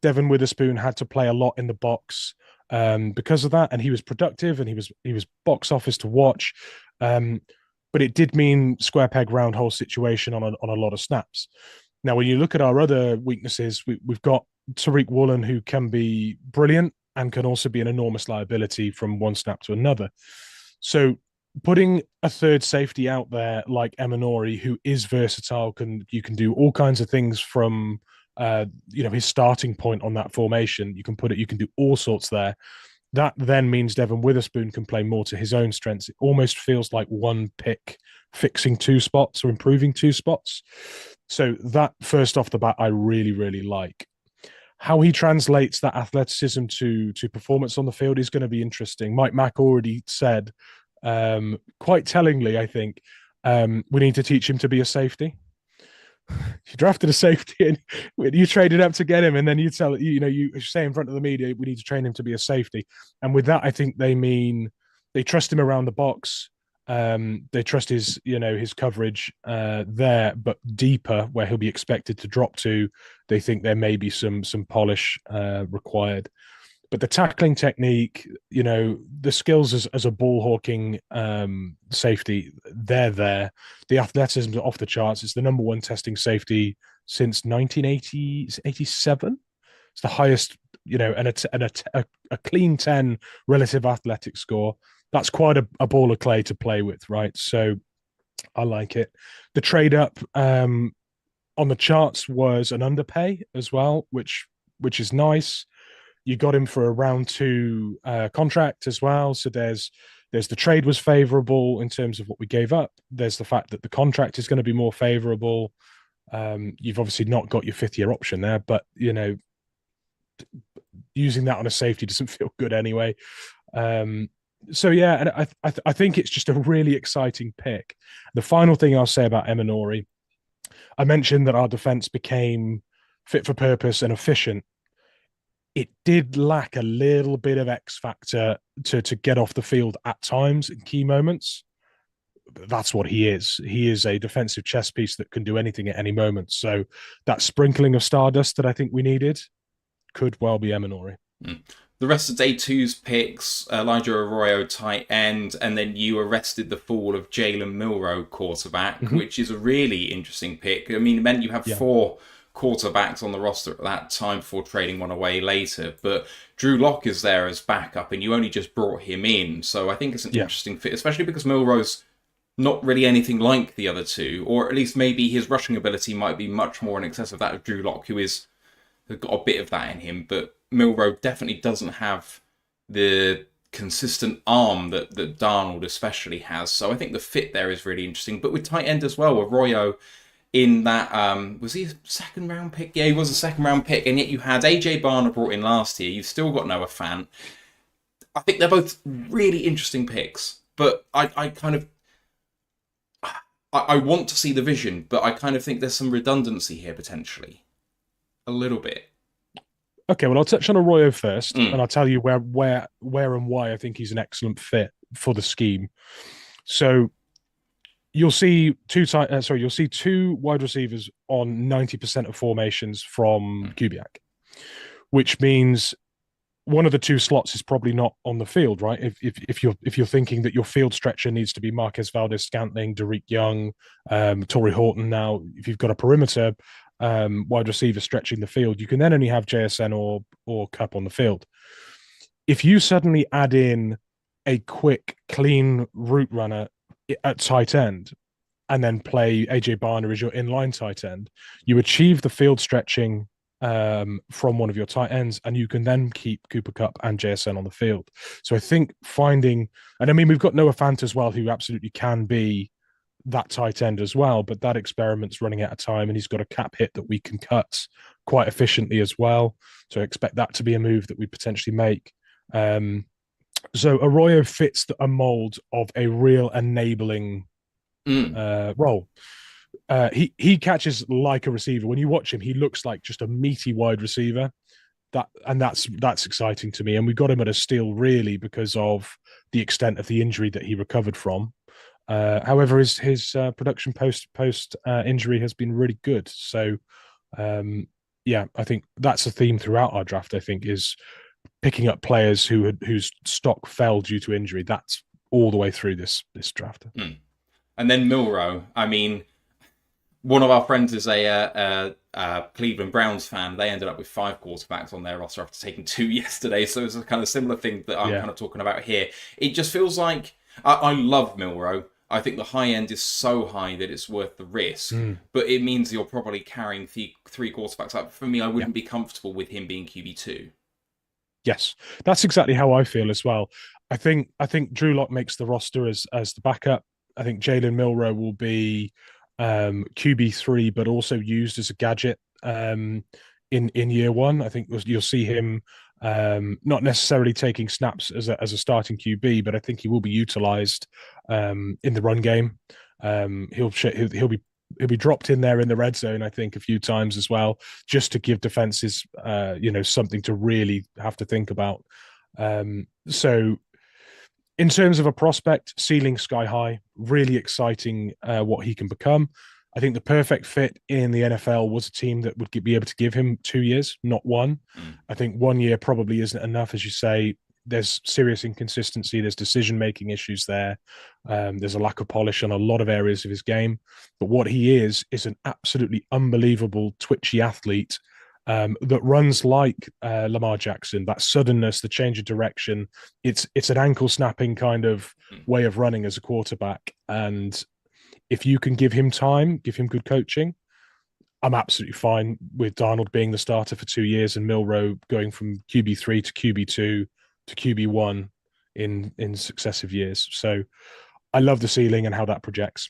Speaker 5: Devon Witherspoon had to play a lot in the box because of that, and he was productive and he was box office to watch. But it did mean square peg round hole situation on a lot of snaps. Now, when you look at our other weaknesses, we've got Tariq Woolen, who can be brilliant and can also be an enormous liability from one snap to another. So putting a third safety out there like Eminori, who is versatile, you can do all kinds of things from his starting point on that formation. You can do all sorts there. That then means Devon Witherspoon can play more to his own strengths. It almost feels like one pick fixing 2 spots or improving 2 spots. So that, first off the bat, I really, really like. how he translates that athleticism to performance on the field is going to be interesting. Mike Mack already said, quite tellingly, I think, we need to teach him to be a safety. You drafted a safety and you traded up to get him, and then you say in front of the media, we need to train him to be a safety. And with that, I think they mean they trust him around the box. They trust his coverage there, but deeper where he'll be expected to drop to. They think there may be some polish required. But the tackling technique, the skills as a ball hawking safety, they're there. The athleticism is off the charts. It's the number one testing safety since 1987. It's the highest, and a clean 10 relative athletic score. That's quite a ball of clay to play with, right? So I like it. The trade up on the charts was an underpay as well, which is nice. You got him for a round 2 contract as well. So there's the trade was favorable in terms of what we gave up. There's the fact that the contract is going to be more favorable. You've obviously not got your 5th-year option there, but using that on a safety doesn't feel good anyway. So yeah, and I think it's just a really exciting pick. The final thing I'll say about Eminori, I mentioned that our defense became fit for purpose and efficient. It did lack a little bit of X factor to get off the field at times in key moments. That's what he is. He is a defensive chess piece that can do anything at any moment. So that sprinkling of stardust that I think we needed could well be Eminori.
Speaker 1: The rest of day 2's picks, Elijah Arroyo, tight end, and then you arrested the fall of Jalen Milroe, quarterback, which is a really interesting pick. I mean, it meant you have 4 quarterbacks on the roster at that time before trading one away later, but Drew Lock is there as backup, and you only just brought him in, so I think it's an interesting fit, especially because Milroe's not really anything like the other two, or at least maybe his rushing ability might be much more in excess of that of Drew Lock, who has got a bit of that in him, but Milroe definitely doesn't have the consistent arm that Darnold especially has, so I think the fit there is really interesting. But with tight end as well, Arroyo in that, was he a 2nd round pick? Yeah, he was a 2nd round pick, and yet you had AJ Barner brought in last year. You've still got Noah Fant. I think they're both really interesting picks, but I kind of I want to see the vision, but I kind of think there's some redundancy here potentially, a little bit.
Speaker 5: Okay, well, I'll touch on Arroyo first, and I'll tell you where and why I think he's an excellent fit for the scheme. So you'll see 2 wide receivers on 90% of formations from Kubiak, which means one of the 2 slots is probably not on the field, right? If you're thinking that your field stretcher needs to be Marquez Valdez-Scantling, Derek Young, Torrey Horton. Now, if you've got a perimeter wide receiver stretching the field, you can then only have JSN or Cup on the field. If you suddenly add in a quick, clean route runner at tight end and then play AJ Barner as your inline tight end, you achieve the field stretching from one of your tight ends, and you can then keep Cooper Kupp and JSN on the field. So I think finding, and I mean, we've got Noah Fant as well, who absolutely can be that tight end as well, but that experiment's running out of time, and he's got a cap hit that we can cut quite efficiently as well. So I expect that to be a move that we potentially make. So Arroyo fits a mold of a real enabling role. He catches like a receiver. When you watch him, he looks like just a meaty wide receiver. That's exciting to me. And we got him at a steal really because of the extent of the injury that he recovered from. However, his production post injury has been really good. So I think that's a theme throughout our draft. I think is picking up players whose stock fell due to injury. That's all the way through this draft.
Speaker 1: And then Milroe. I mean, one of our friends is a Cleveland Browns fan. They ended up with 5 quarterbacks on their roster after taking 2 yesterday. So it's a kind of similar thing that I'm kind of talking about here. It just feels like I love Milroe. I think the high end is so high that it's worth the risk, but it means you're probably carrying 3 quarterbacks up. For me, I wouldn't be comfortable with him being QB2.
Speaker 5: Yes, that's exactly how I feel as well. I think Drew Lock makes the roster as the backup. I think Jalen Milroe will be QB3, but also used as a gadget in year one. I think you'll see him not necessarily taking snaps as a starting QB, but I think he will be utilized in the run game. He'll be dropped in there in the red zone, I think, a few times as well, just to give defenses something to really have to think about. So in terms of a prospect, ceiling sky high, really exciting what he can become. I think the perfect fit in the NFL was a team that would be able to give him 2 years, not one. I think 1 year probably isn't enough, as you say. There's serious inconsistency. There's decision-making issues there. There's a lack of polish on a lot of areas of his game. But what he is an absolutely unbelievable twitchy athlete that runs like Lamar Jackson. That suddenness, the change of direction. It's an ankle-snapping kind of way of running as a quarterback. And if you can give him time, give him good coaching, I'm absolutely fine with Darnold being the starter for 2 years and Milroe going from QB3 to QB2 to QB1 in successive years. So I love the ceiling and how that projects.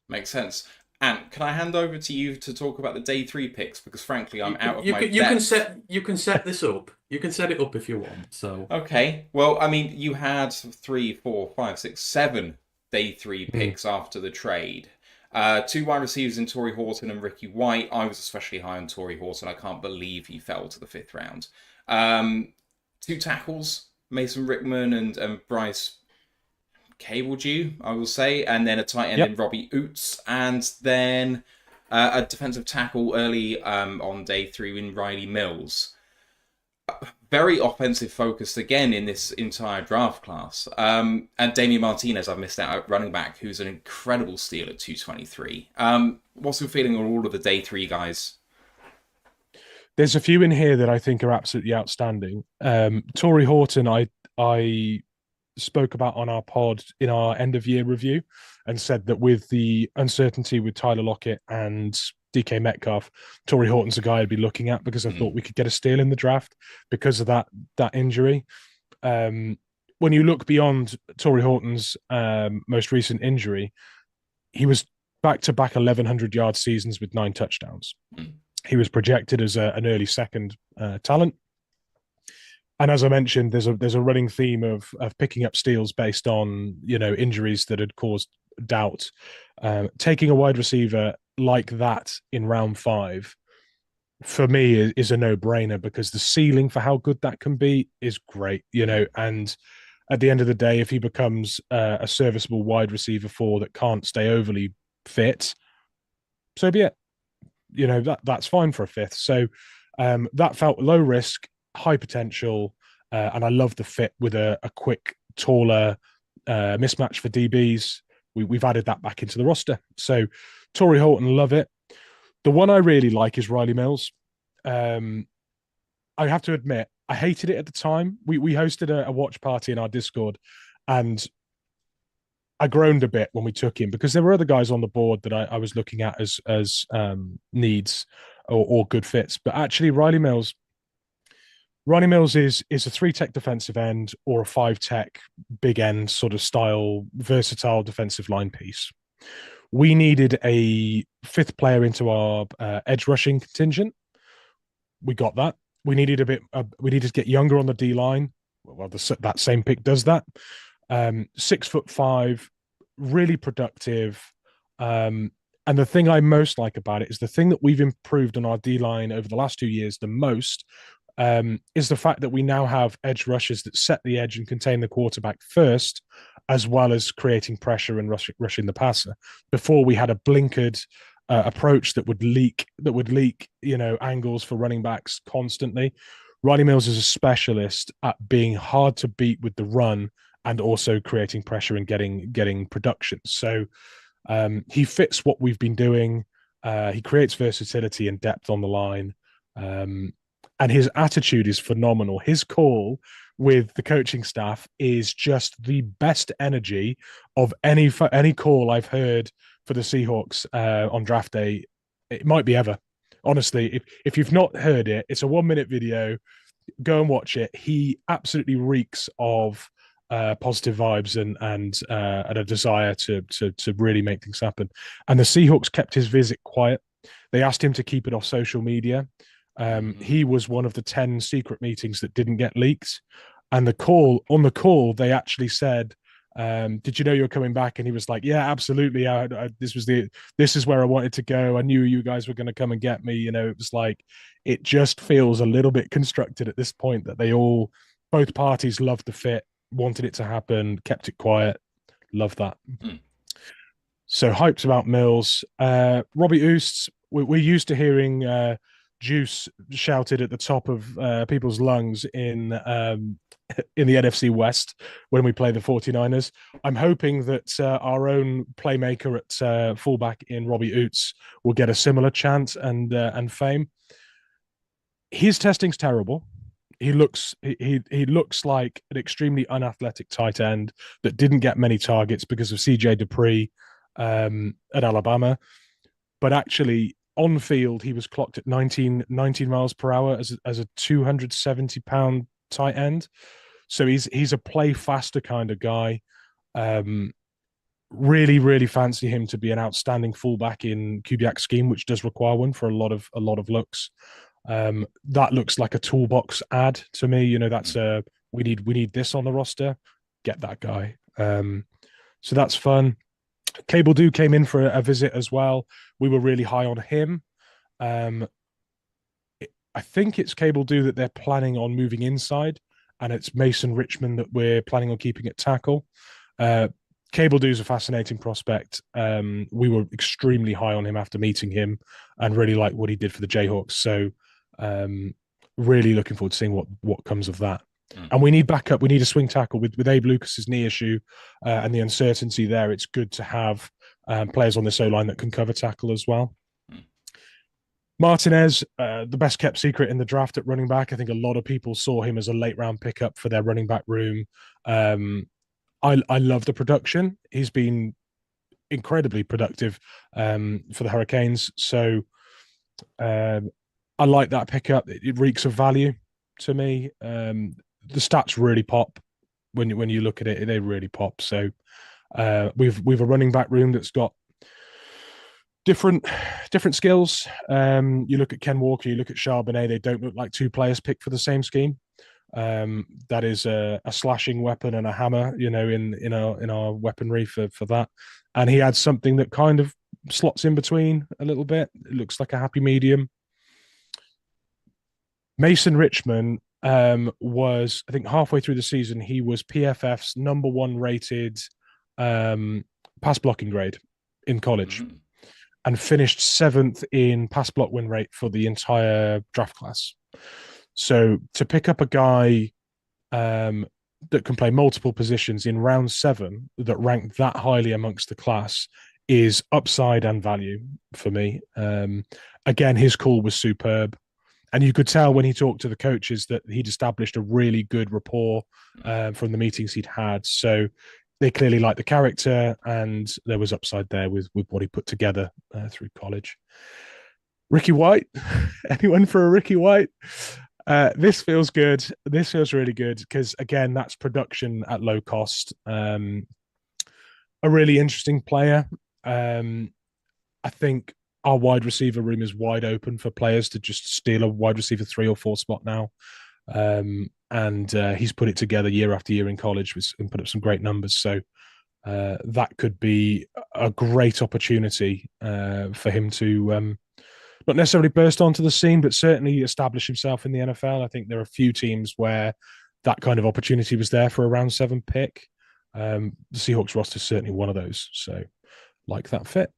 Speaker 1: Makes sense. And can I hand over to you to talk about the day 3 picks? Because frankly, I'm out of my depth.
Speaker 2: You can set this up. You can set it up if you want. So
Speaker 1: okay. Well, I mean, you had 3, 4, 5, 6, 7 day 3 picks after the trade. 2 wide receivers in Torrey Horton and Ricky White. I was especially high on Torrey Horton. I can't believe he fell to the 5th round. 2 tackles, Mason Rickman and Bryce Cabledew, I will say, and then a tight end in Robbie Oots, and then a defensive tackle early on day 3 in Riley Mills. Very offensive focused again in this entire draft class. And Damian Martinez, I've missed out at running back, who's an incredible steal at 223. What's your feeling on all of the day 3 guys?
Speaker 5: There's a few in here that I think are absolutely outstanding. Torrey Horton, I spoke about on our pod in our end of year review and said that with the uncertainty with Tyler Lockett and DK Metcalf, Torrey Horton's a guy I'd be looking at because I thought we could get a steal in the draft because of that injury. When you look beyond Torrey Horton's most recent injury, he was back-to-back 1,100-yard seasons with 9 touchdowns. He was projected as an early second talent. And as I mentioned, there's a running theme of picking up steals based on injuries that had caused doubt. Taking a wide receiver like that in round 5 for me is a no-brainer because the ceiling for how good that can be is great, and at the end of the day, if he becomes a serviceable wide receiver 4 that can't stay overly fit, so be it. That's fine for a 5th. So that felt low risk, high potential, and I love the fit with a quick, taller mismatch for DBs. We've added that back into the roster. So Torrey Horton, love it. The one I really like is Riley Mills. I have to admit, I hated it at the time. We hosted a watch party in our Discord, and I groaned a bit when we took him because there were other guys on the board that I was looking at as needs or good fits. But actually, Riley Mills is a 3-tech defensive end or a 5-tech big end sort of style, versatile defensive line piece. We needed a 5th player into our edge rushing contingent. We got that. We needed we needed to get younger on the D line. Well, that same pick does that. 6'5", really productive. And the thing I most like about it is the thing that we've improved on our D line over the last 2 years the most is the fact that we now have edge rushers that set the edge and contain the quarterback first, as well as creating pressure and rushing the passer. Before we had a blinkered approach that would leak, angles for running backs constantly. Riley Mills is a specialist at being hard to beat with the run and also creating pressure and getting production. So he fits what we've been doing. He creates versatility and depth on the line. And his attitude is phenomenal. His call with the coaching staff is just the best energy of any call I've heard for the Seahawks on draft day. It might be ever. Honestly, if you've not heard it, it's a 1-minute video. Go and watch it. He absolutely reeks of positive vibes and a desire to really make things happen. And the Seahawks kept his visit quiet. They asked him to keep it off social media. He was one of the 10 secret meetings that didn't get leaked. And on the call, they actually said, did you know you're coming back? And he was like, yeah, absolutely. This is where I wanted to go. I knew you guys were going to come and get me. It was like, it just feels a little bit constructed at this point that both parties loved the fit, wanted it to happen, kept it quiet. Love that. So hyped about Mills. Robbie Oost, we're used to hearing Juice shouted at the top of people's lungs in the NFC West when we play the 49ers. I'm hoping that our own playmaker at fullback in Robbie Oots will get a similar chant and fame. His testing's terrible. He looks like an extremely unathletic tight end that didn't get many targets because of CJ Dupree at Alabama. But actually, on field, he was clocked at 19 miles per hour as a 270-pound tight end. So he's a play faster kind of guy. Really, really fancy him to be an outstanding fullback in Kubiak's scheme, which does require one for a lot of looks. That looks like a toolbox ad to me. That's we need this on the roster. Get that guy. So that's fun. Cable Do came in for a visit as well. We were really high on him. I think it's Cable Do that they're planning on moving inside, and it's Mason Richmond that we're planning on keeping at tackle. Cable Do's a fascinating prospect. We were extremely high on him after meeting him and really like what he did for the Jayhawks. So really looking forward to seeing what comes of that. And we need backup. We need a swing tackle with Abe Lucas's knee issue and the uncertainty there. It's good to have players on this O-line that can cover tackle as well. Martinez, the best kept secret in the draft at running back. I think a lot of people saw him as a late round pickup for their running back room. I love the production. He's been incredibly productive for the Hurricanes. So I like that pickup. It reeks of value to me. The stats really pop when you look at it. They really pop. So we've a running back room that's got different skills. You look at Ken Walker, you look at Charbonnet. They don't look like two players picked for the same scheme. That is a slashing weapon and a hammer, in our weaponry for that. And he adds something that kind of slots in between a little bit. It looks like a happy medium. Mason Richmond was, I think, halfway through the season, he was PFF's number 1 rated pass blocking grade in college and finished 7th in pass block win rate for the entire draft class. So to pick up a guy that can play multiple positions in round 7 that ranked that highly amongst the class is upside and value for me. Again, his call was superb. And you could tell when he talked to the coaches that he'd established a really good rapport from the meetings he'd had. So they clearly liked the character, and there was upside there with what he put together through college. Ricky White, anyone for a Ricky White? This feels good. This feels really good because, again, that's production at low cost. A really interesting player. I think our wide receiver room is wide open for players to just steal a wide receiver 3 or 4 spot now. And he's put it together year after year in college and put up some great numbers. So that could be a great opportunity for him to not necessarily burst onto the scene, but certainly establish himself in the NFL. I think there are a few teams where that kind of opportunity was there for a round 7 pick. The Seahawks roster is certainly one of those. So like that fit.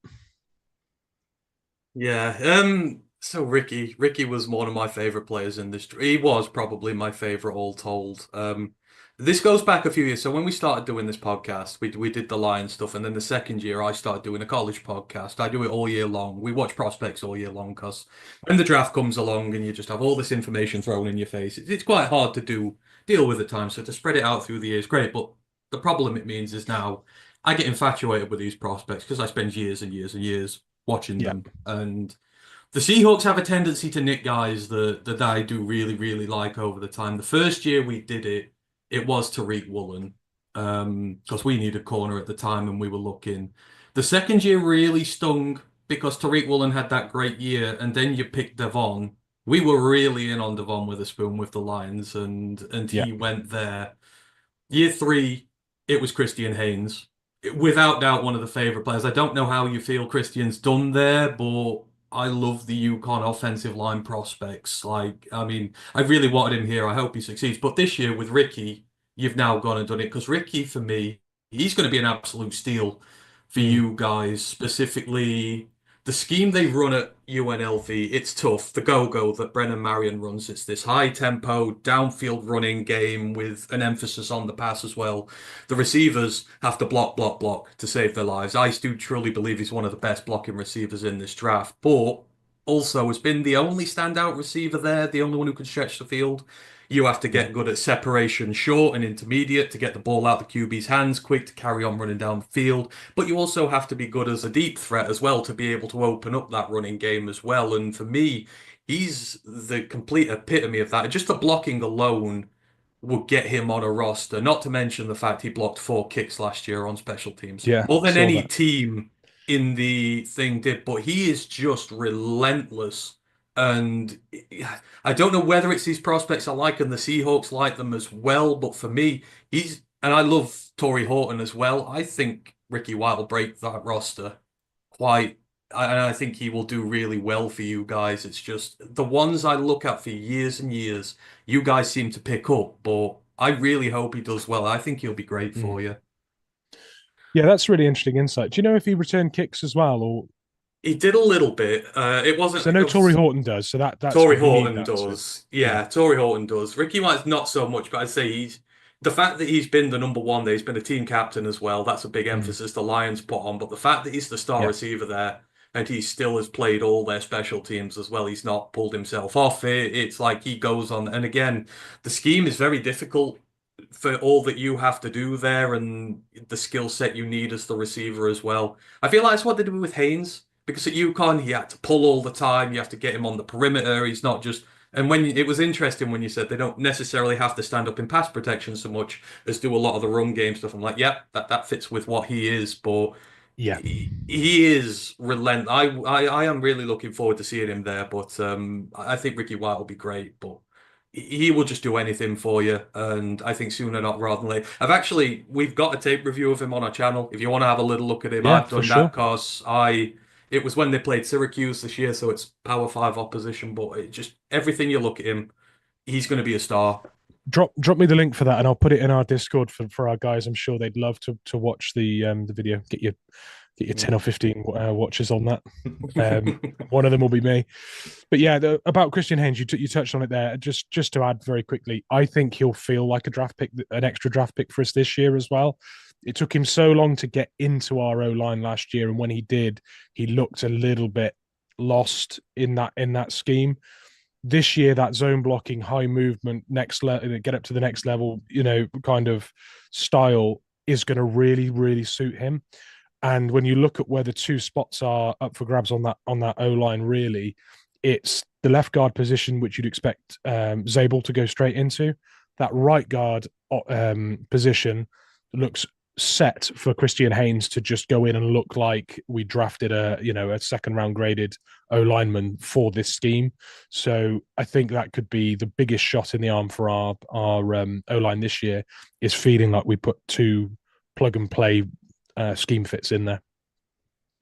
Speaker 2: Yeah. So Ricky was one of my favorite players in this. He was probably my favorite all told. This goes back a few years. So when we started doing this podcast, we did the Lions stuff, and then the second year I started doing a college podcast. I do it all year long. We watch prospects all year long because when the draft comes along and you just have all this information thrown in your face, it's quite hard to deal with at times. So to spread it out through the years, great. But the problem it means is now I get infatuated with these prospects because I spend years and years and years watching them. And the Seahawks have a tendency to nick guys that I do really, really like over the time. The first year we did it was Tariq Woolen because we needed corner at the time and we were looking. The second year really stung because Tariq Woolen had that great year, and then you picked Devon, We were really in on Devon Witherspoon with the Lions, and
Speaker 5: Yeah.
Speaker 2: he went there. Year three, it was Christian Haynes. Without doubt, one of the favourite players. I don't know how you feel Christian's done there, but I love the Yukon offensive line prospects. Like, I mean, I really wanted him here. I hope he succeeds. But this year with Ricky, you've now gone and done it because Ricky, for me, he's going to be an absolute steal for you guys, specifically the scheme they run at UNLV. It's tough. The go-go that Brennan Marion runs, it's this high-tempo, downfield running game with an emphasis on the pass as well. The receivers have to block, block, block to save their lives. I do truly believe he's one of the best blocking receivers in this draft, but also has been the only standout receiver there, the only one who can stretch the field. You have to get good at separation short and intermediate to get the ball out the QB's hands quick to carry on running down the field. But you also have to be good as a deep threat as well to be able to open up that running game as well. And for me, he's the complete epitome of that. Just the blocking alone would get him on a roster, not to mention the fact he blocked 4 kicks last year on special teams.
Speaker 5: Yeah,
Speaker 2: More than
Speaker 5: saw
Speaker 2: any
Speaker 5: that.
Speaker 2: team in the thing did, but he is just relentless. And I don't know whether it's these prospects I like and the Seahawks like them as well, but for me, and I love Torrey Horton as well. I think Ricky White will break that roster quite, and I think he will do really well for you guys. It's just the ones I look at for years and years, you guys seem to pick up, but I really hope he does well. I think he'll be great for you.
Speaker 5: Yeah, that's really interesting insight. Do you know if he returned kicks as well, or
Speaker 2: He did a little bit. It wasn't.
Speaker 5: so? I know
Speaker 2: It
Speaker 5: Torrey
Speaker 2: was,
Speaker 5: Horton does. So that's
Speaker 2: Torrey
Speaker 5: we need
Speaker 2: Horton
Speaker 5: that.
Speaker 2: does.
Speaker 5: Yeah.
Speaker 2: Yeah, Torrey Horton does. Ricky White's not so much, but I'd say he's the fact that he's been the number one there, he's been a team captain as well. That's a big emphasis the Lions put on. But the fact that he's the star
Speaker 5: Yeah.
Speaker 2: receiver there and he still has played all their special teams as well, he's not pulled himself off it. It's like he goes on. And again, the scheme is very difficult for all that you have to do there and the skill set you need as the receiver as well. I feel like that's what they did with Haynes. Because at UConn, he had to pull all the time. You have to get him on the perimeter. He's not just. And it was interesting when you said they don't necessarily have to stand up in pass protection so much as do a lot of the run game stuff. I'm like, yeah, that fits with what he is. But
Speaker 5: Yeah.
Speaker 2: he is relentless. I am really looking forward to seeing him there. But I think Ricky White will be great. But he will just do anything for you. And I think sooner not rather than later. We've got a tape review of him on our channel. If you want to have a little look at him,
Speaker 5: Yeah,
Speaker 2: I've
Speaker 5: for
Speaker 2: done
Speaker 5: sure.
Speaker 2: that because it was when they played Syracuse this year, so it's Power 5 opposition, but it just everything you look at him, he's going to be a star.
Speaker 5: Drop me the link for that, and I'll put it in our Discord for our guys. I'm sure they'd love to watch the video. Get your 10 or 15 watches on that. One of them will be me. But yeah, about Christian Haynes, you touched on it there. Just to add very quickly, I think he'll feel like a draft pick, an extra draft pick for us this year as well. It took him so long to get into our O-line last year, and when he did, he looked a little bit lost in that scheme. This year, that zone blocking, high movement, next level, get up to the next level, kind of style is going to really, really suit him. And when you look at where the two spots are up for grabs on that O-line, really, it's the left guard position, which you'd expect Zabel to go straight into. That right guard position looks set for Christian Haynes to just go in and look like we drafted a second round graded O-lineman for this scheme. So I think that could be the biggest shot in the arm for our O-line this year, is feeling like we put two plug and play scheme fits in there.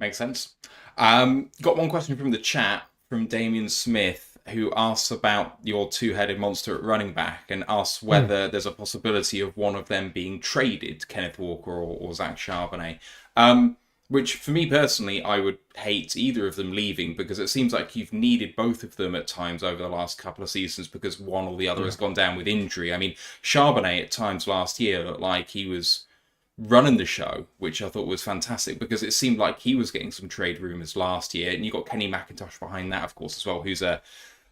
Speaker 1: Makes sense. Got one question from the chat from Damien Smith, who asks about your two-headed monster at running back and asks whether there's a possibility of one of them being traded, Kenneth Walker or Zach Charbonnet. Which, for me personally, I would hate either of them leaving, because it seems like you've needed both of them at times over the last couple of seasons because one or the other has gone down with injury. I mean, Charbonnet at times last year looked like he was running the show, which I thought was fantastic, because it seemed like he was getting some trade rumours last year. And you've got Kenny McIntosh behind that, of course, as well, who's a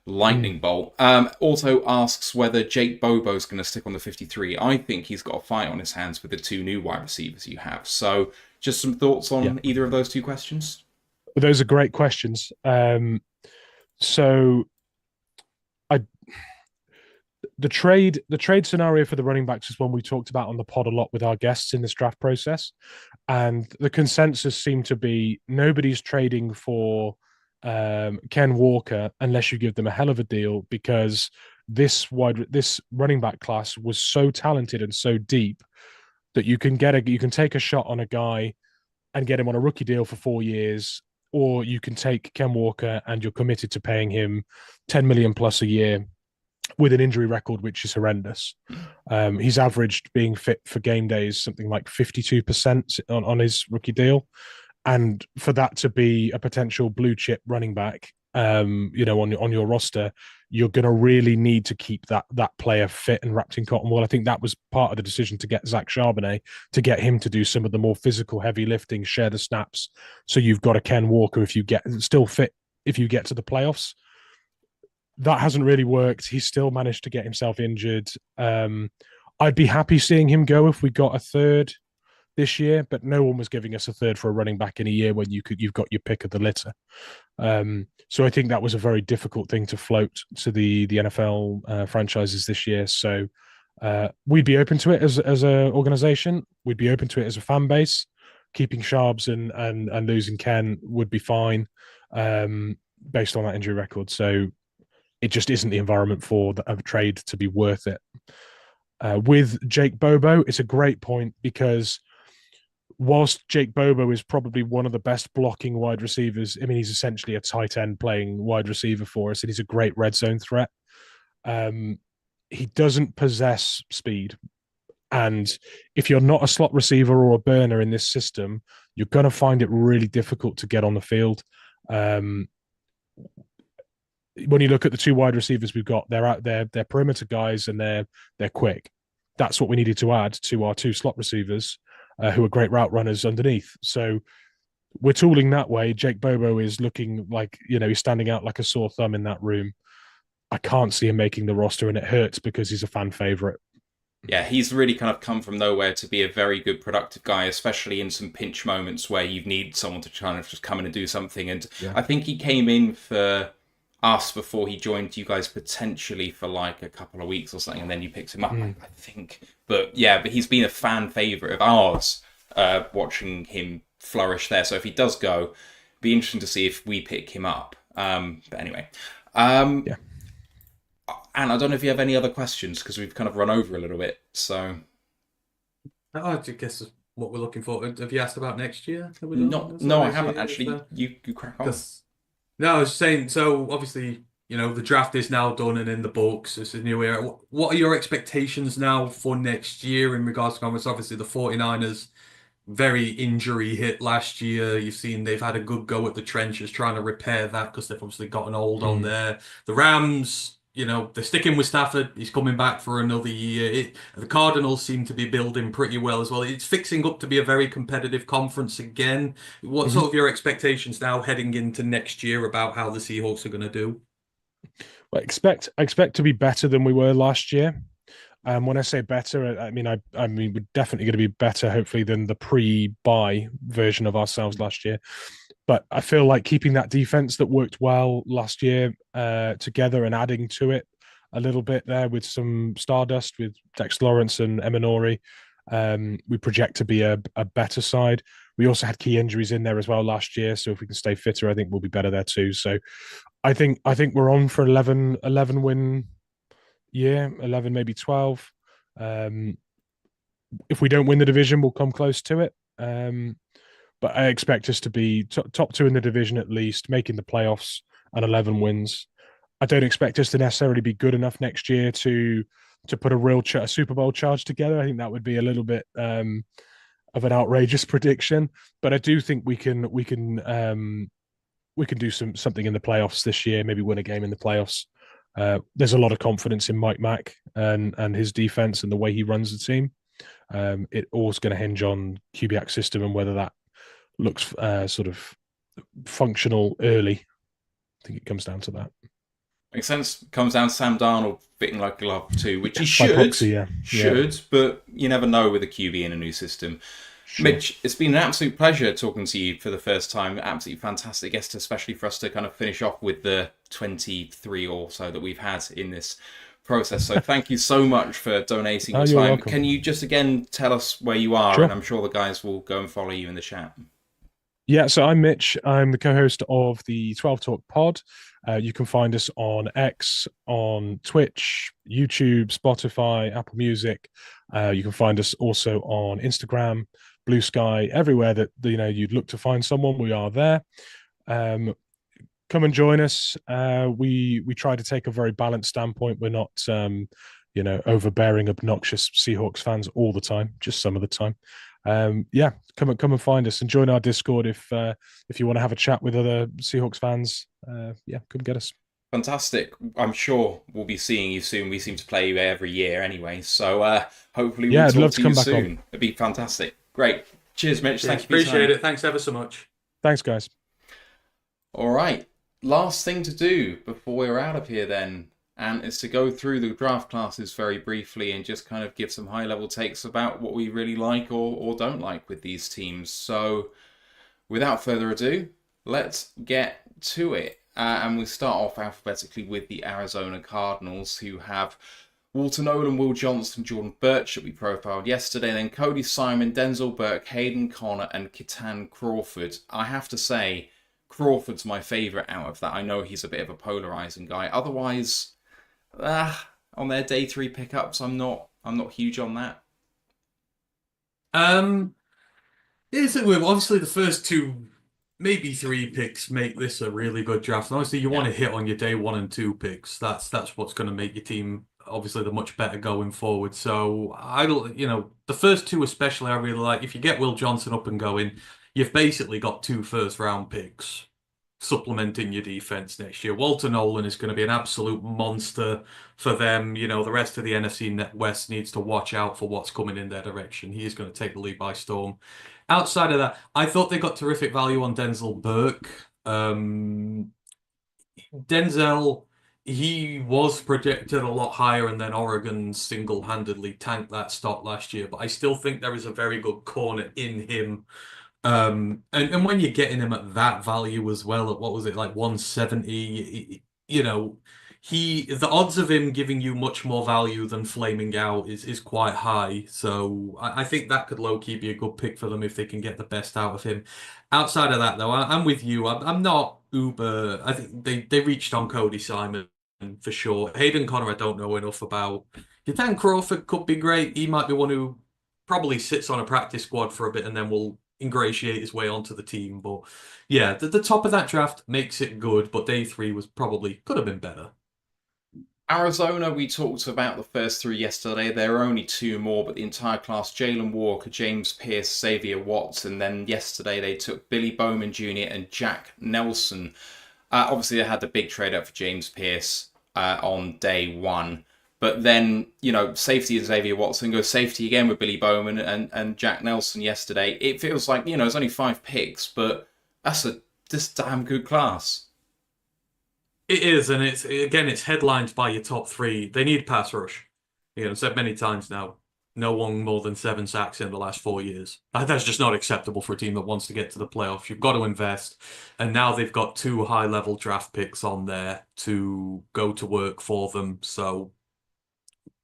Speaker 1: lightning bolt. Also asks whether Jake Bobo's going to stick on the 53. I think he's got a fight on his hands with the two new wide receivers you have. So just some thoughts on either of those two questions?
Speaker 5: Those are great questions. So the trade scenario for the running backs is one we talked about on the pod a lot with our guests in this draft process. And the consensus seemed to be nobody's trading for Ken Walker unless you give them a hell of a deal, because this running back class was so talented and so deep that you can take a shot on a guy and get him on a rookie deal for 4 years, or you can take Ken Walker and you're committed to paying him 10 million plus a year with an injury record which is horrendous. He's averaged being fit for game days something like 52% on his rookie deal, and for that to be a potential blue chip running back, on your roster, you're going to really need to keep that player fit and wrapped in cotton wool. I think that was part of the decision to get Zach Charbonnet, to get him to do some of the more physical, heavy lifting, share the snaps. So you've got a Ken Walker if you get still fit if you get to the playoffs. That hasn't really worked. He's still managed to get himself injured. I'd be happy seeing him go if we got a third this year, but no one was giving us a third for a running back in a year when you've got your pick of the litter. So I think that was a very difficult thing to float to the NFL franchises this year. So we'd be open to it as an organization. We'd be open to it as a fan base. Keeping Sharps and losing Ken would be fine based on that injury record. So it just isn't the environment for a trade to be worth it. With Jake Bobo, it's a great point, because whilst Jake Bobo is probably one of the best blocking wide receivers, I mean, he's essentially a tight end playing wide receiver for us, and he's a great red zone threat. He doesn't possess speed. And if you're not a slot receiver or a burner in this system, you're going to find it really difficult to get on the field. When you look at the two wide receivers we've got, they're out there, they're perimeter guys, and they're quick. That's what we needed to add to our two slot receivers, who are great route runners underneath. So we're tooling that way. Jake Bobo is looking like, he's standing out like a sore thumb in that room. I can't see him making the roster, and it hurts because he's a fan favorite.
Speaker 1: Yeah, he's really kind of come from nowhere to be a very good, productive guy, especially in some pinch moments where you need someone to kind of just come in and do something. And yeah. I think he came in for us before he joined you guys, potentially for like a couple of weeks or something, and then you picked him up, I think. But he's been a fan favourite of ours, watching him flourish there. So if he does go, it'd be interesting to see if we pick him up. But anyway. Yeah. And I don't know if you have any other questions, because we've kind of run over a little bit. So,
Speaker 2: I guess what we're looking for. Have you asked about next year?
Speaker 1: No, I haven't actually. You crack on.
Speaker 2: No, I was saying. So obviously, the draft is now done and in the books. It's a new era. What are your expectations now for next year in regards to conference? Obviously, the 49ers very injury hit last year. You've seen they've had a good go at the trenches trying to repair that, because they've obviously gotten old on there. The Rams. They're sticking with Stafford. He's coming back for another year. The Cardinals seem to be building pretty well as well. It's fixing up to be a very competitive conference again. What sort of your expectations now heading into next year about how the Seahawks are going to do?
Speaker 5: Well, I expect to be better than we were last year. When I say better, I mean we're definitely going to be better, hopefully, than the pre-bye version of ourselves last year. But I feel like keeping that defense that worked well last year together and adding to it a little bit there with some stardust with Dex Lawrence and Eminori, we project to be a better side. We also had key injuries in there as well last year, so if we can stay fitter, I think we'll be better there too. So I think we're on for 11 win year, 11 maybe 12. If we don't win the division, we'll come close to it. But I expect us to be top two in the division at least, making the playoffs and 11 wins. I don't expect us to necessarily be good enough next year to put a Super Bowl charge together. I think that would be a little bit of an outrageous prediction. But I do think we can do something in the playoffs this year. Maybe win a game in the playoffs. There's a lot of confidence in Mike Mack and his defense and the way he runs the team. It all's going to hinge on Kubiak's system and whether that looks sort of functional early. I think it comes down to that.
Speaker 1: Makes sense. Comes down to Sam Darnold fitting like a glove too, which he should.
Speaker 5: Proxy,
Speaker 1: But you never know with a QB in a new system. Sure. Mitch, it's been an absolute pleasure talking to you for the first time. Absolutely fantastic guest, especially for us to kind of finish off with the 23 or so that we've had in this process. So thank you so much for donating your time.
Speaker 5: Welcome.
Speaker 1: Can you just again tell us where you are?
Speaker 5: Sure.
Speaker 1: And I'm sure the guys will go and follow you in the chat.
Speaker 5: Yeah, so I'm Mitch. I'm the co-host of the 12 Talk Pod. You can find us on X, on Twitch, YouTube, Spotify, Apple Music. You can find us also on Instagram, Blue Sky, everywhere that you'd look to find someone. We are there. Um, Come and join us. We try to take a very balanced standpoint. We're not overbearing, obnoxious Seahawks fans all the time, just some of the time. Yeah, come and find us and join our Discord if you want to have a chat with other Seahawks fans. Yeah, come get us.
Speaker 1: Fantastic. I'm sure we'll be seeing you soon. We seem to play you every year anyway, so hopefully
Speaker 5: Yeah,
Speaker 1: we'll
Speaker 5: I'd
Speaker 1: talk
Speaker 5: love
Speaker 1: to
Speaker 5: to
Speaker 1: you
Speaker 5: come back
Speaker 1: soon.
Speaker 5: on.
Speaker 1: It'd be fantastic. Great. Cheers, Mitch.
Speaker 2: Yeah,
Speaker 1: Thank you for your
Speaker 2: appreciate
Speaker 1: time.
Speaker 2: it. Thanks ever so much.
Speaker 5: Thanks, guys.
Speaker 1: All right. Last thing to do before we're out of here then, and is to go through the draft classes very briefly and just kind of give some high-level takes about what we really like or don't like with these teams. So without further ado, let's get to it. And we start off alphabetically with the Arizona Cardinals, who have Walter Nolan, Will Johnson, Jordan Birch that we profiled yesterday, then Cody Simon, Denzel Burke, Hayden Connor, and Ketan Crawford. I have to say, Crawford's my favourite out of that. I know he's a bit of a polarising guy. Otherwise, on their day 3 pickups, I'm not huge on that.
Speaker 2: Obviously the first 2, maybe 3 picks make this a really good draft. And obviously you want to hit on your day 1 and 2 picks. That's what's going to make your team obviously the much better going forward. So the first 2 especially I really like. If you get Will Johnson up and going, you've basically got 2 first-round picks supplementing your defense next year. Walter Nolan is going to be an absolute monster for them. The rest of the NFC West needs to watch out for what's coming in their direction. He is going to take the league by storm. Outside of that, I thought they got terrific value on Denzel Burke. Denzel, he was projected a lot higher, and then Oregon single-handedly tanked that stock last year. But I still think there is a very good corner in him. And when you're getting him at that value as well, at what was it, like 170, the odds of him giving you much more value than flaming out is quite high. So I think that could low-key be a good pick for them if they can get the best out of him. Outside of that, though, I'm with you. I'm not uber. I think they reached on Cody Simon for sure. Hayden Connor, I don't know enough about. Ketan Crawford could be great. He might be one who probably sits on a practice squad for a bit and then will ingratiate his way onto the team. But yeah, the top of that draft makes it good, but day 3 could have been better.
Speaker 1: Arizona, we talked about the first 3 yesterday. There are only 2 more, but the entire class, Jalen Walker, James Pierce, Xavier Watts, and then yesterday they took Billy Bowman Jr. and Jack Nelson. Obviously, they had the big trade up for James Pierce on day 1. But then, safety and Xavier Watson goes safety again with Billy Bowman and Jack Nelson yesterday. It feels like, it's only 5 picks, but that's this damn good class.
Speaker 2: It is, and it's headlined by your top 3. They need pass rush. I've said many times now, no one more than 7 sacks in the last 4 years. That's just not acceptable for a team that wants to get to the playoffs. You've got to invest, and now they've got 2 high-level draft picks on there to go to work for them, so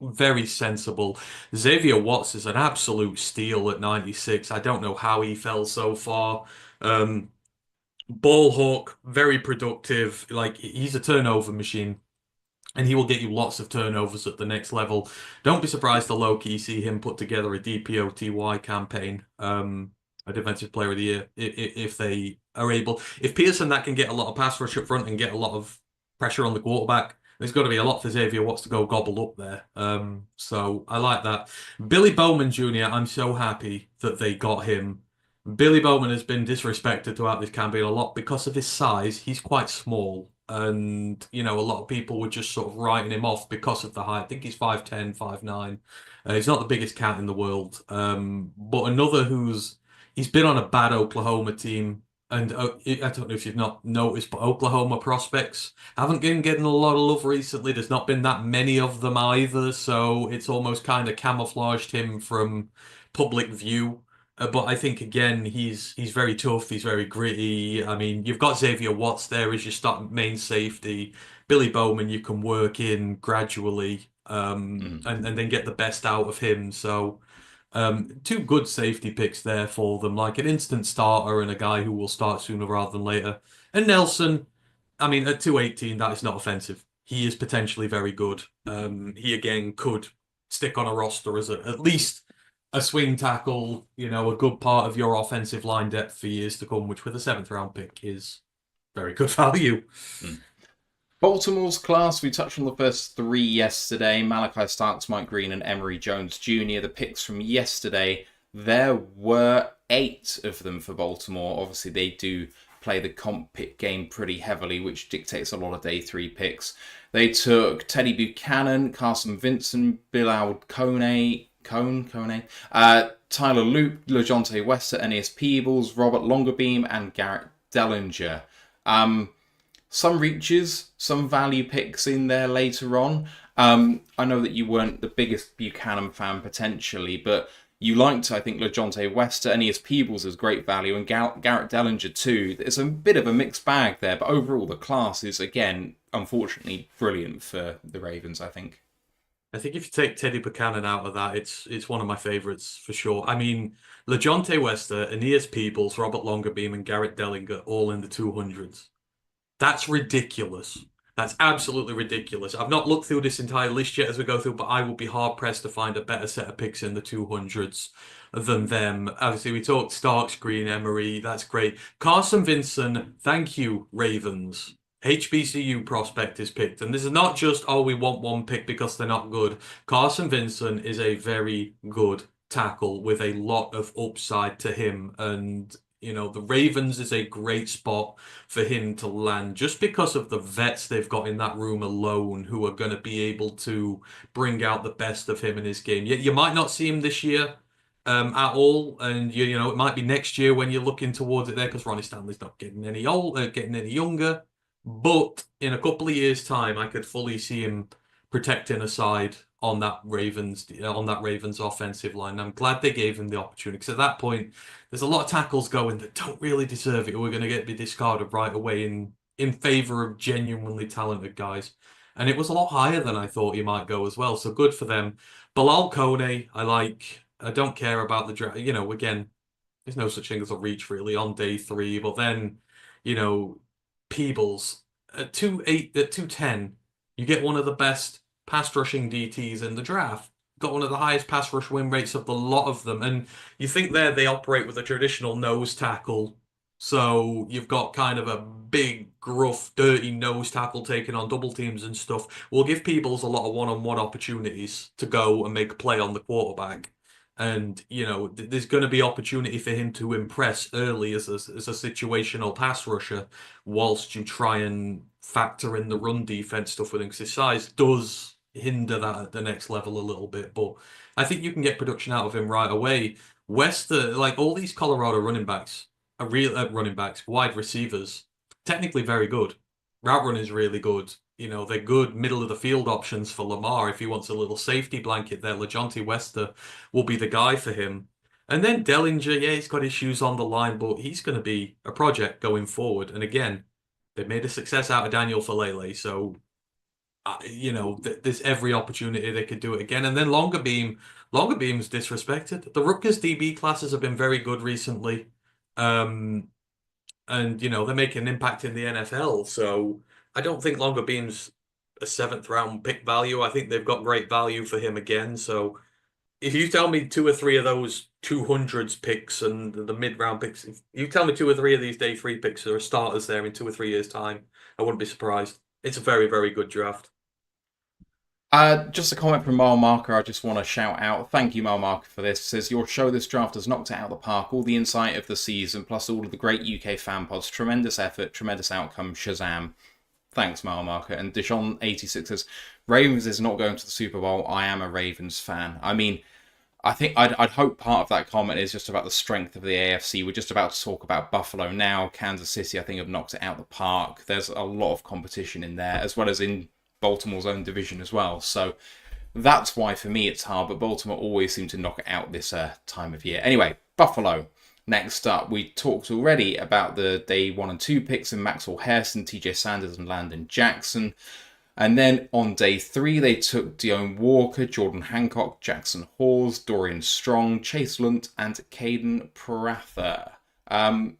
Speaker 2: very sensible. Xavier Watts is an absolute steal at 96. I don't know how he fell so far. Ball hawk, very productive. Like, he's a turnover machine, and he will get you lots of turnovers at the next level. Don't be surprised to low-key see him put together a DPOTY campaign, a Defensive Player of the Year, if they are able. If Pearson that can get a lot of pass rush up front and get a lot of pressure on the quarterback, there's got to be a lot for Xavier Watts to go gobble up there. So I like that. Billy Bowman Jr., I'm so happy that they got him. Billy Bowman has been disrespected throughout this campaign a lot because of his size. He's quite small. And, a lot of people were just sort of writing him off because of the height. I think he's 5'10", 5'9". He's not the biggest cat in the world. But another he's been on a bad Oklahoma team. And I don't know if you've not noticed, but Oklahoma prospects haven't been getting a lot of love recently. There's not been that many of them either, so it's almost kind of camouflaged him from public view. But I think, again, he's very tough. He's very gritty. I mean, you've got Xavier Watts there as your main safety. Billy Bowman you can work in gradually and then get the best out of him. So Two good safety picks there for them, like an instant starter and a guy who will start sooner rather than later. And Nelson, I mean, at 218, that is not offensive. He is potentially very good. He again could stick on a roster as at least a swing tackle, a good part of your offensive line depth for years to come, which with a 7th-round pick is very good value.
Speaker 1: Baltimore's class, we touched on the first 3 yesterday. Malachi Starks, Mike Green, and Emory Jones Jr. The picks from yesterday, there were 8 of them for Baltimore. Obviously, they do play the comp pick game pretty heavily, which dictates a lot of day 3 picks. They took Teddy Buchanan, Carson Vincent, Bilal Kone, Tyler Loop, LeJohntay Wester, Aeneas Peebles, Robert Longerbeam, and Garrett Dellinger. Some reaches, some value picks in there later on. I know that you weren't the biggest Buchanan fan potentially, but you liked, I think, LeJohntay Wester, Aeneas Peebles is great value, and Garrett Dellinger too. It's a bit of a mixed bag there, but overall the class is, again, unfortunately, brilliant for the Ravens, I think.
Speaker 2: I think if you take Teddy Buchanan out of that, it's one of my favourites for sure. I mean, LeJohntay Wester, Aeneas Peebles, Robert Longerbeam, and Garrett Dellinger all in the 200s. That's ridiculous. That's absolutely ridiculous. I've not looked through this entire list yet as we go through, but I would be hard-pressed to find a better set of picks in the 200s than them. Obviously, we talked Starks, Green, Emery. That's great. Carson Vincent, thank you, Ravens. HBCU prospect is picked. And this is not just, we want one pick because they're not good. Carson Vincent is a very good tackle with a lot of upside to him. And the Ravens is a great spot for him to land just because of the vets they've got in that room alone who are going to be able to bring out the best of him in his game. You might not see him this year at all, and it might be next year when you're looking towards it there because Ronnie Stanley's not getting any getting any younger. But in a couple of years' time, I could fully see him protecting a side on that Ravens offensive line. I'm glad they gave him the opportunity because at that point, there's a lot of tackles going that don't really deserve it. We're going to be discarded right away in favor of genuinely talented guys. And it was a lot higher than I thought he might go as well. So good for them. Bilal Kone, I like. I don't care about the draft. Again, there's no such thing as a reach really on day 3. But then, Peebles at 210, you get one of the best pass rushing DTs in the draft. Got one of the highest pass rush win rates of the lot of them. And you think they operate with a traditional nose tackle. So you've got kind of a big, gruff, dirty nose tackle taking on double teams and stuff. Will give Peebles a lot of one-on-one opportunities to go and make a play on the quarterback. And, there's going to be opportunity for him to impress early as a situational pass rusher whilst you try and factor in the run defense stuff with him because his size does hinder that at the next level a little bit. But I think you can get production out of him right away. Wester, like all these Colorado running backs, are real wide receivers, technically very good. Route running is really good. They're good middle of the field options for Lamar. If he wants a little safety blanket there, LeJohntay Wester will be the guy for him. And then Dellinger, he's got issues on the line, but he's going to be a project going forward. And again, they made a success out of Daniel Falele, so there's every opportunity they could do it again. And then Longerbeam's disrespected. The Rutgers DB classes have been very good recently. And they're making an impact in the NFL, so I don't think Longerbeam's a 7th-round pick value. I think they've got great value for him again. So if you tell me 2 or 3 of those 200s picks and the mid-round picks, if you tell me 2 or 3 of these day 3 picks are starters there in 2 or 3 years' time, I wouldn't be surprised. It's a very, very good draft.
Speaker 1: Just a comment from Mile Marker I just want to shout out. Thank you, Mile Marker, for this. It says, your show this draft has knocked it out of the park. All the insight of the season, plus all of the great UK fan pods. Tremendous effort, tremendous outcome. Shazam. Thanks, Mile Marker. And Dishon86 says, Ravens is not going to the Super Bowl. I am a Ravens fan. I mean, I think I'd hope part of that comment is just about the strength of the AFC. We're just about to talk about Buffalo now. Kansas City, I think, have knocked it out of the park. There's a lot of competition in there, as well as in Baltimore's own division as well. So that's why, for me, it's hard. But Baltimore always seem to knock it out this time of year. Anyway, Buffalo. Next up, we talked already about the day 1 and 2 picks in Maxwell Harrison, TJ Sanders, and Landon Jackson. And then on day 3, they took Dion Walker, Jordan Hancock, Jackson Hawes, Dorian Strong, Chase Lunt, and Caden Prather. I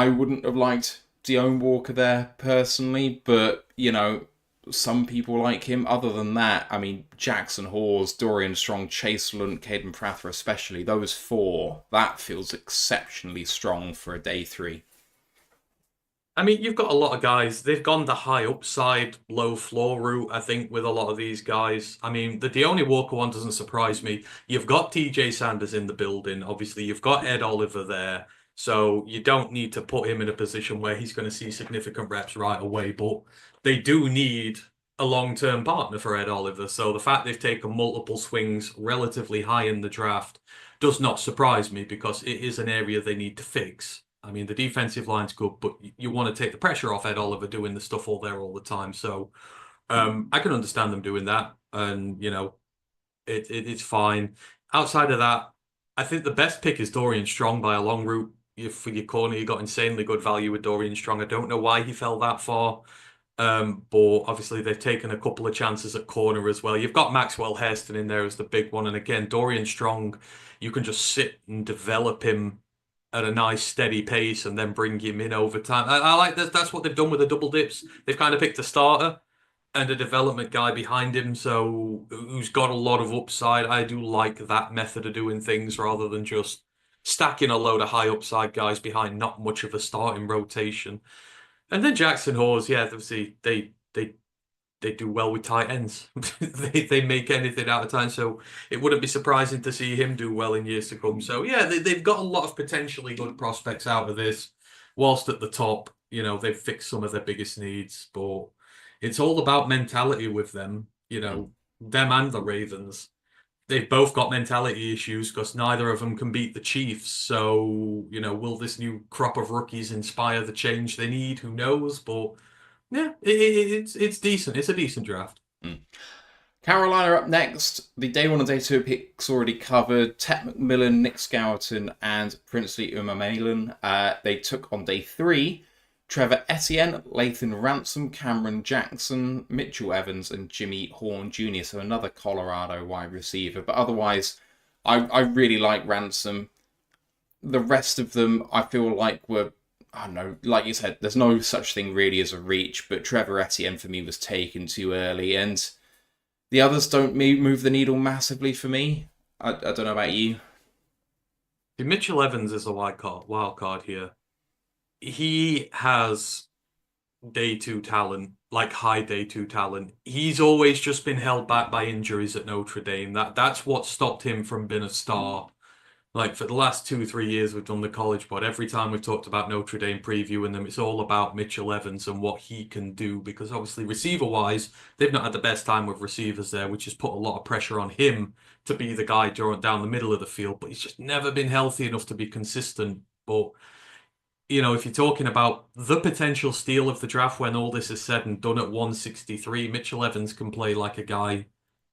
Speaker 1: wouldn't have liked Dion Walker there personally, but, you know, some people like him. Other than that, I mean, Jackson Hawes, Dorian Strong, Chase Lunt, Caden Prather especially, those 4, that feels exceptionally strong for a day 3.
Speaker 2: I mean, you've got a lot of guys. They've gone the high upside, low floor route, I think, with a lot of these guys. I mean, the Dione Walker one doesn't surprise me. You've got TJ Sanders in the building. Obviously, you've got Ed Oliver there. So you don't need to put him in a position where he's going to see significant reps right away. But they do need a long-term partner for Ed Oliver. So the fact they've taken multiple swings relatively high in the draft does not surprise me because it is an area they need to fix. I mean, the defensive line's good, but you want to take the pressure off Ed Oliver doing the stuff all there all the time. So I can understand them doing that, and you know, it's fine. Outside of that, I think the best pick is Dorian Strong by a long route. For your corner, you got insanely good value with Dorian Strong. I don't know why he fell that far, but obviously they've taken a couple of chances at corner as well. You've got Maxwell Hairston in there as the big one, and again, Dorian Strong, you can just sit and develop him at a nice steady pace and then bring him in over time. I like that. That's what they've done with the double dips. They've kind of picked a starter and a development guy behind him, so who's got a lot of upside. I do like that method of doing things rather than just stacking a load of high upside guys behind not much of a starting rotation. And then Jackson Hawes, yeah, obviously they do well with tight ends. they make anything out of time, so it wouldn't be surprising to see him do well in years to come. So yeah, they've got a lot of potentially good prospects out of this. Whilst at the top, you know, they've fixed some of their biggest needs, but it's all about mentality with them. You know, them and the Ravens. They've both got mentality issues because neither of them can beat the Chiefs. So, you know, will this new crop of rookies inspire the change they need? Who knows? But yeah, it's decent. It's a decent draft.
Speaker 1: Carolina up next. The day 1 and day 2 picks already covered. Ted McMillan, Nick Scourton, and Princely Umamalin. They took on day 3 Trevor Etienne, Lathan Ransom, Cameron Jackson, Mitchell Evans, and Jimmy Horn Jr. So another Colorado wide receiver. But otherwise, I really like Ransom. The rest of them, I feel like were, I don't know, like you said, there's no such thing really as a reach, but Trevor Etienne for me was taken too early, and the others don't move the needle massively for me. I don't know about you.
Speaker 2: Mitchell Evans is a wild card here. He has day 2 talent, like high day 2 talent. He's always just been held back by injuries at Notre Dame. That's what stopped him from being a star. Like for the last 2-3 years we've done the college pod, every time we've talked about Notre Dame previewing them, it's all about Mitchell Evans and what he can do, because obviously receiver-wise, they've not had the best time with receivers there, which has put a lot of pressure on him to be the guy down the middle of the field, but he's just never been healthy enough to be consistent. But you know, if you're talking about the potential steal of the draft when all this is said and done at 163, Mitchell Evans can play like a guy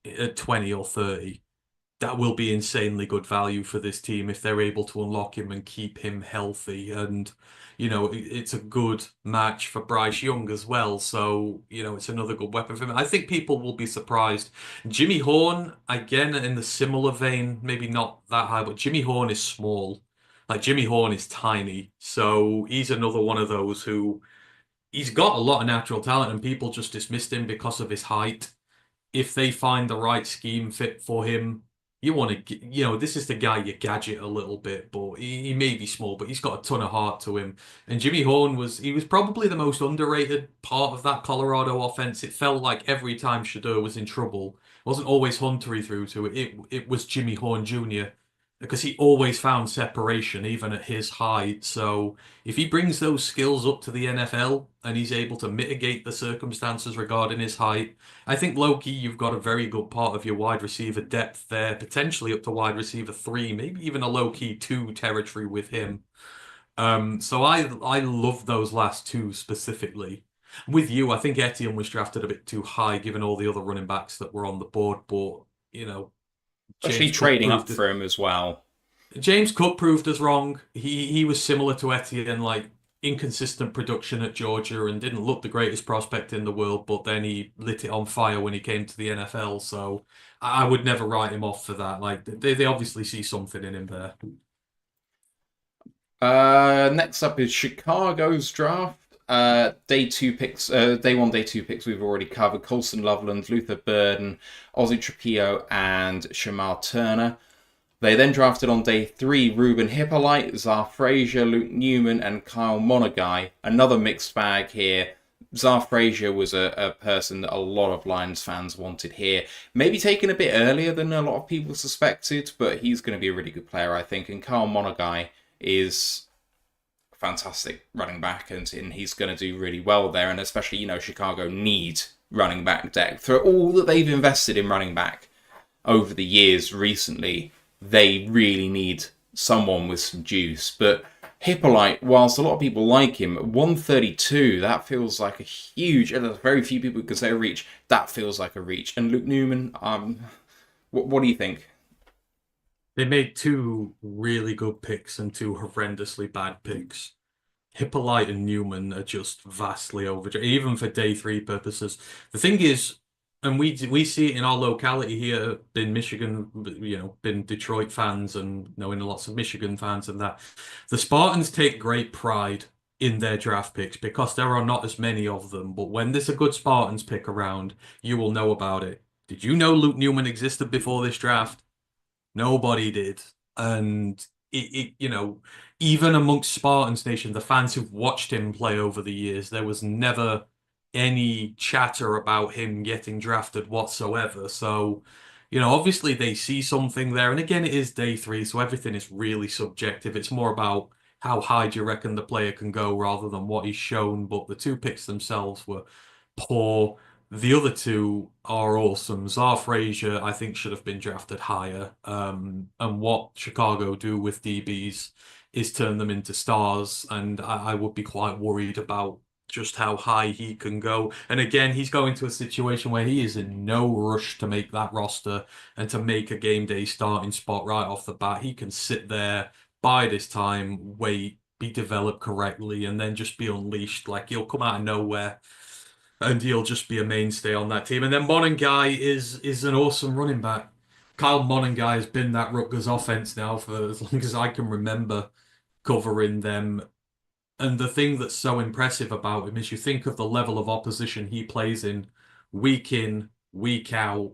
Speaker 2: at 20 or 30. That will be insanely good value for this team if they're able to unlock him and keep him healthy. And, you know, it's a good match for Bryce Young as well. So, you know, it's another good weapon for him. I think people will be surprised. Jimmy Horn, again, in the similar vein, maybe not that high, but Jimmy Horn is small. Like Jimmy Horn is tiny, so he's another one of those who he's got a lot of natural talent, and people just dismissed him because of his height. If they find the right scheme fit for him, you want to, you know, this is the guy you gadget a little bit, but he may be small, but he's got a ton of heart to him. And Jimmy Horn was probably the most underrated part of that Colorado offense. It felt like every time Shedeur was in trouble, it wasn't always Hunter he threw to it. It was Jimmy Horn Jr. because he always found separation, even at his height. So if he brings those skills up to the NFL and he's able to mitigate the circumstances regarding his height, I think low-key you've got a very good part of your wide receiver depth there, potentially up to wide receiver 3, maybe even a low-key 2 territory with him. So I love those last 2 specifically. With you, I think Etienne was drafted a bit too high given all the other running backs that were on the board, but, you know,
Speaker 1: Especially trading up for him as well.
Speaker 2: James Cook proved us wrong. He was similar to Etienne, like inconsistent production at Georgia and didn't look the greatest prospect in the world, but then he lit it on fire when he came to the NFL. So I would never write him off for that. Like they obviously see something in him there.
Speaker 1: Next up is Chicago's draft. Day 2 picks, day 1, day 2 picks we've already covered. Colson Loveland, Luther Burden, Ozzie Trapillo, and Shamar Turner. They then drafted on day 3 Ruben Hippolyte, Zar Frazier, Luke Newman, and Kyle Monagai. Another mixed bag here. Zar Frazier was a person that a lot of Lions fans wanted here. Maybe taken a bit earlier than a lot of people suspected, but he's going to be a really good player, I think. And Kyle Monagai is fantastic running back, and he's going to do really well there. And especially, Chicago need running back depth. For all that they've invested in running back over the years recently, they really need someone with some juice. But Hippolyte, whilst a lot of people like him, 132, that feels like a huge, and there's very few people who can say a reach, that feels like a reach. And Luke Newman, what do you think?
Speaker 2: They made 2 really good picks and 2 horrendously bad picks. Hippolyte and Newman are just vastly overdone, even for day 3 purposes. The thing is, and we see it in our locality here, in Michigan, been Detroit fans and knowing lots of Michigan fans and that. The Spartans take great pride in their draft picks because there are not as many of them. But when there's a good Spartans pick around, you will know about it. Did you know Luke Newman existed before this draft? Nobody did. And even amongst Spartans Nation, the fans who've watched him play over the years, there was never any chatter about him getting drafted whatsoever. So, obviously they see something there. And again, it is day 3, so everything is really subjective. It's more about how high do you reckon the player can go rather than what he's shown. But the 2 picks themselves were poor. The other 2 are awesome. Zar Frazier, I think, should have been drafted higher. And what Chicago do with DBs is turn them into stars. And I would be quite worried about just how high he can go. And again, he's going to a situation where he is in no rush to make that roster and to make a game day starting spot right off the bat. He can sit there, bide his time, wait, be developed correctly, and then just be unleashed. Like, he'll come out of nowhere and he'll just be a mainstay on that team. And then Monagai is an awesome running back. Kyle Monagai has been that Rutgers offense now for as long as I can remember covering them. And the thing that's so impressive about him is you think of the level of opposition he plays in, week out.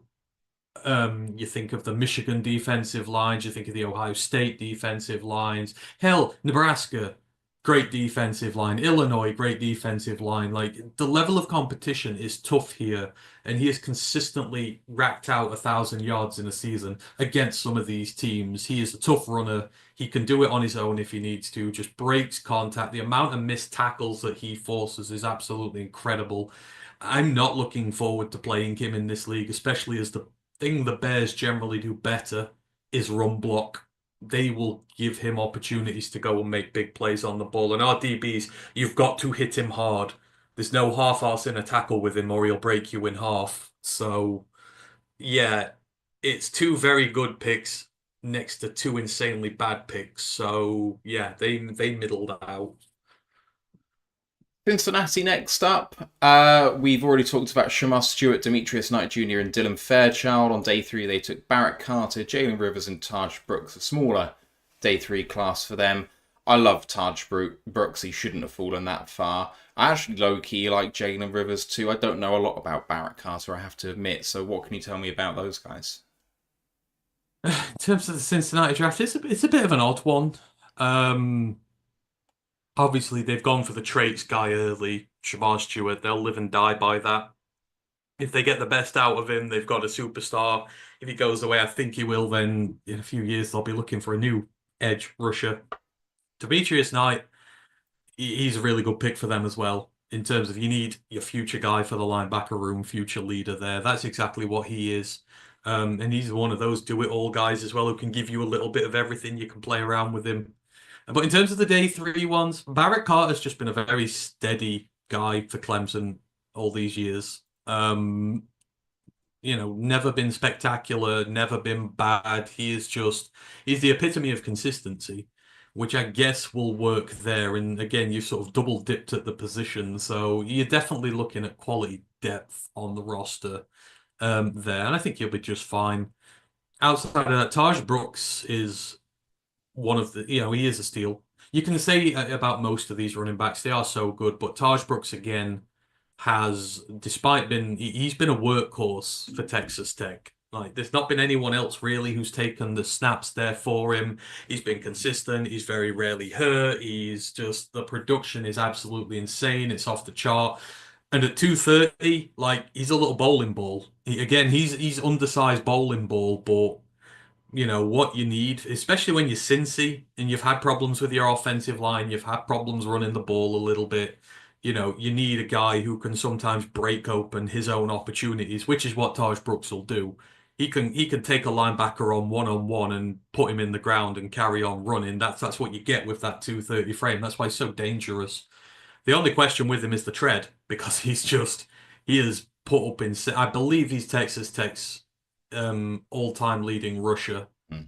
Speaker 2: You think of the Michigan defensive lines, you think of the Ohio State defensive lines. Hell, Nebraska, great defensive line. Illinois, great defensive line. Like, the level of competition is tough here, and he has consistently racked out 1,000 yards in a season against some of these teams. He is a tough runner. He can do it on his own if he needs to, just breaks contact. The amount of missed tackles that he forces is absolutely incredible. I'm not looking forward to playing him in this league, especially as the thing the Bears generally do better is run block. They will give him opportunities to go and make big plays on the ball. And our DBs, you've got to hit him hard. There's no half-arse in a tackle with him or he'll break you in half. So, yeah, it's 2 very good picks next to 2 insanely bad picks. So, yeah, they middled out.
Speaker 1: Cincinnati next up. We've already talked about Shamar Stewart, Demetrius Knight Jr. and Dylan Fairchild. On day 3, they took Barrett Carter, Jalen Rivers and Taj Brooks, a smaller day 3 class for them. I love Taj Brooks. He shouldn't have fallen that far. I actually low-key like Jalen Rivers too. I don't know a lot about Barrett Carter, I have to admit. So what can you tell me about those guys?
Speaker 2: In terms of the Cincinnati draft, it's a bit of an odd one. Obviously, they've gone for the traits guy early, Shamar Stewart. They'll live and die by that. If they get the best out of him, they've got a superstar. If he goes the way I think he will, then in a few years, they'll be looking for a new edge rusher. Demetrius Knight, he's a really good pick for them as well. In terms of you need your future guy for the linebacker room, future leader there. That's exactly what he is. And he's one of those do-it-all guys as well who can give you a little bit of everything. You can play around with him. But in terms of the day 3 ones, Barrett Carter's just been a very steady guy for Clemson all these years. Never been spectacular, never been bad. He's the epitome of consistency. which I guess will work there. And again, you sort of double dipped at the position, so you're definitely looking at quality depth on the roster there, and I think you'll be just fine. Outside of that, Taj Brooks is one of the, he is a steal. You can say about most of these running backs, they are so good, but Taj Brooks again has, despite he's been a workhorse for Texas Tech. Like, there's not been anyone else really who's taken the snaps there for him. He's been consistent. He's very rarely hurt. The production is absolutely insane. It's off the chart. And at 230, like, he's a little bowling ball. He's undersized bowling ball, but what you need, especially when you're Cincy and you've had problems with your offensive line, you've had problems running the ball a little bit. You need a guy who can sometimes break open his own opportunities, which is what Taj Brooks will do. He can take a linebacker on one and put him in the ground and carry on running. That's what you get with that 230 frame. That's why he's so dangerous. The only question with him is the tread, because he is put up in, I believe he's Texas Tech's all-time leading rusher.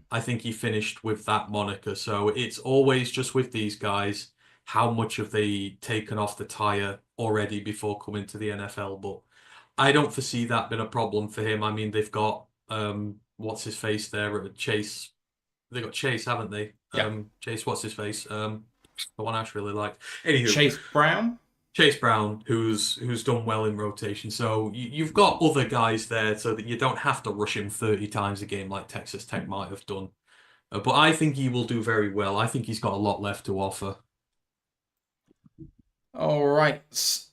Speaker 2: I think he finished with that moniker. So it's always just with these guys, how much have they taken off the tire already before coming to the NFL? But I don't foresee that being a problem for him. I mean, they've got what's his face there at Chase. They got Chase, haven't they?
Speaker 1: Yeah.
Speaker 2: Chase, what's his face? The one I really liked. Anywho, Chase Brown, who's done well in rotation. So you've got other guys there so that you don't have to rush him 30 times a game like Texas Tech might have done. But I think he will do very well. I think he's got a lot left to offer.
Speaker 1: All right.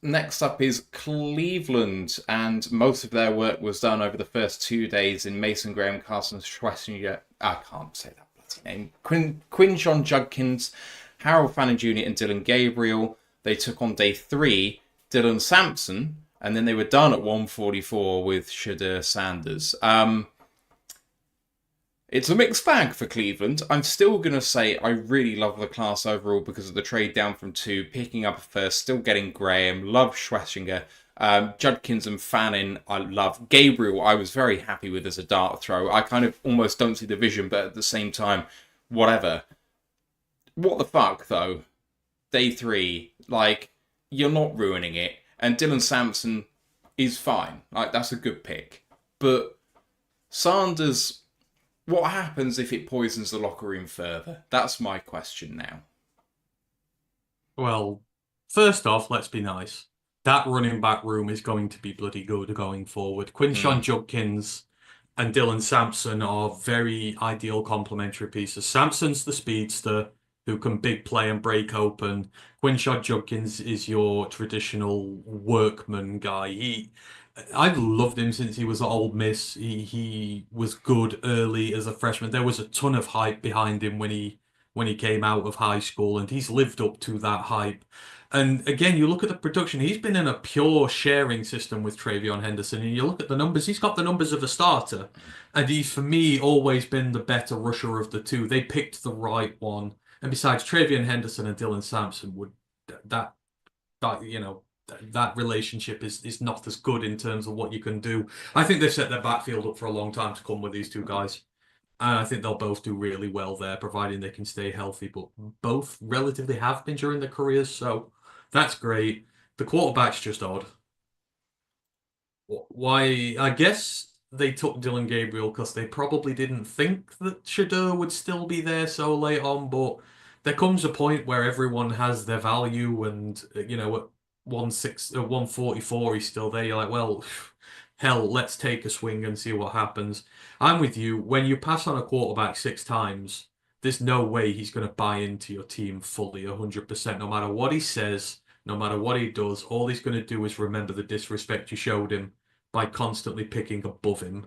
Speaker 1: Next up is Cleveland, and most of their work was done over the first 2 days in Mason Graham, Carson Schwessinger. I can't say that bloody name. Quinshon Judkins, Harold Fannin Jr. and Dylan Gabriel. They took on day 3 Dylan Sampson, and then they were done at 144 with Shadur Sanders. It's a mixed bag for Cleveland. I'm still going to say I really love the class overall because of the trade down from 2, picking up a first, still getting Graham, love Schwessinger, Judkins and Fannin, I love. Gabriel, I was very happy with as a dart throw. I kind of almost don't see the vision, but at the same time, whatever. What the fuck, though? Day 3, like, you're not ruining it. And Dylan Sampson is fine. Like, that's a good pick. But Sanders, what happens if it poisons the locker room further? That's my question now.
Speaker 2: Well, first off, let's be nice. That running back room is going to be bloody good going forward. Quinshon Judkins and Dylan Sampson are very ideal complementary pieces. Sampson's the speedster who can big play and break open. Quinshon Judkins is your traditional workman guy. I've loved him since he was at Ole Miss. He was good early as a freshman. There was a ton of hype behind him when he came out of high school, and he's lived up to that hype. And again, you look at the production, he's been in a pure sharing system with Travion Henderson, and you look at the numbers, he's got the numbers of a starter. And he's, for me, always been the better rusher of the two. They picked the right one. And besides, Travion Henderson and Dylan Sampson that relationship is not as good in terms of what you can do. I think they've set their backfield up for a long time to come with these two guys. And I think they'll both do really well there, providing they can stay healthy. But both relatively have been during their careers, so that's great. The quarterback's just odd. Why? I guess they took Dylan Gabriel because they probably didn't think that Shadur would still be there so late on, but there comes a point where everyone has their value, and at 144 he's still there. You're like, well, hell, let's take a swing and see what happens. I'm with you. When you pass on a quarterback 6 times, there's no way he's going to buy into your team fully 100%. No matter what he says, no matter what he does, all he's going to do is remember the disrespect you showed him by constantly picking above him.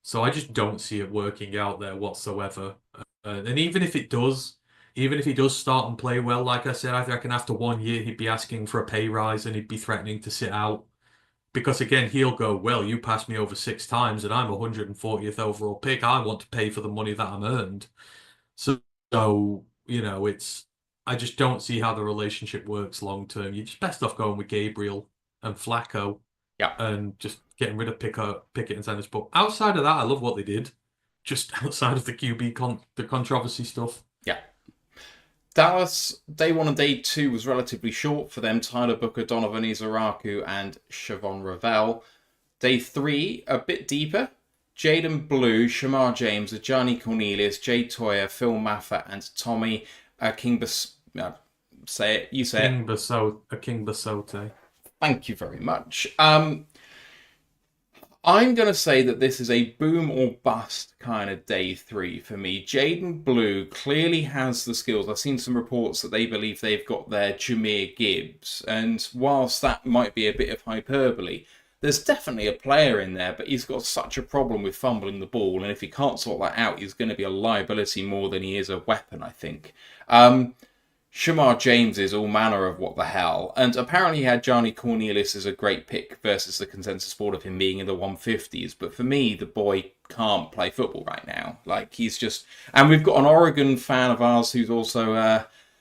Speaker 2: So I just don't see it working out there whatsoever. And even if he does start and play well, like I said, I reckon after 1 year he'd be asking for a pay rise and he'd be threatening to sit out. Because again, he'll go, well, you passed me over 6 times and I'm 140th overall pick. I want to pay for the money that I'm earned. So I just don't see how the relationship works long term. You're just best off going with Gabriel and Flacco.
Speaker 1: Yeah.
Speaker 2: And just getting rid of Pickett and Sanders. But outside of that, I love what they did. Just outside of the QB the controversy stuff.
Speaker 1: Yeah. Dallas, day one and day two was relatively short for them. Tyler Booker, Donovan Izaraku, and Siobhan Ravel. Day three, a bit deeper. Jaden Blue, Shamar James, Ajani Cornelius, Jay Toyer, Phil Maffa, and Tommy Kingbus. Say it. You say it.
Speaker 2: King Basote.
Speaker 1: Thank you very much. I'm going to say that this is a boom or bust kind of day three for me. Jaden Blue clearly has the skills. I've seen some reports that they believe they've got their Jameer Gibbs. And whilst that might be a bit of hyperbole, there's definitely a player in there, but he's got such a problem with fumbling the ball. And if he can't sort that out, he's going to be a liability more than he is a weapon, I think. Shamar James is all manner of what the hell, and apparently he had Johnny Cornelius as a great pick versus the consensus board of him being in the 150s, but for me, the boy can't play football right now. Like, he's just... And we've got an Oregon fan of ours who's also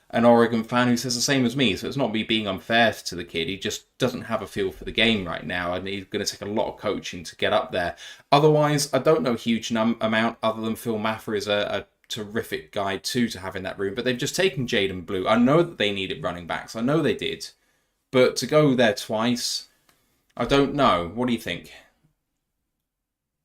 Speaker 1: an Oregon fan who says the same as me, so it's not me being unfair to the kid, he just doesn't have a feel for the game right now, and he's going to take a lot of coaching to get up there. Otherwise, I don't know a huge amount, other than Phil Maffer is a terrific guy too to have in that room, but they've just taken Jaden Blue. I know that they needed running backs, I know they did, but to go there twice, I don't know. What do you think?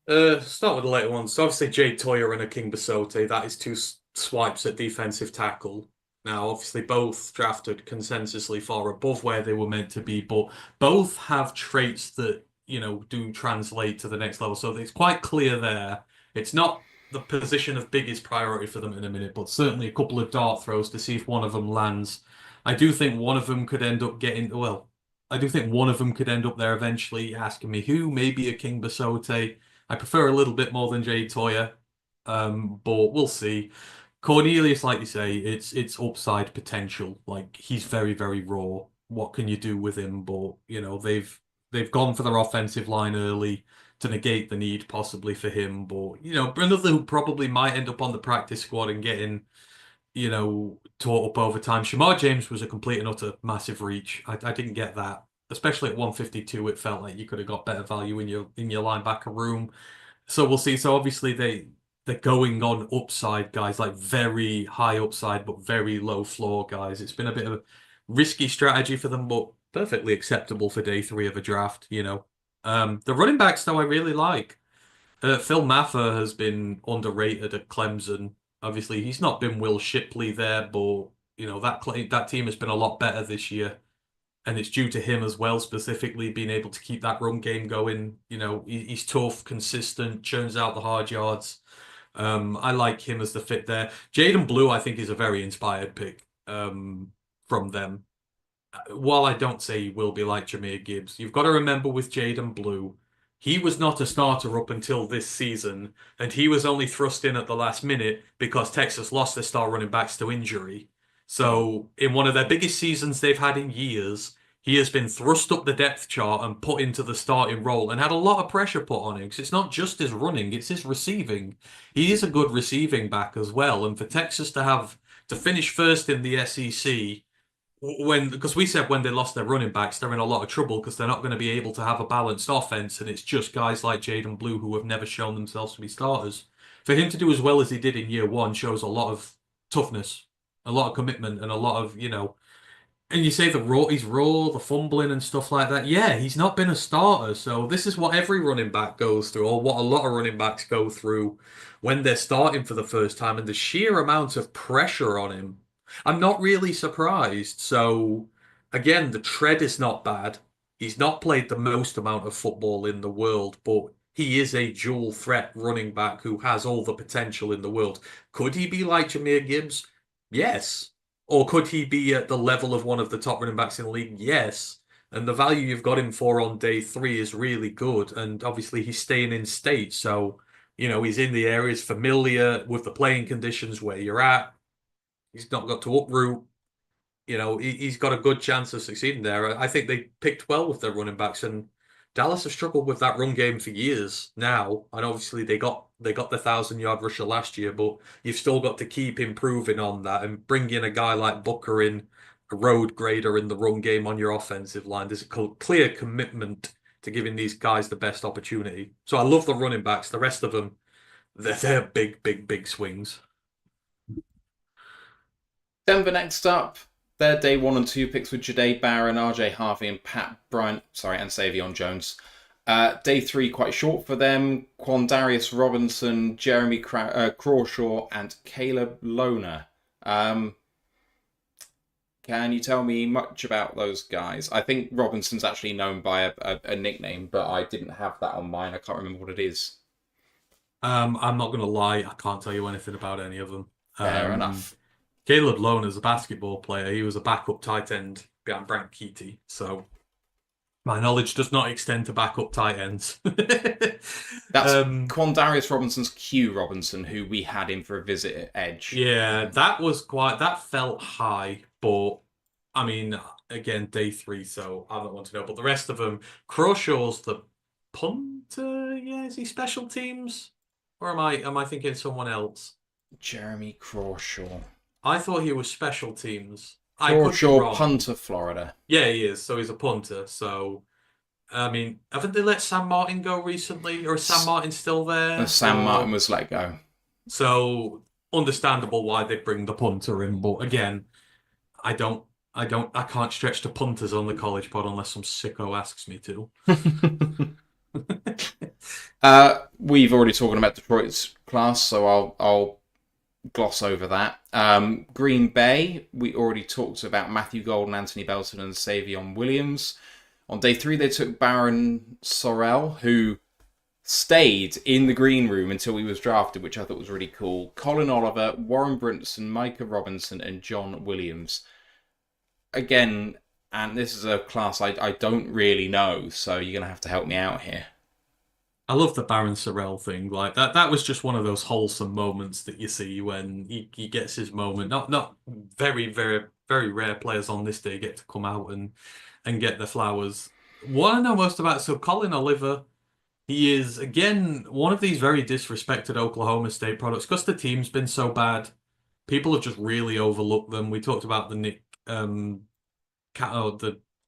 Speaker 2: Start with the later ones. So obviously, Jay Toyer and a King Basote, that is two swipes at defensive tackle. Now, obviously, both drafted consensusly far above where they were meant to be, but both have traits that, do translate to the next level. So it's quite clear there. It's not the position of biggest priority for them in a minute, but certainly a couple of dart throws to see if one of them lands. I do think one of them could end up there eventually. Asking me who, maybe a King Basote. I prefer a little bit more than Jay Toyer, but we'll see. Cornelius, like you say, it's upside potential. Like, he's very, very raw. What can you do with him? But they've gone for their offensive line early to negate the need possibly for him. But, another who probably might end up on the practice squad and getting, taught up over time. Shamar James was a complete and utter massive reach. I didn't get that. Especially at 152, it felt like you could have got better value in your linebacker room. So we'll see. So obviously they're going on upside guys, like very high upside but very low floor guys. It's been a bit of a risky strategy for them, but perfectly acceptable for day three of a draft, The running backs, though, I really like. Phil Maffer has been underrated at Clemson. Obviously, he's not been Will Shipley there, but that team has been a lot better this year, and it's due to him as well, specifically being able to keep that run game going. He's tough, consistent, churns out the hard yards. I like him as the fit there. Jaden Blue, I think, is a very inspired pick from them. While I don't say he will be like Jameer Gibbs, you've got to remember with Jaden Blue, he was not a starter up until this season, and he was only thrust in at the last minute because Texas lost their star running backs to injury. So in one of their biggest seasons they've had in years, he has been thrust up the depth chart and put into the starting role and had a lot of pressure put on him, because it's not just his running, it's his receiving. He is a good receiving back as well, and for Texas to finish first in the SEC, because we said when they lost their running backs, they're in a lot of trouble because they're not going to be able to have a balanced offense, and it's just guys like Jaden Blue who have never shown themselves to be starters. For him to do as well as he did in year one shows a lot of toughness, a lot of commitment, and a lot of, and you say he's raw, the fumbling and stuff like that. Yeah, he's not been a starter, so this is what every running back goes through, or what a lot of running backs go through when they're starting for the first time, and the sheer amount of pressure on him, I'm not really surprised. So, again, the tread is not bad. He's not played the most amount of football in the world, but he is a dual threat running back who has all the potential in the world. Could he be like Jameer Gibbs? Yes. Or could he be at the level of one of the top running backs in the league? Yes. And the value you've got him for on day three is really good. And obviously he's staying in state. So, he's in the areas familiar with the playing conditions where you're at. He's not got to uproot. He's got a good chance of succeeding there. I think they picked well with their running backs, and Dallas have struggled with that run game for years now. And obviously they got the 1,000-yard rusher last year, but you've still got to keep improving on that and bring in a guy like Booker in, a road grader in the run game on your offensive line. There's a clear commitment to giving these guys the best opportunity. So I love the running backs. The rest of them, they're big, big, big swings.
Speaker 1: Denver next up. Their day 1 and 2 picks were Jade Barron, RJ Harvey, and Pat Bryant. And Savion Jones. Day 3 quite short for them. Quandarius Robinson, Jeremy Crawshaw, and Caleb Lohner. Can you tell me much about those guys? I think Robinson's actually known by a nickname, but I didn't have that on mine. I can't remember what it is.
Speaker 2: I'm not going to lie. I can't tell you anything about any of them.
Speaker 1: Fair enough.
Speaker 2: Caleb Lohner's a basketball player. He was a backup tight end behind Brant Keaty. So my knowledge does not extend to backup tight ends.
Speaker 1: That's Quandarius Robinson's Q Robinson, who we had in for a visit at Edge.
Speaker 2: Yeah, that felt high, but I mean, again, day 3, so I don't want to know. But the rest of them, Crawshaw's the punter. Yeah, is he special teams, or am I thinking someone else?
Speaker 1: Jeremy Crawshaw.
Speaker 2: I thought he was special teams.
Speaker 1: Crawshaw, punter, Florida.
Speaker 2: Yeah, he is. So he's a punter. So, I mean, haven't they let Sam Martin go recently, or is Sam Martin still there?
Speaker 1: Sam Martin was let go.
Speaker 2: So understandable why they bring the punter in, but again, I can't stretch to punters on the college pod unless some sicko asks me to.
Speaker 1: We've already talked about Detroit's class, so I'll gloss over that. Green Bay, we already talked about Matthew Golden, Anthony Belton, and Savion Williams. On day 3, they took Baron Sorrell, who stayed in the green room until he was drafted, which I thought was really cool. Colin Oliver, Warren Brinson, Micah Robinson, and John Williams. Again, and this is a class I don't really know, so you're going to have to help me out here.
Speaker 2: I love the Baron Sorrell thing. Like that was just one of those wholesome moments that you see when he gets his moment. Not very, very, very rare players on this day get to come out and get the flowers. What I know most about, so Colin Oliver, he is, again, one of these very disrespected Oklahoma State products because the team's been so bad. People have just really overlooked them. We talked about the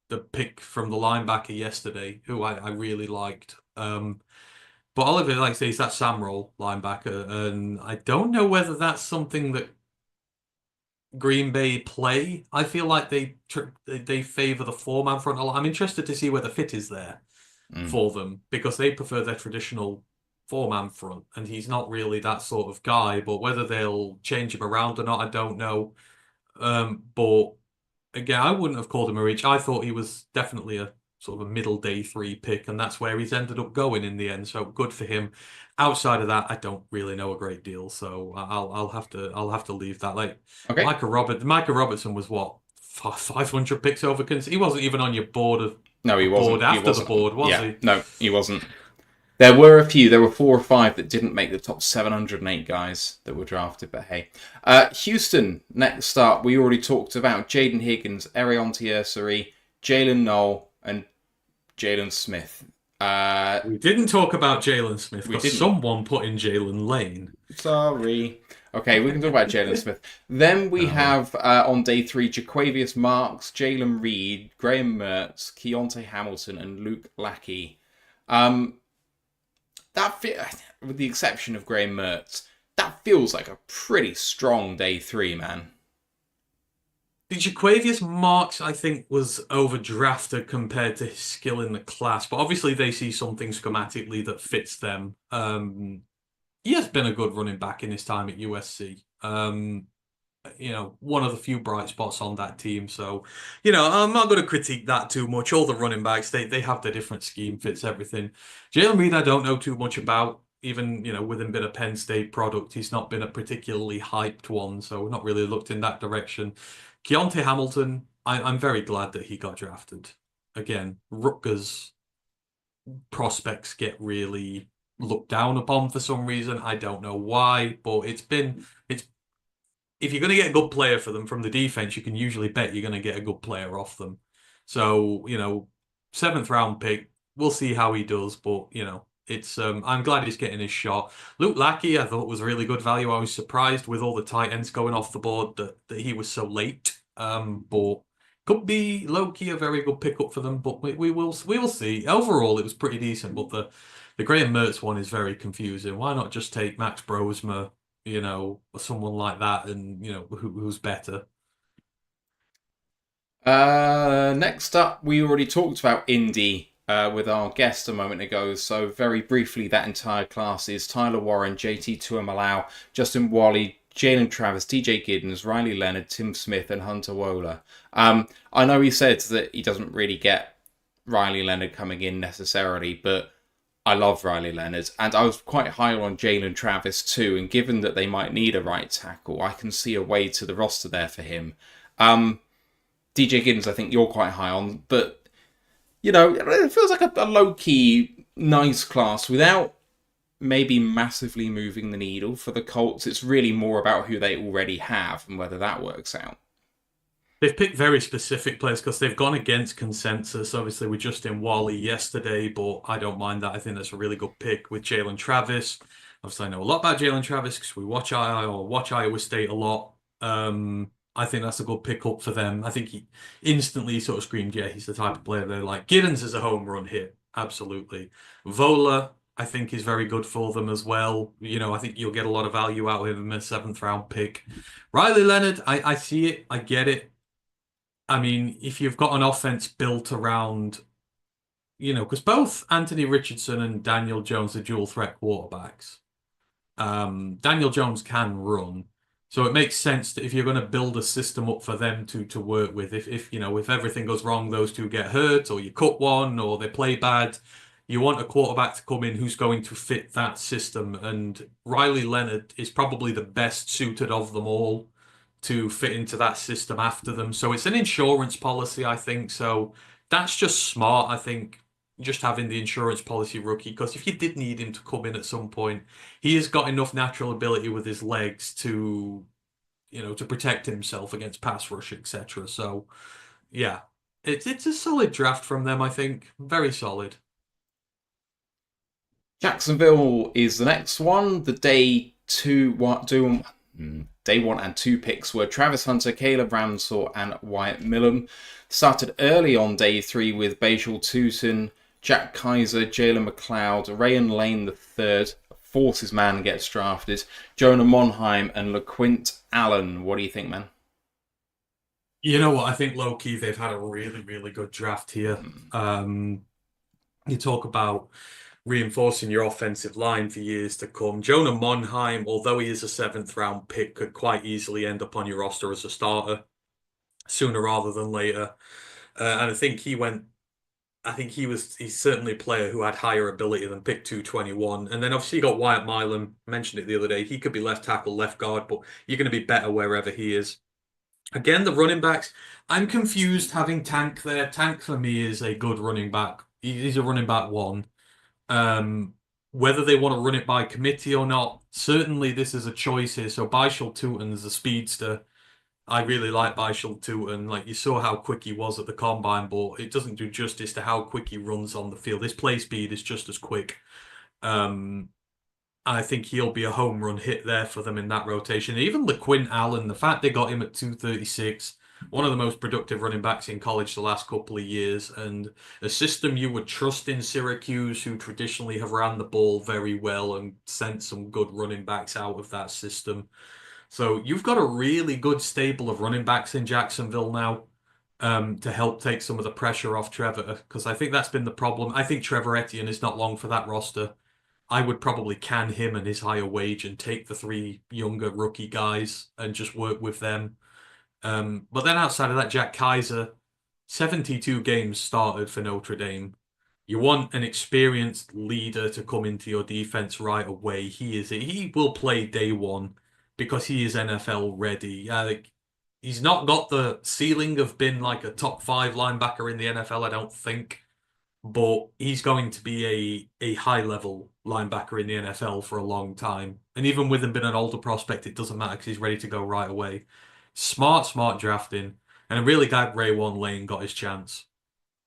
Speaker 2: the pick from the linebacker yesterday, who I really liked. But Oliver, like I say, he's that Sam roll linebacker, and I don't know whether that's something that Green Bay play. I feel like they favor the 4-man front a lot. I'm interested to see where the fit is there for them, because they prefer their traditional 4-man front, and he's not really that sort of guy. But whether they'll change him around or not, I don't know. But again, I wouldn't have called him a reach. I thought he was definitely a sort of a middle day 3 pick, and that's where he's ended up going in the end. So good for him. Outside of that, I don't really know a great deal, so I'll have to leave that. Like,
Speaker 1: okay.
Speaker 2: Micah Robertson was what, 500 picks over. He wasn't even on your board.
Speaker 1: No, he wasn't.
Speaker 2: After the board, was he?
Speaker 1: No, he wasn't. There were a few. There were 4 or 5 that didn't make the top 708 guys that were drafted. But hey, Houston next up. We already talked about Jaden Higgins, Erion Tierseri, Jalen Knoll, and Jalen Smith.
Speaker 2: We didn't talk about Jalen Smith because someone put in Jalen Lane.
Speaker 1: Sorry. Okay, we can talk about Jalen Smith. Then we have on day 3 Jaquavius Marks, Jalen Reed, Graham Mertz, Keontae Hamilton, and Luke Lackey. With the exception of Graham Mertz, that feels like a pretty strong day 3, man.
Speaker 2: The Jaquavius Marks, I think, was overdrafted compared to his skill in the class, but obviously they see something schematically that fits them. He has been a good running back in his time at USC. One of the few bright spots on that team. So, I'm not going to critique that too much. All the running backs, they have their different scheme, fits everything. Jalen Reed, I don't know too much about. Even, with him being a Penn State product, he's not been a particularly hyped one, so we're not really looked in that direction. Keontae Hamilton, I'm very glad that he got drafted. Again, Rutgers prospects get really looked down upon for some reason. I don't know why, but if you're going to get a good player for them from the defense, you can usually bet you're going to get a good player off them. So, 7th round pick, we'll see how he does, but, it's I'm glad he's getting his shot. Luke Lackey, I thought was really good value. I was surprised with all the tight ends going off the board that he was so late. But could be low-key a very good pickup for them, but we will see. Overall, it was pretty decent, but the Graham Mertz one is very confusing. Why not just take Max Brosmer, or someone like that, and who's better?
Speaker 1: Next up, we already talked about Indy with our guest a moment ago. So very briefly, that entire class is Tyler Warren, JT Tuimalau, Justin Wally, Jalen Travis, DJ Giddens, Riley Leonard, Tim Smith, and Hunter Wohler. I know he said that he doesn't really get Riley Leonard coming in necessarily, but I love Riley Leonard, and I was quite high on Jalen Travis too. And given that they might need a right tackle, I can see a way to the roster there for him. DJ Giddens, I think you're quite high on, but it feels like a low-key nice class without maybe massively moving the needle for the Colts. It's really more about who they already have and whether that works out.
Speaker 2: They've picked very specific players because they've gone against consensus. Obviously, with Justin Wally yesterday, but I don't mind that. I think that's a really good pick with Jalen Travis. Obviously, I know a lot about Jalen Travis because we watch Iowa State a lot. I think that's a good pickup for them. I think he instantly sort of screamed, yeah, he's the type of player they're like. Giddens is a home run hit, absolutely. Vola, I think, is very good for them as well. I think you'll get a lot of value out of him in a 7th-round pick. Riley Leonard, I see it, I get it. I mean, if you've got an offense built around, because both Anthony Richardson and Daniel Jones are dual threat quarterbacks. Daniel Jones can run. So it makes sense that if you're going to build a system up for them to work with, if everything goes wrong, those two get hurt, or you cut one, or they play bad, you want a quarterback to come in who's going to fit that system. And Riley Leonard is probably the best suited of them all to fit into that system after them. So it's an insurance policy, I think. So that's just smart, I think, just having the insurance policy rookie, because if you did need him to come in at some point, he has got enough natural ability with his legs to protect himself against pass rush, etc. So yeah, it's a solid draft from them, I think. Very solid.
Speaker 1: Jacksonville is the next one. The day 1 and 2 picks were Travis Hunter, Caleb Ramshaw, and Wyatt Millam. Started early on day 3 with Bajal Tootin, Jack Kaiser, Jalen McLeod, Rayan Lane III, Forces man gets drafted, Jonah Monheim, and LaQuint Allen. What do you think, man?
Speaker 2: You know what? I think low-key they've had a really, really good draft here. You talk about reinforcing your offensive line for years to come. Jonah Monheim, although he is a 7th-round pick, could quite easily end up on your roster as a starter sooner rather than later. And I think he's certainly a player who had higher ability than pick 221. And then obviously you got Wyatt Millam, mentioned it the other day. He could be left tackle, left guard, but you're going to be better wherever he is. Again, the running backs, I'm confused having Tank there. Tank for me is a good running back. He's a running back 1. Whether they want to run it by committee or not, certainly this is a choice here. So Bajal Tootin is a speedster. I really like Bajal Tootin. Like, you saw how quick he was at the combine, but it doesn't do justice to how quick he runs on the field. His play speed is just as quick. I think he'll be a home run hit there for them in that rotation. Even LaQuint Allen, the fact they got him at 236, one of the most productive running backs in college the last couple of years, and a system you would trust in Syracuse, who traditionally have ran the ball very well and sent some good running backs out of that system. So you've got a really good stable of running backs in Jacksonville now to help take some of the pressure off Trevor, because I think that's been the problem. I think Trevor Etienne is not long for that roster. I would probably can him and his higher wage and take the 3 younger rookie guys and just work with them. But then outside of that, Jack Kaiser, 72 games started for Notre Dame. You want an experienced leader to come into your defense right away. He will play day 1 because he is NFL ready. He's not got the ceiling of being like a top 5 linebacker in the NFL, I don't think. But he's going to be a high-level linebacker in the NFL for a long time. And even with him being an older prospect, it doesn't matter because he's ready to go right away. Smart drafting. And I'm really glad Rayan Lane got his chance.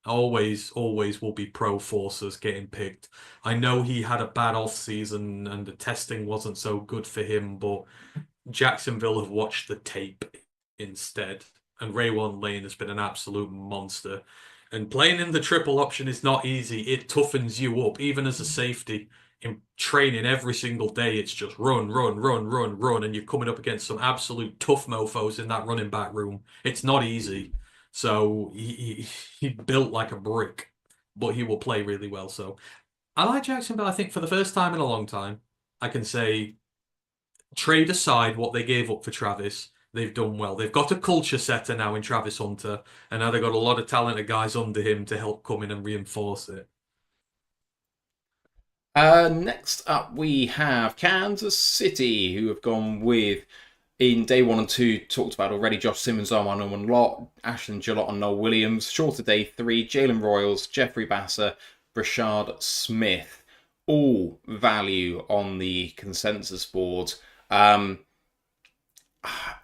Speaker 2: Always will be pro Forces getting picked. I know he had a bad off-season and the testing wasn't so good for him, but Jacksonville have watched the tape instead. And Rayan Lane has been an absolute monster. And playing in the triple option is not easy. It toughens you up, even as a safety. In training every single day, it's just run, and you're coming up against some absolute tough mofos in that running back room. It's not easy. So he built like a brick, but he will play really well. So I like Jacksonville. I think for the first time in a long time, I can say, trade aside what they gave up for Travis, they've done well. They've got a culture setter now in Travis Hunter, and now they've got a lot of talented guys under him to help come in and reinforce it.
Speaker 1: Next up, we have Kansas City, who have gone with, in day 1 and 2, talked about already, Josh Simmons, Omar Norman Lott, Ashton Gillott and Noel Williams. Shorter day 3, Jalen Royals, Jeffrey Basser, Brashard Smith. All value on the consensus board.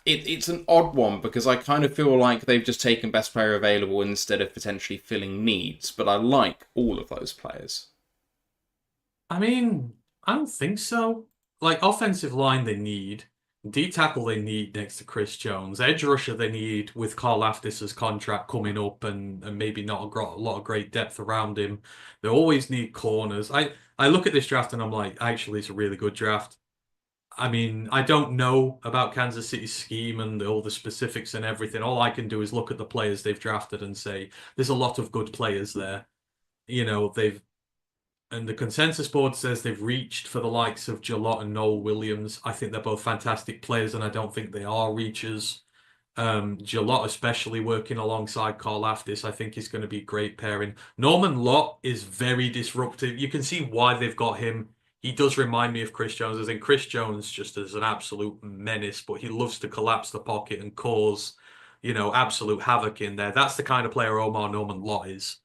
Speaker 1: It's an odd one because I kind of feel like they've just taken best player available instead of potentially filling needs, but I like all of those players.
Speaker 2: I mean, I don't think so. Like, offensive line they need, D tackle they need next to Chris Jones, edge rusher they need with Carl Aftis' contract coming up and maybe not a lot of great depth around him. They always need corners. I look at this draft and I'm like, actually, it's a really good draft. I mean, I don't know about Kansas City's scheme and all the specifics and everything. All I can do is look at the players they've drafted and say, there's a lot of good players there. You know, and the consensus board says they've reached for the likes of Jalot and Noel Williams. I think they're both fantastic players, and I don't think they are reachers. Jalot, especially working alongside Carl Aftis, I think is going to be a great pairing. Norman Lott is very disruptive. You can see why they've got him. He does remind me of Chris Jones. I think Chris Jones just is an absolute menace, but he loves to collapse the pocket and cause, absolute havoc in there. That's the kind of player Omar Norman Lott is.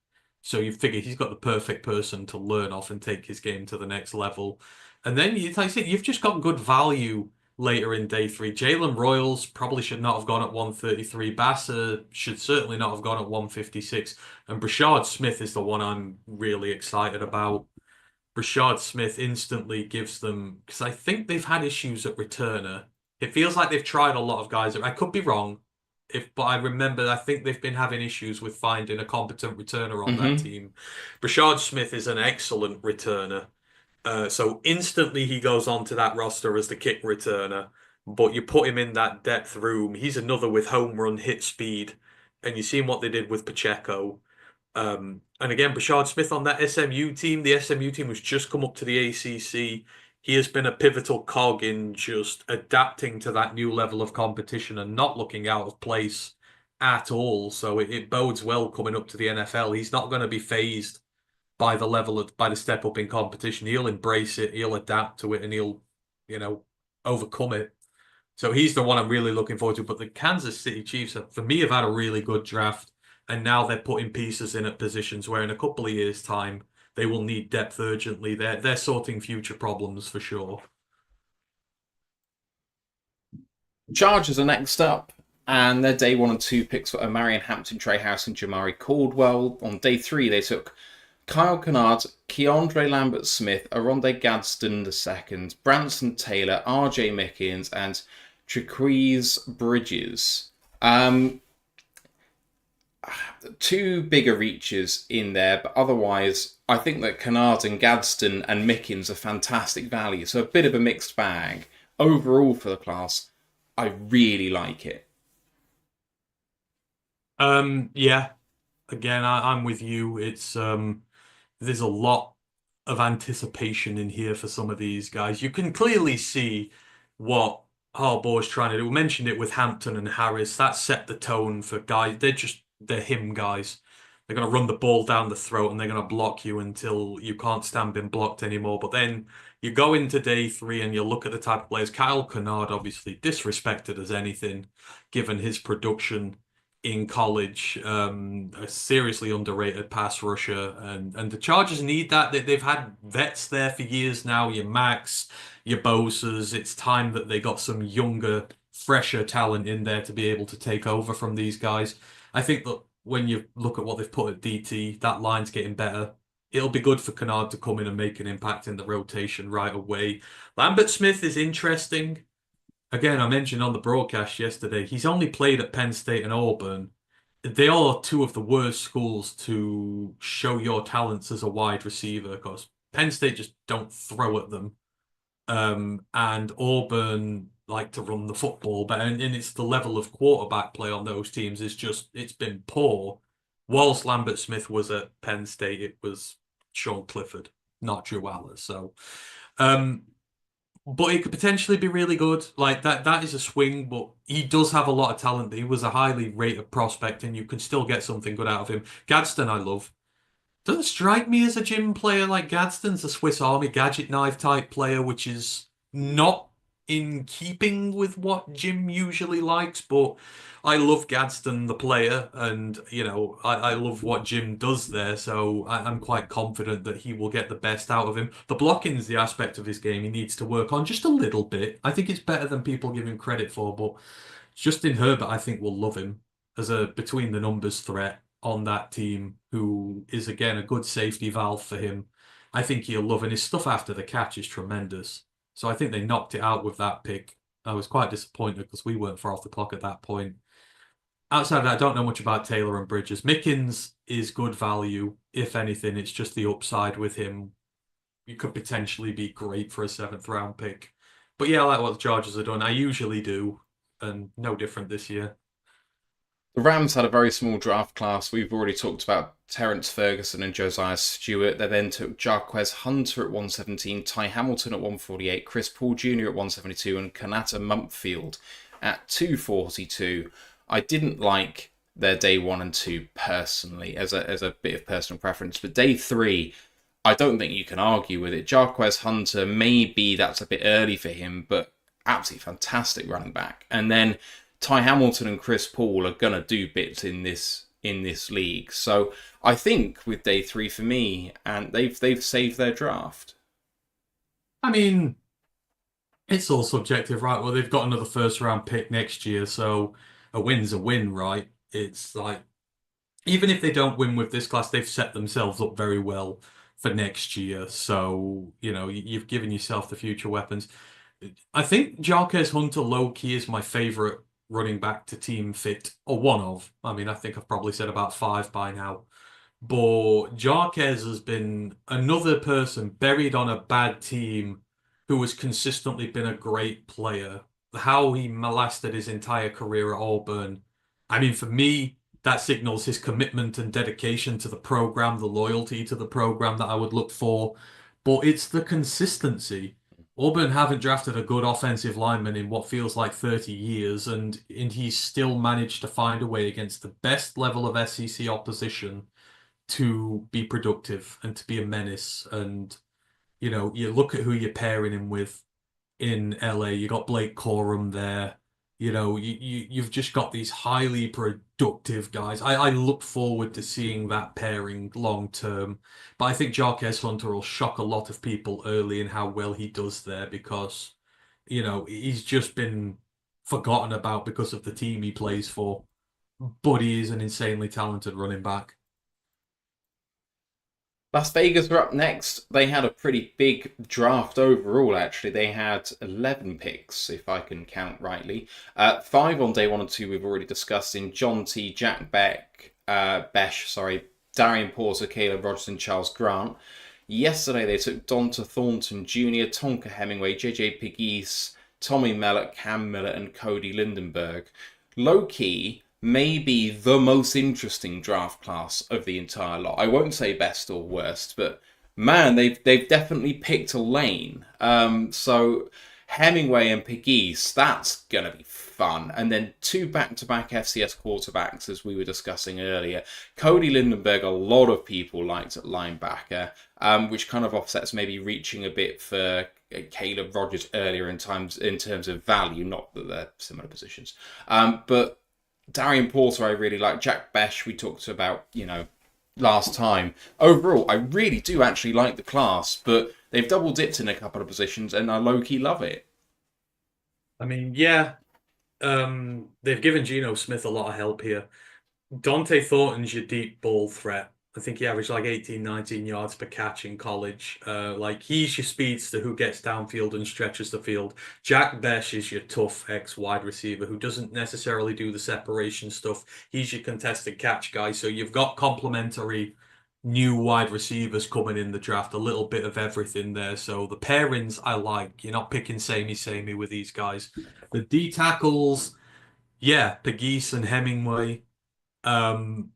Speaker 2: So you figure he's got the perfect person to learn off and take his game to the next level. And then, like I said, you've just got good value later in day 3. Jalen Royals probably should not have gone at 133. Basser should certainly not have gone at 156. And Brashard Smith is the one I'm really excited about. Brashard Smith instantly gives them, because I think they've had issues at returner. It feels like they've tried a lot of guys. I could be wrong, but I remember, I think they've been having issues with finding a competent returner on that team. Brashard Smith is an excellent returner. So instantly he goes onto that roster as the kick returner, but you put him in that depth room. He's another with home run hit speed, and you've seen what they did with Pacheco. And again, Brashard Smith on that SMU team. The SMU team has just come up to the ACC. He has been a pivotal cog in just adapting to that new level of competition and not looking out of place at all. So it bodes well coming up to the NFL. He's not going to be phased by the step up in competition. He'll embrace it, he'll adapt to it, and he'll, overcome it. So he's the one I'm really looking forward to. But the Kansas City Chiefs, for me, have had a really good draft. And now they're putting pieces in at positions where in a couple of years' time, they will need depth urgently. They're sorting future problems for sure.
Speaker 1: Chargers are next up, and their day 1 and 2 picks were Marion Hampton, Trey House, and Jamari Caldwell. On day 3, they took Kyle Kennard, Keandre Lambert-Smith, Aronde Gadsden II, Branson Taylor, RJ Mickens, and Triquise Bridges. 2 bigger reaches in there, but otherwise, I think that Kennard and Gadsden and Mickens are fantastic value. So a bit of a mixed bag. Overall for the class, I really like it.
Speaker 2: Yeah. Again, I'm with you. It's there's a lot of anticipation in here for some of these guys. You can clearly see what Harbaugh's trying to do. We mentioned it with Hampton and Harris. That set the tone for guys. They're him guys. They're going to run the ball down the throat and they're going to block you until you can't stand being blocked anymore. But then you go into day 3 and you look at the type of players. Kyle Kennard, obviously disrespected as anything, given his production in college, a seriously underrated pass rusher, and the Chargers need that. They've had vets there for years now. Your Max, your Bosa's. It's time that they got some younger, fresher talent in there to be able to take over from these guys. I think that when you look at what they've put at DT, that line's getting better. It'll be good for Kennard to come in and make an impact in the rotation right away. Lambert-Smith is interesting. Again, I mentioned on the broadcast yesterday, he's only played at Penn State and Auburn. They are 2 of the worst schools to show your talents as a wide receiver because Penn State just don't throw at them. And Auburn, like to run the football, but and it's the level of quarterback play on those teams is just it's been poor. Whilst Lambert Smith was at Penn State, it was Sean Clifford, not Drew Aller. So, but it could potentially be really good. Like that is a swing, but he does have a lot of talent. He was a highly rated prospect, and you can still get something good out of him. Gadsden, I love. Doesn't strike me as a gym player like Gadsden's a Swiss Army gadget knife type player, which is not in keeping with what Jim usually likes, but I love Gadsden the player, and I love what Jim does there, so I'm quite confident that he will get the best out of him. The blocking's the aspect of his game he needs to work on just a little bit. I think it's better than people give him credit for, but Justin Herbert I think will love him as a between the numbers threat on that team, who is again a good safety valve for him. I think he'll love, and his stuff after the catch is tremendous. So I think they knocked it out with that pick. I was quite disappointed because we weren't far off the clock at that point. Outside of that, I don't know much about Taylor and Bridges. Mickens is good value. If anything, it's just the upside with him. He could potentially be great for a 7th round pick. But yeah, I like what the Chargers have done. I usually do, and no different this year.
Speaker 1: The Rams had a very small draft class. We've already talked about Terrence Ferguson and Josiah Stewart. They then took Jarquez Hunter at 117, Ty Hamilton at 148, Chris Poole Jr. at 172, and Kanata Mumpfield at 242. I didn't like their day 1 and 2 personally, as a bit of personal preference, but day 3, I don't think you can argue with it. Jarquez Hunter, maybe that's a bit early for him, but absolutely fantastic running back. And then Ty Hamilton and Chris Poole are going to do bits in this league. So I think with day 3 for me, and they've saved their draft.
Speaker 2: I mean, it's all subjective, right? Well, they've got another 1st round pick next year, so a win's a win, right? It's like, even if they don't win with this class, they've set themselves up very well for next year. So, you've given yourself the future weapons. I think Jarquez Hunter low-key is my favorite running back to team fit, or one of. I mean, I think I've probably said about 5 by now. But Jarquez has been another person buried on a bad team who has consistently been a great player. How he molested his entire career at Auburn. I mean, for me, that signals his commitment and dedication to the program, the loyalty to the program that I would look for. But it's the consistency. Auburn haven't drafted a good offensive lineman in what feels like 30 years, and he's still managed to find a way against the best level of SEC opposition to be productive and to be a menace. And, you look at who you're pairing him with in LA. You got Blake Corum there. You've just got these highly productive guys. I look forward to seeing that pairing long term. But I think Jarquez Hunter will shock a lot of people early in how well he does there, because, he's just been forgotten about because of the team he plays for. But he is an insanely talented running back.
Speaker 1: Las Vegas were up next. They had a pretty big draft overall, actually. They had 11 picks, if I can count rightly. 5 on day 1 and 2 we've already discussed in John T, Jack Besh, Darian Porter, Caleb Rogers, and Charles Grant. Yesterday they took Donta Thornton Jr., Tonka Hemingway, JJ Pegues, Tommy Mellott, Cam Miller, and Cody Lindenberg. Low-key, maybe the most interesting draft class of the entire lot. I won't say best or worst, but man, they've definitely picked a lane. So Hemingway and Pegues, that's gonna be fun. And then 2 back-to-back FCS quarterbacks, as we were discussing earlier. Cody Lindenberg, a lot of people liked at linebacker, which kind of offsets maybe reaching a bit for Caleb Rogers earlier in terms of value. Not that they're similar positions, but Darian Porter, I really like. Jack Besh, we talked about, last time. Overall, I really do actually like the class, but they've double dipped in a couple of positions, and I low-key love it.
Speaker 2: I mean, yeah, they've given Geno Smith a lot of help here. Dante Thornton's your deep ball threat. I think he averaged like 18, 19 yards per catch in college. He's your speedster who gets downfield and stretches the field. Jack Besh is your tough ex-wide receiver who doesn't necessarily do the separation stuff. He's your contested catch guy. So you've got complementary new wide receivers coming in the draft, a little bit of everything there. So the pairings I like. You're not picking samey with these guys. The D tackles, yeah, Pegues and Hemingway. Um,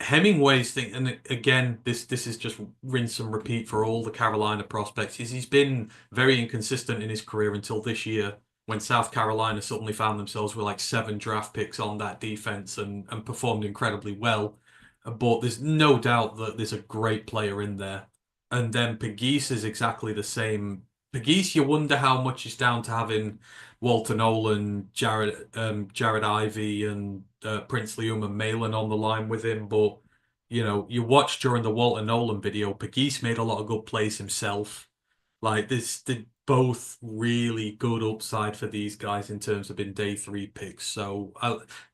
Speaker 2: Hemingway's thing, and again, this is just rinse and repeat for all the Carolina prospects. Is he's been very inconsistent in his career until this year, when South Carolina suddenly found themselves with like 7 draft picks on that defense and performed incredibly well. But there's no doubt that there's a great player in there. And then Pegues is exactly the same. Pegues, you wonder how much is down to having Walter Nolan, Jared Ivey, and Prince Liam and Malin on the line with him. But you watched during the Walter Nolan video, Pegues made a lot of good plays himself. Like this, did both really good upside for these guys in terms of being day 3 picks. So,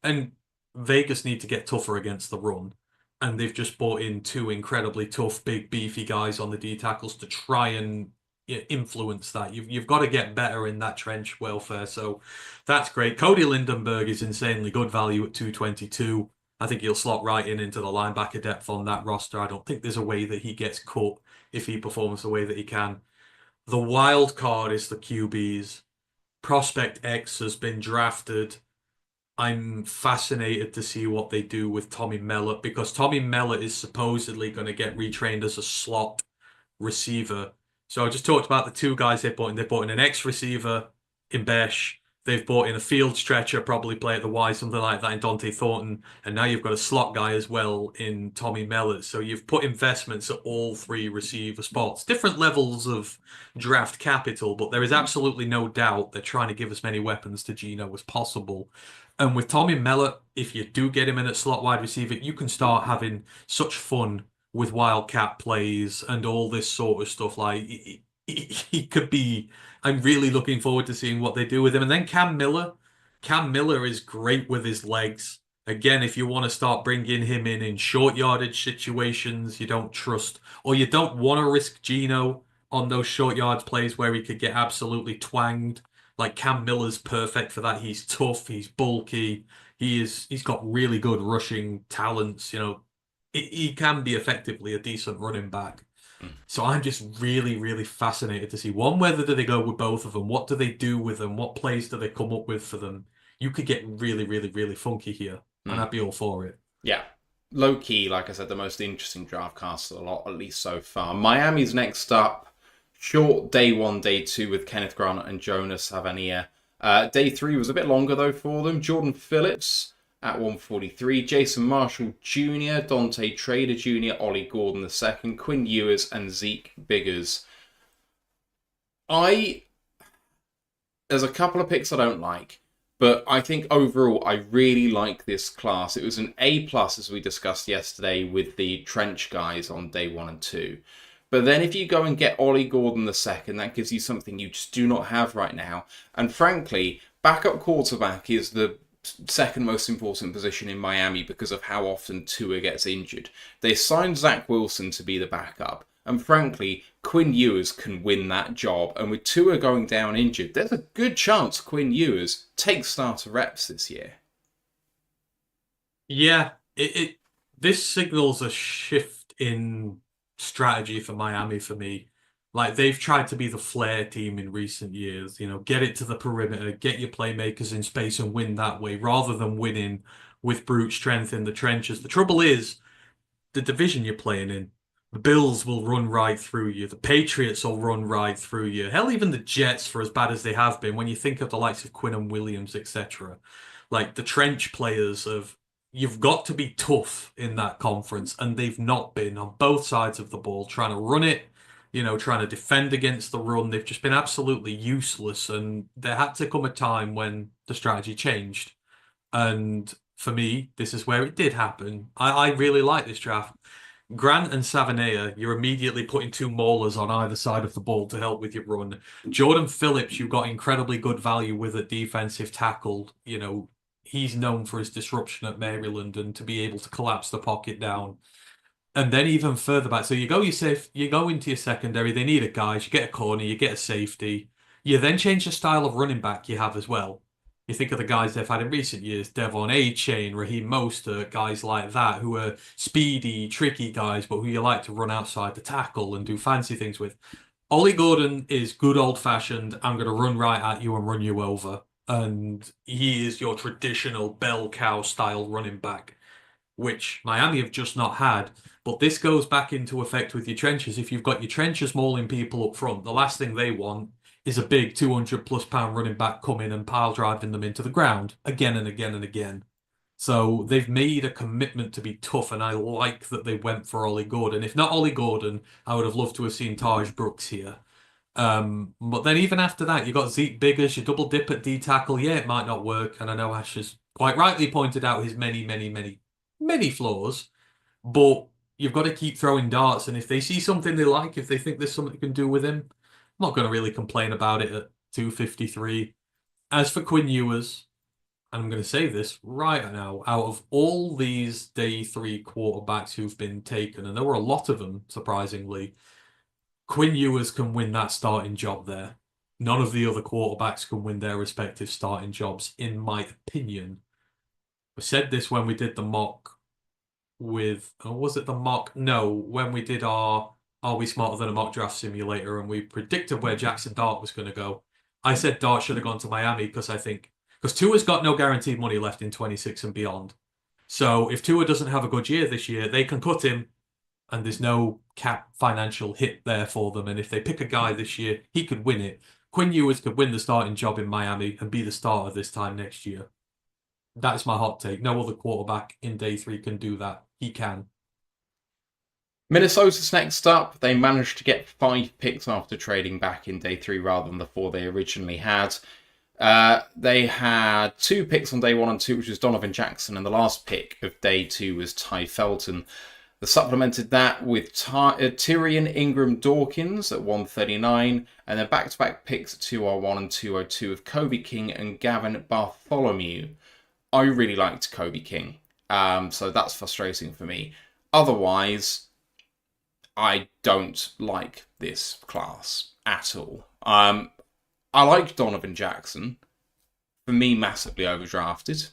Speaker 2: and Vegas need to get tougher against the run. And they've just brought in 2 incredibly tough, big, beefy guys on the D tackles to try and influence that. You've got to get better in that trench welfare. So that's great. Cody Lindenberg is insanely good value at 222. I think he'll slot right into the linebacker depth on that roster. I don't think there's a way that he gets cut if he performs the way that he can. The wild card is the QBs. Prospect X has been drafted. I'm fascinated to see what they do with Tommy Mellott, because Tommy Mellott is supposedly going to get retrained as a slot receiver. So I just talked about the 2 guys they brought in. They brought in an ex-receiver in Besh. They've brought in a field stretcher, probably play at the Y, something like that in Dante Thornton. And now you've got a slot guy as well in Tommy Mellott. So you've put investments at all 3 receiver spots. Different levels of draft capital, but there is absolutely no doubt they're trying to give as many weapons to Geno as possible. And with Tommy Mellott, if you do get him in at slot wide receiver, you can start having such fun with wildcat plays and all this sort of stuff. Like he could be. I'm really looking forward to seeing what they do with him. And then Cam Miller. Cam Miller is great with his legs. Again, if you want to start bringing him in short yardage situations, you don't trust, or you don't want to risk Geno on those short yards plays where he could get absolutely twanged. Like Cam Miller's perfect for that. He's tough. He's bulky. He's got really good rushing talents. He can be effectively a decent running back. So I'm just really, really fascinated to see, one, whether do they go with both of them? What do they do with them? What plays do they come up with for them? You could get really, really, really funky here, and I'd be all for it.
Speaker 1: Yeah. Low key, like I said, the most interesting draft cast of the lot, at least so far. Miami's next up. Short day 1, day 2 with Kenneth Grant and Jonas Savania. Day 3 was a bit longer, though, for them. Jordan Phillips at 143. Jason Marshall Jr., Dante Trader Jr., Ollie Gordon II, Quinn Ewers, and Zeke Biggers. There's a couple of picks I don't like, but I think overall I really like this class. It was an A+, as we discussed yesterday, with the trench guys on day 1 and 2. But then if you go and get Ollie Gordon II, that gives you something you just do not have right now. And frankly, backup quarterback is the second most important position in Miami because of how often Tua gets injured. They signed Zach Wilson to be the backup. And frankly, Quinn Ewers can win that job. And with Tua going down injured, there's a good chance Quinn Ewers takes starter reps this year.
Speaker 2: Yeah, this signals a shift in strategy for Miami for me. Like, they've tried to be the flair team in recent years, get it to the perimeter, get your playmakers in space and win that way, rather than winning with brute strength in the trenches. The trouble is, the division you're playing in, the Bills will run right through you. The Patriots will run right through you. Hell, even the Jets, for as bad as they have been, when you think of the likes of Quinn and Williams, etc. Like, the trench players you've got to be tough in that conference, and they've not been on both sides of the ball, trying to run it, trying to defend against the run. They've just been absolutely useless, and there had to come a time when the strategy changed. And for me, this is where it did happen. I really like this draft. Grant and Savania, you're immediately putting 2 maulers on either side of the ball to help with your run. Jordan Phillips, you've got incredibly good value with a defensive tackle. He's known for his disruption at Maryland and to be able to collapse the pocket down. And then even further back, so you go into your secondary, they need a guy, you get a corner, you get a safety. You then change the style of running back you have as well. You think of the guys they've had in recent years, Devon A-Chain, Raheem Mostert, guys like that, who are speedy, tricky guys, but who you like to run outside the tackle and do fancy things with. Ollie Gordon is good old-fashioned, I'm going to run right at you and run you over. And he is your traditional bell cow style running back, which Miami have just not had. But this goes back into effect with your trenches. If you've got your trenches mauling people up front, the last thing they want is a big 200-plus-pound running back coming and pile driving them into the ground again and again and again. So they've made a commitment to be tough, and I like that they went for Ollie Gordon. If not Ollie Gordon, I would have loved to have seen Taj Brooks here. But then even after that, you got Zeke Biggers, you double dip at D tackle. Yeah, it might not work, and I know Ash has quite rightly pointed out his many flaws, but you've got to keep throwing darts, and if they see something they like, if they think there's something you can do with him, I'm not going to really complain about it at 253. As for Quinn Ewers, and I'm going to say this right now, out of all these day 3 quarterbacks who've been taken, and there were a lot of them, surprisingly, Quinn Ewers can win that starting job there. None of the other quarterbacks can win their respective starting jobs, in my opinion. I said this when we did the mock with, or was it the mock? No, when we did our Are We Smarter Than a Mock Draft Simulator and we predicted where Jackson Dart was going to go. I said Dart should have gone to Miami because Tua's got no guaranteed money left in 26 and beyond. So if Tua doesn't have a good year this year, they can cut him and there's no cap financial hit there for them. And if they pick a guy this year, he could win it. Quinn Ewers could win the starting job in Miami and be the starter this time next year. That's my hot take. No other quarterback in day 3 can do that. He can.
Speaker 1: Minnesota's next up. They managed to get 5 picks after trading back in day 3 rather than the 4 they originally had. They had 2 picks on day 1 and 2, which was Donovan Jackson, and the last pick of day 2 was Ty Felton. They supplemented that with Tyrion Ingram Dawkins at 139, and then back-to-back picks at 201 and 202 of Kobe King and Gavin Bartholomew. I really liked Kobe King, so that's frustrating for me. Otherwise, I don't like this class at all. I like Donovan Jackson. For me, massively overdrafted.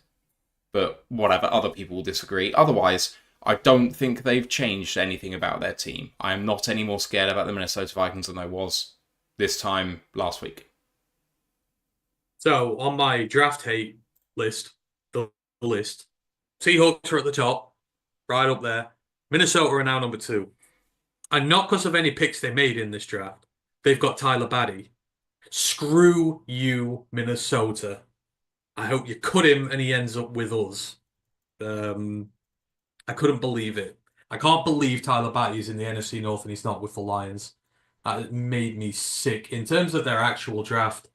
Speaker 1: But whatever, other people will disagree. Otherwise, I don't think they've changed anything about their team. I am not any more scared about the Minnesota Vikings than I was this time last week.
Speaker 2: So, on my draft hate list, the list, Seahawks are at the top, right up there. Minnesota are now number 2. And not because of any picks they made in this draft. They've got Tyler Badie. Screw you, Minnesota. I hope you cut him and he ends up with us. I couldn't believe it. I can't believe Tyler Badie is in the NFC North and he's not with the Lions. That made me sick. In terms of their actual draft,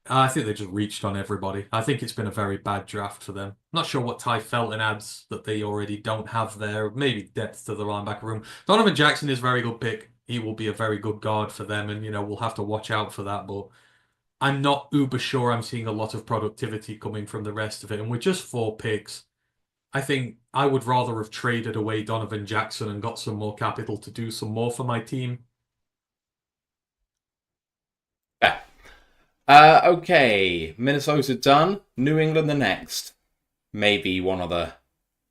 Speaker 2: I think they just reached on everybody. I think it's been a very bad draft for them. I'm not sure what Ty Felton adds that they already don't have there. Maybe depth to the linebacker room. Donovan Jackson is a very good pick. He will be a very good guard for them, and we'll have to watch out for that. But I'm not uber sure I'm seeing a lot of productivity coming from the rest of it. And with just 4 picks, I think I would rather have traded away Donovan Jackson and got some more capital to do some more for my team.
Speaker 1: Yeah. Okay, Minnesota done. New England the next. Maybe one of the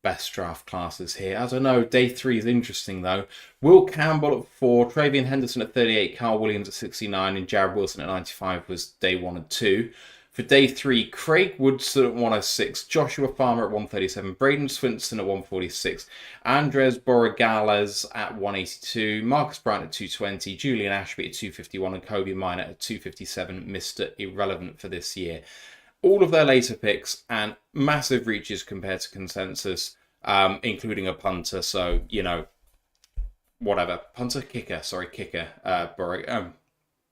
Speaker 1: best draft classes here. I don't know. Day 3 is interesting though. Will Campbell at 4, Travian Henderson at 38, Carl Williams at 69, and Jared Wilson at 95 was day 1 and 2. For day 3, Craig Woodson at 106, Joshua Farmer at 137, Braden Swinson at 146, Andres Borregales at 182, Marcus Bryant at 220, Julian Ashby at 251, and Kobe Minor at 257, Mr. Irrelevant for this year. All of their later picks and massive reaches compared to consensus, including a punter. So, whatever. Punter? Kicker. Sorry, kicker.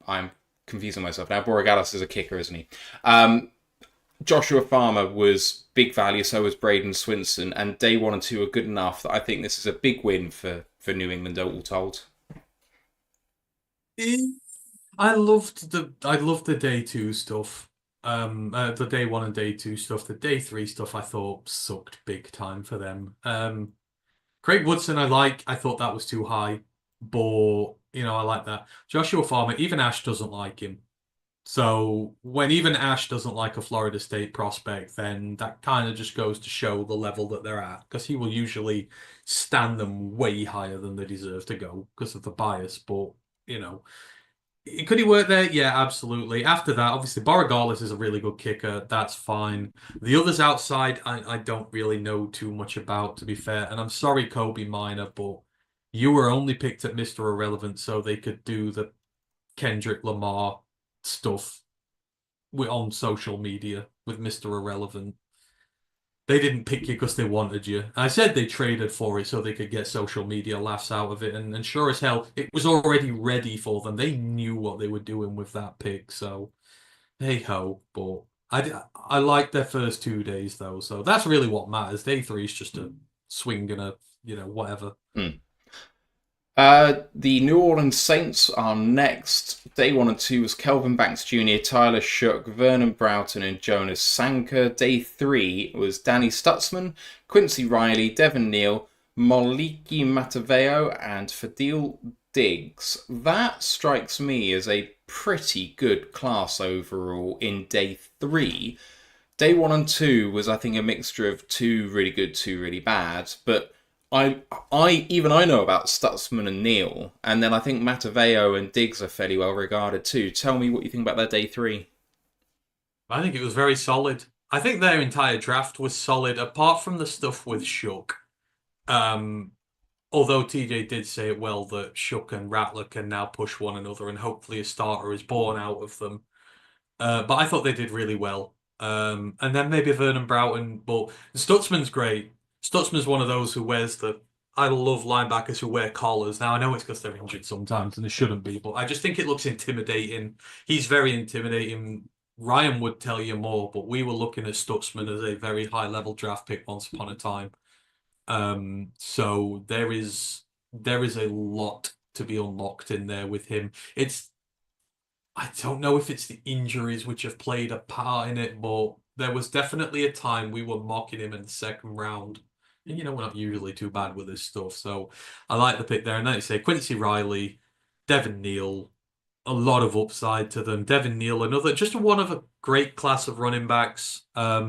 Speaker 1: I'm confusing myself now. Borregales is a kicker, isn't he? Joshua Farmer was big value, so was Braden Swinson, and day 1 and 2 are good enough that I think this is a big win for New England, all told.
Speaker 2: I loved the day 2 stuff. The day 1 and day 2 stuff. The day 3 stuff I thought sucked big time for them. Craig Woodson I thought that was too high, but I like that. Joshua Farmer, even Ash doesn't like him. So when even Ash doesn't like a Florida State prospect, then that kind of just goes to show the level that they're at, because he will usually stand them way higher than they deserve to go because of the bias. But, you know, could he work there? Yeah, absolutely. After that, obviously, Borregales is a really good kicker. That's fine. The others outside, I don't really know too much about, to be fair. And I'm sorry, Kobe Minor, but you were only picked at Mr. Irrelevant so they could do the Kendrick Lamar stuff on social media with Mr. Irrelevant. They didn't pick you because they wanted you. I said they traded for it so they could get social media laughs out of it, and sure as hell, it was already ready for them. They knew what they were doing with that pick, so hey ho. But I liked their first 2 days though, so that's really what matters. Day three is just a swing and a whatever.
Speaker 1: The New Orleans Saints are next. Day 1 and 2 was Kelvin Banks Jr., Tyler Shook, Vernon Broughton, and Jonas Sanker. Day 3 was Danny Stutzman, Quincy Riley, Devon Neal, Moliki Mataveo, and Fadil Diggs. That strikes me as a pretty good class overall in Day 3. Day 1 and 2 was, I think, a mixture of 2 really good, 2 really bad, but I know about Stutzman and Neal, and then I think Mataveo and Diggs are fairly well regarded too. Tell me what you think about their Day 3.
Speaker 2: I think it was very solid. I think their entire draft was solid, apart from the stuff with Shook. Although TJ did say it well that Shook and Rattler can now push one another, and hopefully a starter is born out of them. But I thought they did really well. And then maybe Vernon Broughton, but Stutzman's great. Stutzman's one of those who wears I love linebackers who wear collars. Now, I know it's because they're injured sometimes and they shouldn't be, but I just think it looks intimidating. He's very intimidating. Ryan would tell you more, but we were looking at Stutzman as a very high-level draft pick once upon a time. So there is a lot to be unlocked in there with him. I don't know if it's the injuries which have played a part in it, but there was definitely a time we were mocking him in the second round. And, we're not usually too bad with this stuff. So I like the pick there. And then you say Quincy Riley, Devon Neal, a lot of upside to them. Devon Neal, just one of a great class of running backs. I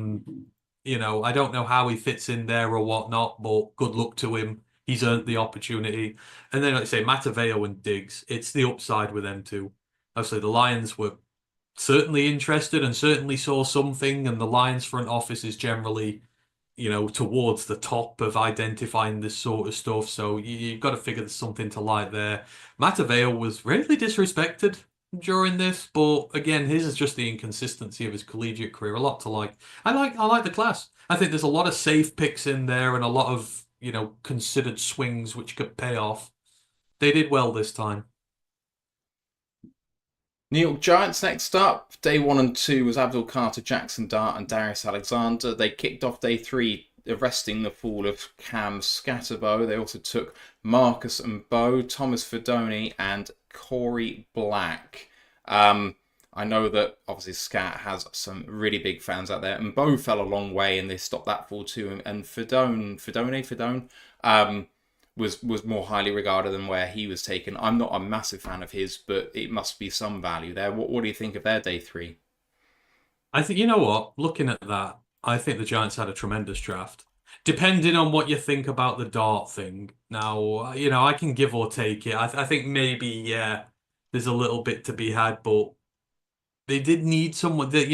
Speaker 2: don't know how he fits in there or whatnot, but good luck to him. He's earned the opportunity. And then, like I say, Mataveo and Diggs, it's the upside with them too. Obviously, the Lions were certainly interested and certainly saw something, and the Lions front office is generally, towards the top of identifying this sort of stuff. So you've got to figure there's something to like there. Mataveo was really disrespected during this, but again, his is just the inconsistency of his collegiate career. A lot to like. I like the class. I think there's a lot of safe picks in there and a lot of, considered swings which could pay off. They did well this time.
Speaker 1: New York Giants next up. Day 1 and 2 was Abdul Carter, Jackson Dart, and Darius Alexander. They kicked off Day 3, arresting the fall of Cam Scatterbo. They also took Marcus and Bo, Thomas Fedoni, and Corey Black. I know that obviously Scat has some really big fans out there, and Bo fell a long way, and they stopped that fall too. And Fedone, was more highly regarded than where he was taken. I'm not a massive fan of his, but it must be some value there. What do you think of their Day 3?
Speaker 2: I think, you know what? Looking at that, I think the Giants had a tremendous draft. Depending on what you think about the Dart thing. Now, I can give or take it. I think maybe, yeah, there's a little bit to be had, but they did need someone that,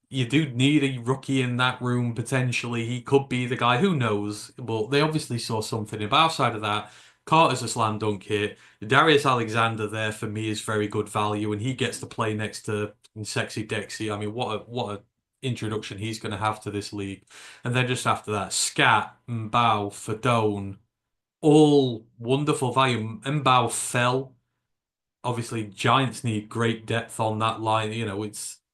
Speaker 2: you do need a rookie in that room, potentially. He could be the guy, who knows? But they obviously saw something. But outside of that, Carter's a slam dunk hit. Darius Alexander there, for me, is very good value, and he gets to play next to Sexy Dexy. I mean, what a introduction he's going to have to this league. And then just after that, Scat, Mbao, Fedone, all wonderful value. Mbao fell. Obviously, Giants need great depth on that line.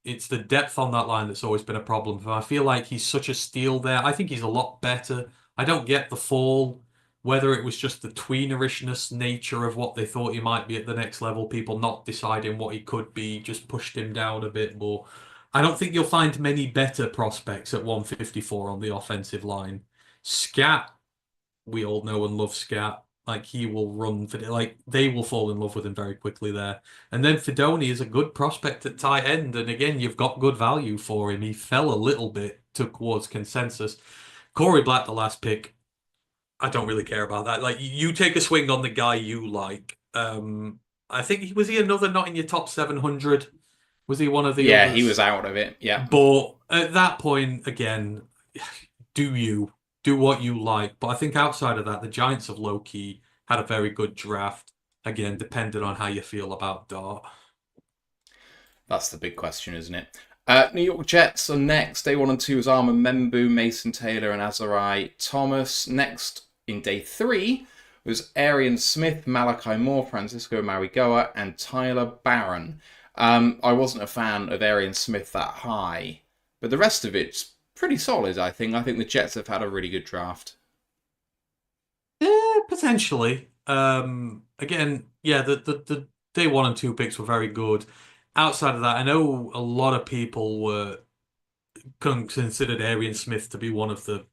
Speaker 2: It's the depth on that line that's always been a problem for him. I feel like he's such a steal there. I think he's a lot better. I don't get the fall, whether it was just the tweenerishness nature of what they thought he might be at the next level, people not deciding what he could be, just pushed him down a bit more. I don't think you'll find many better prospects at 154 on the offensive line. Scat, we all know and love Scat. Like he will run for like they will fall in love with him very quickly there. And then Fidoni is a good prospect at tight end, and again you've got good value for him. He fell a little bit towards consensus. Corey Black, the last pick, I don't really care about that. Like you take a swing on the guy you like. I think was he another not in your top 700? Was he one of the
Speaker 1: Yeah,
Speaker 2: others?
Speaker 1: he was out of it. Yeah.
Speaker 2: But at that point, again, do what you like. But I think outside of that, the Giants have low key had a very good draft. Again, depending on how you feel about Dart.
Speaker 1: That's the big question, isn't it? New York Jets are next. Day 1 and 2 is Armand Membu, Mason Taylor, and Azarai Thomas. Next in day 3 was Arian Smith, Malachi Moore, Francisco Marigoa, and Tyler Barron. I wasn't a fan of Arian Smith that high, but the rest of it's pretty solid, I think. I think the Jets have had a really good draft.
Speaker 2: Yeah, potentially. Again, yeah, the day 1 and 2 picks were very good. Outside of that, I know a lot of people were considered Arian Smith to be one of the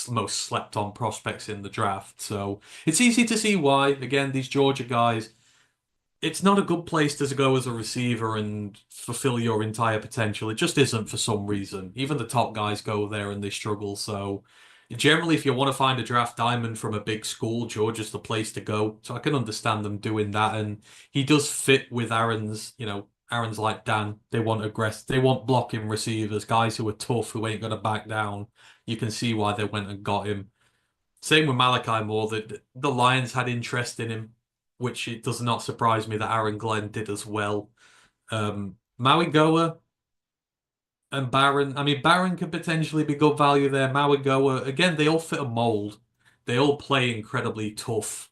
Speaker 2: most slept-on prospects in the draft. So it's easy to see why. Again, these Georgia guys, it's not a good place to go as a receiver and fulfill your entire potential. It just isn't for some reason. Even the top guys go there and they struggle. So generally, if you want to find a draft diamond from a big school, Georgia's the place to go. So I can understand them doing that. And he does fit with Aaron's, Aaron's like Dan. They want aggressive, they want blocking receivers, guys who are tough, who ain't gonna back down. You can see why they went and got him. Same with Malachi Moore. The Lions had interest in him, which it does not surprise me that Aaron Glenn did as well. Maui Goa and Barron. I mean, Barron could potentially be good value there. Maui Goa, again, they all fit a mold. They all play incredibly tough.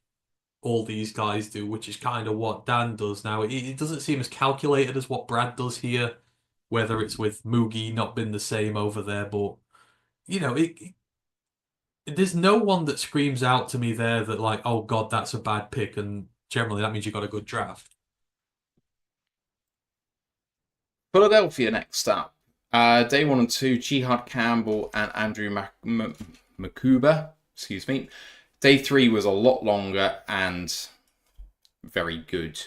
Speaker 2: All these guys do, which is kind of what Dan does now. It doesn't seem as calculated as what Brad does here, whether it's with Moogie not been the same over there, but there's no one that screams out to me there that like, oh God, that's a bad pick, and generally that means you got a good draft.
Speaker 1: Philadelphia next up. Day 1 and 2, Jihad Campbell and Andrew Makuba. Excuse me. Day 3 was a lot longer and very good.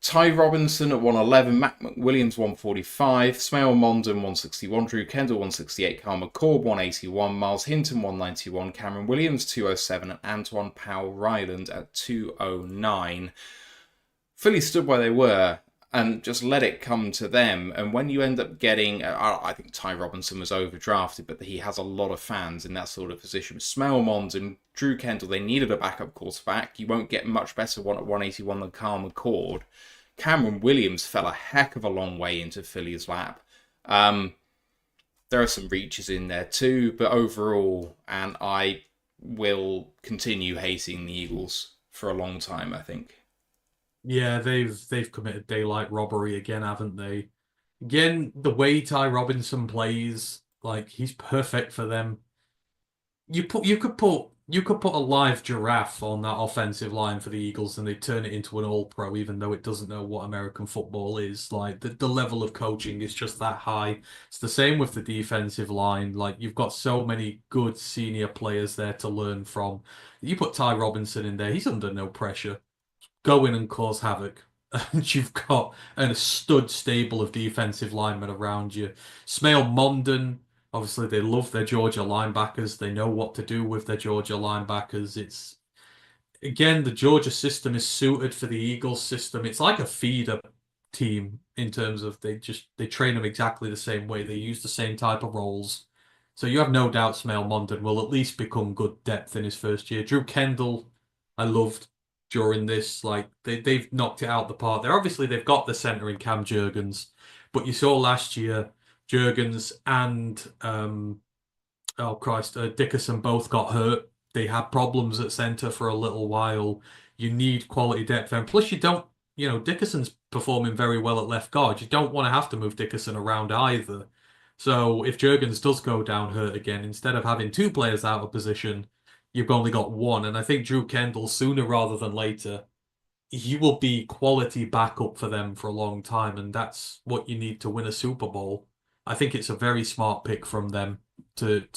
Speaker 1: Ty Robinson at 111, Mac McWilliams 145, Smail Mondon 161, Drew Kendall 168, Carl McCord 181, Miles Hinton 191, Cameron Williams 207, and Antoine Powell Ryland at 209. Philly stood where they were and just let it come to them. And when you end up getting, I think Ty Robinson was overdrafted, but he has a lot of fans in that sort of position. Smail Mond and Drew Kendall, they needed a backup quarterback. You won't get much better one at 181 than Carl McCord. Cameron Williams fell a heck of a long way into Philly's lap. There are some reaches in there too, but overall, and I will continue hating the Eagles for a long time, I think.
Speaker 2: Yeah, they've committed daylight robbery again, haven't they? Again, the way Ty Robinson plays, like he's perfect for them. You could put a live giraffe on that offensive line for the Eagles and they turn it into an all-pro, even though it doesn't know what American football is. Like the level of coaching is just that high. It's the same with the defensive line. Like you've got so many good senior players there to learn from. You put Ty Robinson in there, he's under no pressure. Go in and cause havoc. And you've got a stud stable of defensive linemen around you. Smail Mondon, obviously they love their Georgia linebackers. They know what to do with their Georgia linebackers. It's again, the Georgia system is suited for the Eagles system. It's like a feeder team in terms of they train them exactly the same way. They use the same type of roles. So you have no doubt Smail Mondon will at least become good depth in his first year. Drew Kendall, I loved during this. Like they've knocked it out the park. They've got the center in Cam Jurgens, but you saw last year Jurgens and Dickerson both got hurt. They had problems at center for a little while. You need quality depth, and plus you don't. Dickerson's performing very well at left guard. You don't want to have to move Dickerson around either. So if Jurgens does go down hurt again, instead of having two players out of position, you've only got one. And I think Drew Kendall, sooner rather than later, he will be quality backup for them for a long time. And that's what you need to win a Super Bowl. I think it's a very smart pick from them to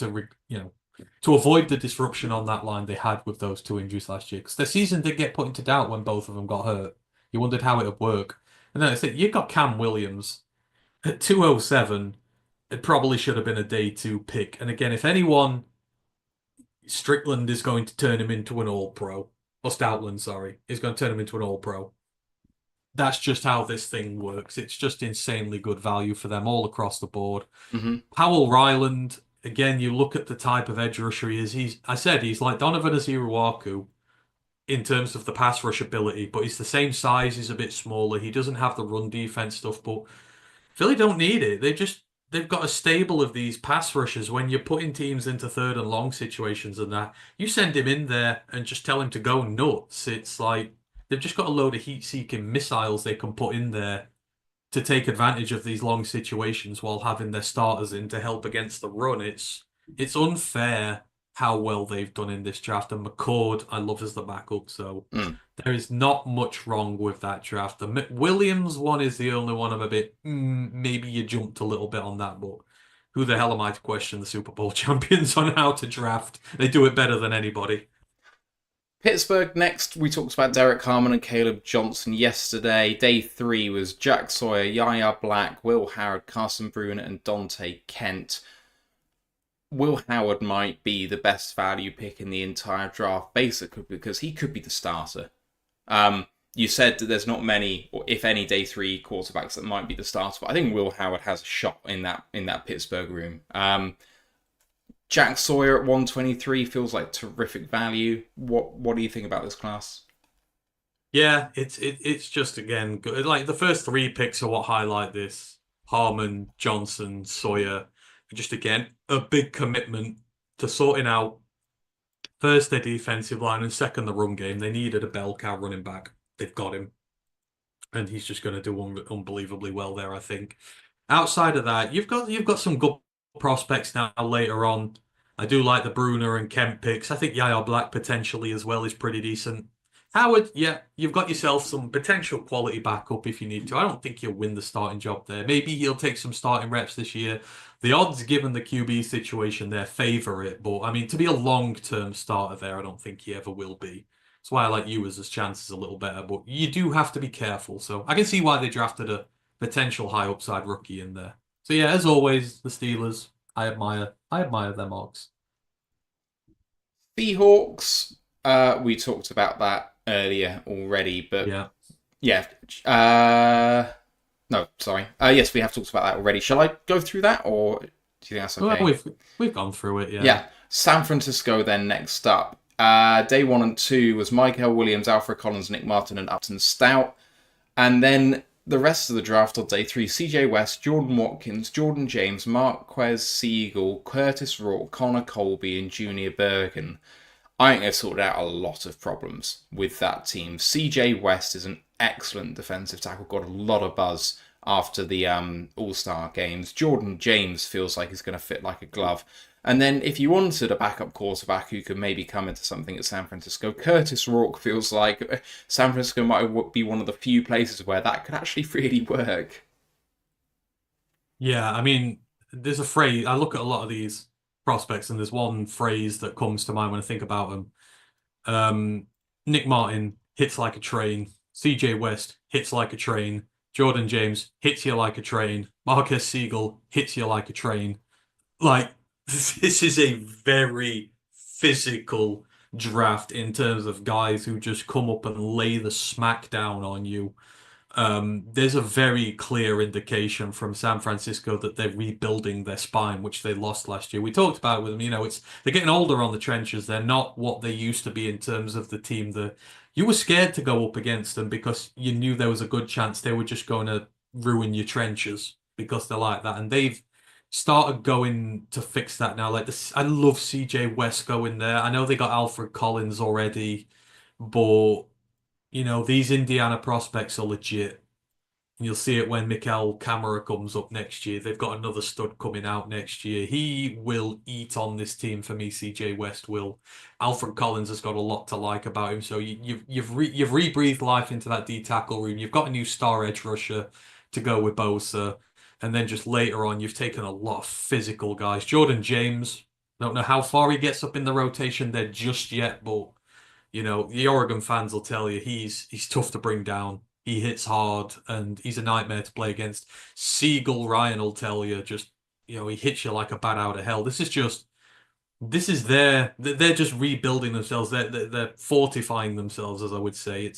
Speaker 2: to avoid the disruption on that line they had with those two injuries last year. Because their season did get put into doubt when both of them got hurt. You wondered how it would work. And then I said, you've got Cam Williams at 207. It probably should have been a day two pick. And again, if anyone, Strickland is going to turn him into an all-pro. Or Stoutland, sorry, is going to turn him into an all-pro. That's just how this thing works. It's just insanely good value for them all across the board.
Speaker 1: Mm-hmm.
Speaker 2: Powell Ryland, again, you look at the type of edge rusher he is. He's like Donovan Aziruaku in terms of the pass rush ability, but he's the same size. He's a bit smaller. He doesn't have the run defense stuff, but Philly don't need it. They've got a stable of these pass rushers. When you're putting teams into third and long situations and that, you send him in there and just tell him to go nuts. It's like they've just got a load of heat-seeking missiles they can put in there to take advantage of these long situations while having their starters in to help against the run. It's unfair how well they've done in this draft. And McCord, I love as the backup. So there is not much wrong with that draft. The Williams one is the only one I'm a bit, maybe you jumped a little bit on that, but who the hell am I to question the Super Bowl champions on how to draft? They do it better than anybody.
Speaker 1: Pittsburgh next. We talked about Derek Harmon and Caleb Johnson yesterday. Day 3 was Jack Sawyer, Yaya Black, Will Howard, Carson Bruner, and Dante Kent. Will Howard might be the best value pick in the entire draft, basically because he could be the starter. You said that there's not many, or if any, day 3 quarterbacks that might be the starter, but I think Will Howard has a shot in that Pittsburgh room. Jack Sawyer at 123 feels like terrific value. What do you think about this class?
Speaker 2: Yeah, it's just, again, good. Like the first 3 picks are what highlight this. Harmon, Johnson, Sawyer. Just, again, a big commitment to sorting out first their defensive line and second the run game. They needed a bell cow running back. They've got him. And he's just going to do unbelievably well there, I think. Outside of that, you've got some good prospects now later on. I do like the Bruner and Kemp picks. I think Yaya Black potentially as well is pretty decent. Howard, yeah, you've got yourself some potential quality backup if you need to. I don't think you'll win the starting job there. Maybe he'll take some starting reps this year. The odds, given the QB situation there, favour it. But, I mean, to be a long-term starter there, I don't think he ever will be. That's why I like Ewers' chances a little better. But you do have to be careful. So I can see why they drafted a potential high-upside rookie in there. So, yeah, as always, the Steelers, I admire their marks.
Speaker 1: Seahawks, we talked about that earlier already, but yes, we have talked about that already. Shall I go through that, or do you think that's okay?
Speaker 2: Well, we've gone through it, yeah.
Speaker 1: Yeah, San Francisco then next up. Day 1 and 2 was Michael Williams, Alfred Collins, Nick Martin, and Upton Stout. And then the rest of the draft on day 3, CJ West, Jordan Watkins, Jordan James, Marquez Siegel, Curtis Rourke, Connor Colby, and Junior Bergen. I think they've sorted out a lot of problems with that team. CJ West is an excellent defensive tackle, got a lot of buzz after the All-Star games. Jordan James feels like he's going to fit like a glove. And then if you wanted a backup quarterback who could maybe come into something at San Francisco, Curtis Rourke feels like San Francisco might be one of the few places where that could actually really work.
Speaker 2: Yeah, I mean, there's a phrase, I look at a lot of these prospects, and there's one phrase that comes to mind when I think about them. Nick Martin hits like a train. CJ West hits like a train. Jordan James hits you like a train. Marquez Siegel hits you like a train. Like, this is a very physical draft in terms of guys who just come up and lay the smack down on you. There's a very clear indication from San Francisco that they're rebuilding their spine, which they lost last year. We talked about it with them, they're getting older on the trenches. They're not what they used to be in terms of the team that you were scared to go up against them because you knew there was a good chance they were just going to ruin your trenches because they're like that. And they've started going to fix that now. Like this, I love CJ West going there. I know they got Alfred Collins already, but these Indiana prospects are legit. You'll see it when Mikael Kamara comes up next year. They've got another stud coming out next year. He will eat on this team for me. CJ West will. Alfred Collins has got a lot to like about him. So you've rebreathed life into that D tackle room. You've got a new star edge rusher to go with Bosa, and then just later on, you've taken a lot of physical guys. Jordan James, Don't know how far he gets up in the rotation there just yet, but the Oregon fans will tell you he's tough to bring down. He hits hard and he's a nightmare to play against. Siegel Ryan will tell you just he hits you like a bat out of hell. They're just rebuilding themselves. They're fortifying themselves, as I would say.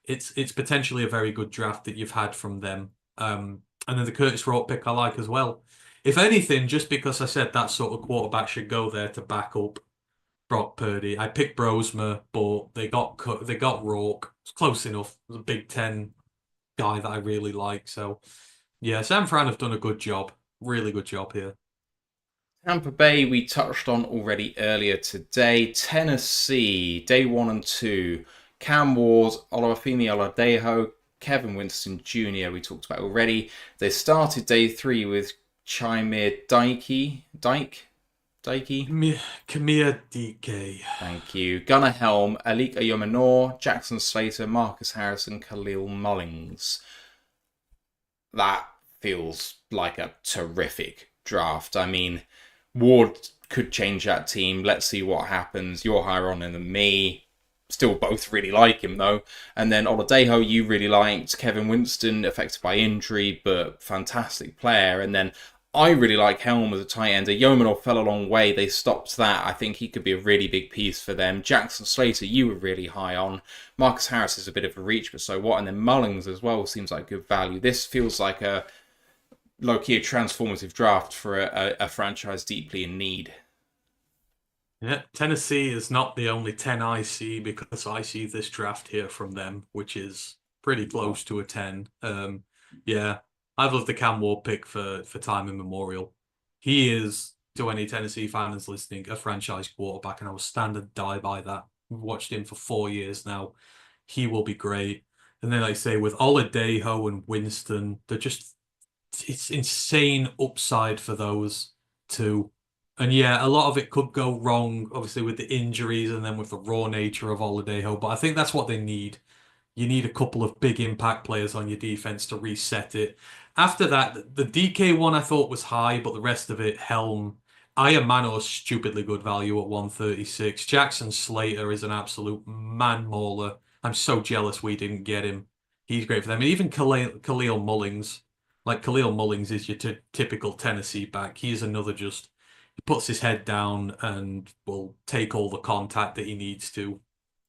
Speaker 2: It's potentially a very good draft that you've had from them. And then the Curtis Rourke pick I like as well. If anything, just because I said that sort of quarterback should go there to back up Brock Purdy, I picked Brosmer, but they got Rourke. It's close enough. It was a Big Ten guy that I really like. So yeah, San Fran have done a good job. Really good job here.
Speaker 1: Tampa Bay, we touched on already earlier today. Tennessee, day 1 and 2. Cam Ward, Olafemi Oladejo, Kevin Winston Jr. we talked about already. They started day 3 with Chimere Dike.
Speaker 2: Kamia DK.
Speaker 1: Thank you. Gunnar Helm, Alik Ayomanor, Jackson Slater, Marcus Harrison, Khalil Mullings. That feels like a terrific draft. I mean, Ward could change that team. Let's see what happens. You're higher on him than me. Still both really like him, though. And then Oladejo, you really liked. Kevin Winston, affected by injury, but fantastic player. And then I really like Helm as a tight end. Yeomanor fell a long way. They stopped that. I think he could be a really big piece for them. Jackson Slater, you were really high on. Marcus Harris is a bit of a reach, but so what? And then Mullings as well seems like good value. This feels like a low-key a transformative draft for a franchise deeply in need.
Speaker 2: Yeah, Tennessee is not the only 10 I see, because I see this draft here from them, which is pretty close to a 10. Yeah, I've loved the Cam Ward pick for time immemorial. He is, to any Tennessee fans listening, a franchise quarterback, and I will stand and die by that. We've watched him for 4 years now. He will be great. And then I say with Oladejo and Winston, it's insane upside for those two. And yeah, a lot of it could go wrong, obviously, with the injuries and then with the raw nature of Oladejo. But I think that's what they need. You need a couple of big impact players on your defense to reset it. After that, the DK one I thought was high, but the rest of it, Helm. Ayamano's stupidly good value at 136. Jackson Slater is an absolute man mauler. I'm so jealous we didn't get him. He's great for them. And even Khalil Mullings. Like, Khalil Mullings is your typical Tennessee back. He's another just... He puts his head down and will take all the contact that he needs to.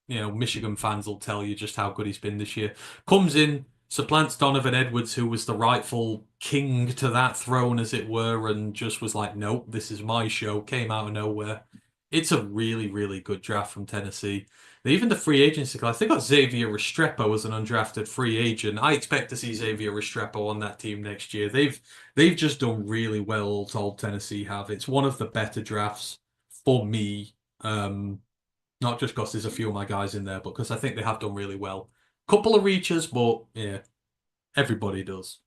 Speaker 2: Michigan fans will tell you just how good he's been this year. Comes in, supplants Donovan Edwards, who was the rightful king to that throne, as it were, and just was like, nope, this is my show. Came out of nowhere. It's a really, really good draft from Tennessee. And even the free agency class, they got Xavier Restrepo as an undrafted free agent. I expect to see Xavier Restrepo on that team next year. They've just done really well, all told, Tennessee have. It's one of the better drafts for me. Not just because there's a few of my guys in there, but because I think they have done really well. Couple of reaches, but yeah, everybody does.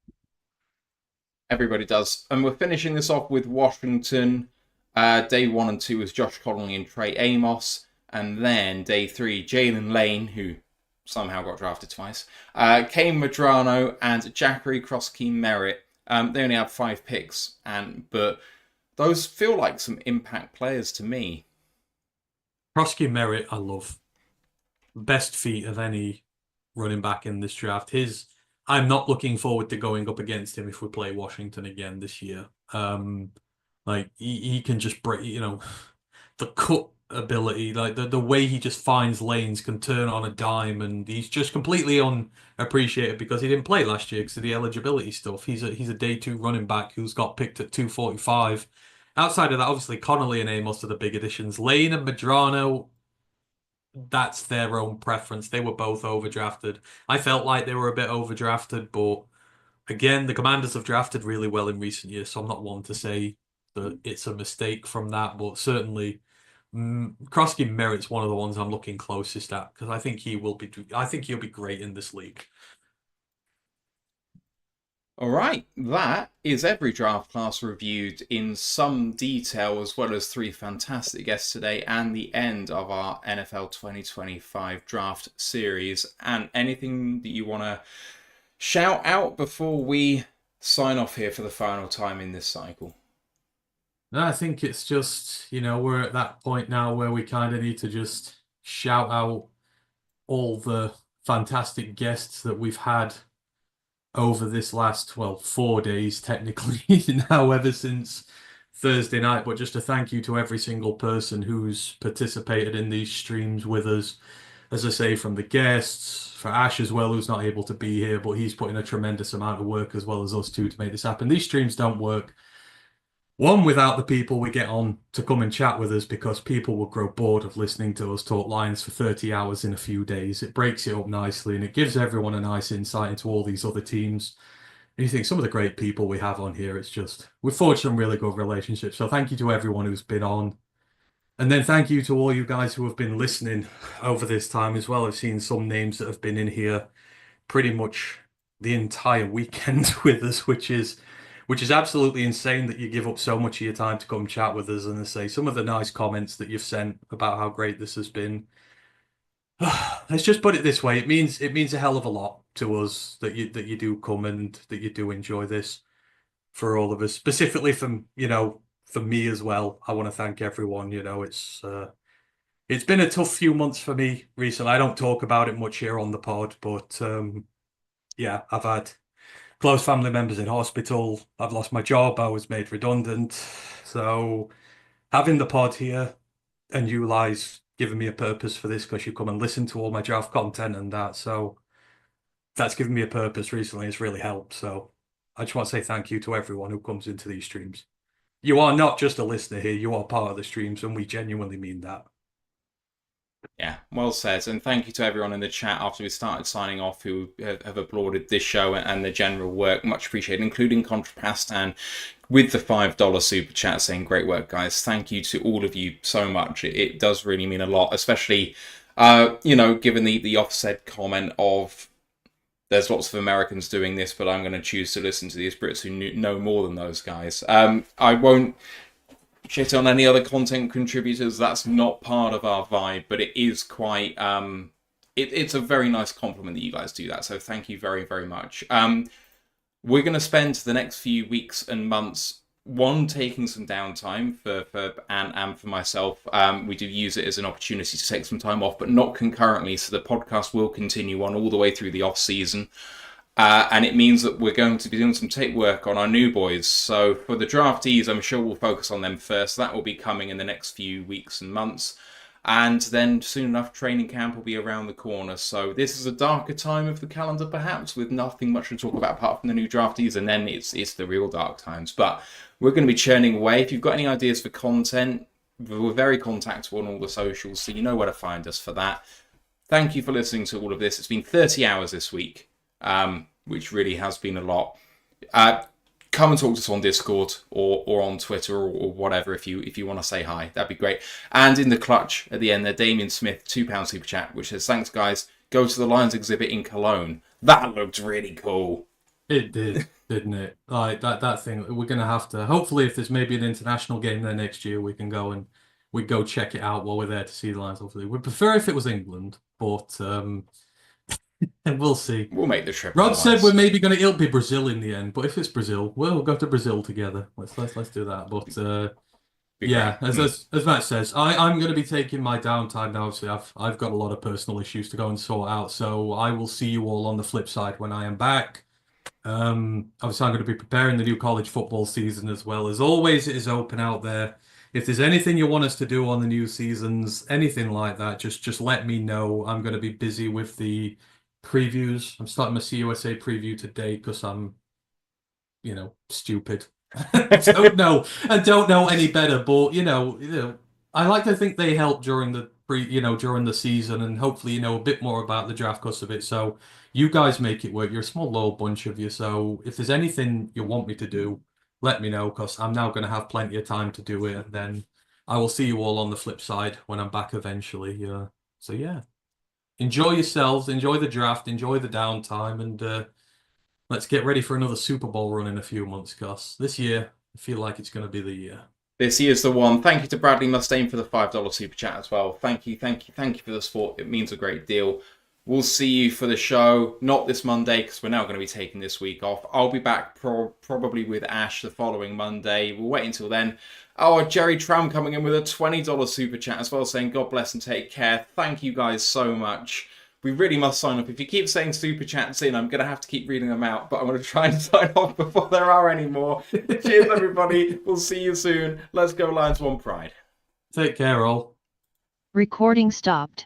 Speaker 1: Everybody does. And we're finishing this off with Washington. Day 1 and 2 was Josh Conley and Trey Amos. And then day 3, Jalen Lane, who somehow got drafted twice, Kane Madrano and Jackery Kroski Merritt. They only have 5 picks, but those feel like some impact players to me.
Speaker 2: Kroski Merritt, I love. Best feat of any running back in this draft. I'm not looking forward to going up against him if we play Washington again this year. Like he can just break, the cut ability, like the way he just finds lanes, can turn on a dime, and he's just completely unappreciated because he didn't play last year because of the eligibility stuff. He's a day 2 running back who's got picked at 245. Outside of that, obviously Connolly and Amos are the big additions. Lane and Madrano, that's their own preference. They were both overdrafted. I felt like they were a bit overdrafted, but again, the Commanders have drafted really well in recent years, so I'm not one to say that it's a mistake from that, but certainly Kroski Merritt's one of the ones I'm looking closest at because I think he'll be great in this league.
Speaker 1: All right, that is every draft class reviewed in some detail, as well as 3 fantastic guests today and the end of our NFL 2025 draft series. And anything that you want to shout out before we sign off here for the final time in this cycle?
Speaker 2: And I think it's just, we're at that point now where we kind of need to just shout out all the fantastic guests that we've had over this last, 4 days technically now, ever since Thursday night. But just a thank you to every single person who's participated in these streams with us. As I say, from the guests, for Ash as well, who's not able to be here, but he's put in a tremendous amount of work as well as us two to make this happen. These streams don't work, one, without the people we get on to come and chat with us, because people will grow bored of listening to us talk Lions for 30 hours in a few days. It breaks it up nicely and it gives everyone a nice insight into all these other teams. And you think some of the great people we have on here, it's just, we've forged some really good relationships. So thank you to everyone who's been on. And then thank you to all you guys who have been listening over this time as well. I've seen some names that have been in here pretty much the entire weekend with us, which is absolutely insane that you give up so much of your time to come chat with us. And I say some of the nice comments that you've sent about how great this has been. Let's just put it this way: it means a hell of a lot to us that you do come and that you do enjoy this. For all of us, specifically from for me as well, I want to thank everyone. It's been a tough few months for me recently. I don't talk about it much here on the pod, but yeah, I've had close family members in hospital. I've lost my job. I was made redundant. So having the pod here and you guys giving me a purpose for this, because you come and listen to all my draft content and that. So that's given me a purpose recently. It's really helped. So I just want to say thank you to everyone who comes into these streams. You are not just a listener here. You are part of the streams, and we genuinely mean that.
Speaker 1: Yeah, well said. And thank you to everyone in the chat after we started signing off who have applauded this show and the general work. Much appreciated, including Contrapastan with the $5 super chat saying, great work, guys. Thank you to all of you so much. It does really mean a lot, especially, given the offset comment of there's lots of Americans doing this, but I'm going to choose to listen to these Brits who know more than those guys. I won't shit on any other content contributors. That's not part of our vibe, but it is quite it's a very nice compliment that you guys do that, so thank you very, very much. We're going to spend the next few weeks and months taking some downtime for Anne and for myself. We do use it as an opportunity to take some time off, but not concurrently, so the podcast will continue on all the way through the off season. And it means that we're going to be doing some tape work on our new boys. So for the draftees, I'm sure we'll focus on them first. That will be coming in the next few weeks and months. And then soon enough, training camp will be around the corner. So this is a darker time of the calendar, perhaps, with nothing much to talk about apart from the new draftees. And then it's the real dark times. But we're going to be churning away. If you've got any ideas for content, we're very contactable on all the socials, so you know where to find us for that. Thank you for listening to all of this. It's been 30 hours this week. Which really has been a lot. Come and talk to us on Discord or on Twitter or whatever if you want to say hi. That'd be great. And in the clutch at the end there, Damien Smith, £2 super chat, which says, thanks guys, go to the Lions exhibit in Cologne. That looked really cool.
Speaker 2: It did, didn't it? Like that thing, we're going to have to, hopefully if there's maybe an international game there next year, we can go and we go check it out while we're there to see the Lions. Hopefully, we'd prefer if it was England, but and we'll see.
Speaker 1: We'll make the trip.
Speaker 2: Rod said we're maybe going to. It'll be Brazil in the end, but if it's Brazil, we'll go to Brazil together. Let's do that. But yeah, as Matt says, I'm going to be taking my downtime now. Obviously, I've got a lot of personal issues to go and sort out. So I will see you all on the flip side when I am back. Obviously, I'm going to be preparing the new college football season as well. As always, it is open out there. If there's anything you want us to do on the new seasons, anything like that, just let me know. I'm going to be busy with the previews. I'm starting my CUSA preview today because I'm, stupid. I don't know any better. But I like to think they help during the during the season, and hopefully a bit more about the draft because of it. So you guys make it work. You're a small little bunch of you. So if there's anything you want me to do, let me know, because I'm now going to have plenty of time to do it, and then I will see you all on the flip side when I'm back eventually. So yeah. Enjoy yourselves, enjoy the draft, enjoy the downtime, and let's get ready for another Super Bowl run in a few months, because this year, I feel like it's going to be the year.
Speaker 1: This year's the one. Thank you to Bradley Mustaine for the $5 super chat as well. Thank you for the support. It means a great deal. We'll see you for the show, not this Monday, because we're now going to be taking this week off. I'll be back probably with Ash the following Monday. We'll wait until then. Oh, Jerry Tram coming in with a $20 super chat as well, saying God bless and take care. Thank you guys so much. We really must sign up. If you keep saying super chats in, I'm going to have to keep reading them out, but I'm going to try and sign off before there are any more. Cheers, everybody. We'll see you soon. Let's go Lions One Pride.
Speaker 2: Take care, all.
Speaker 6: Recording stopped.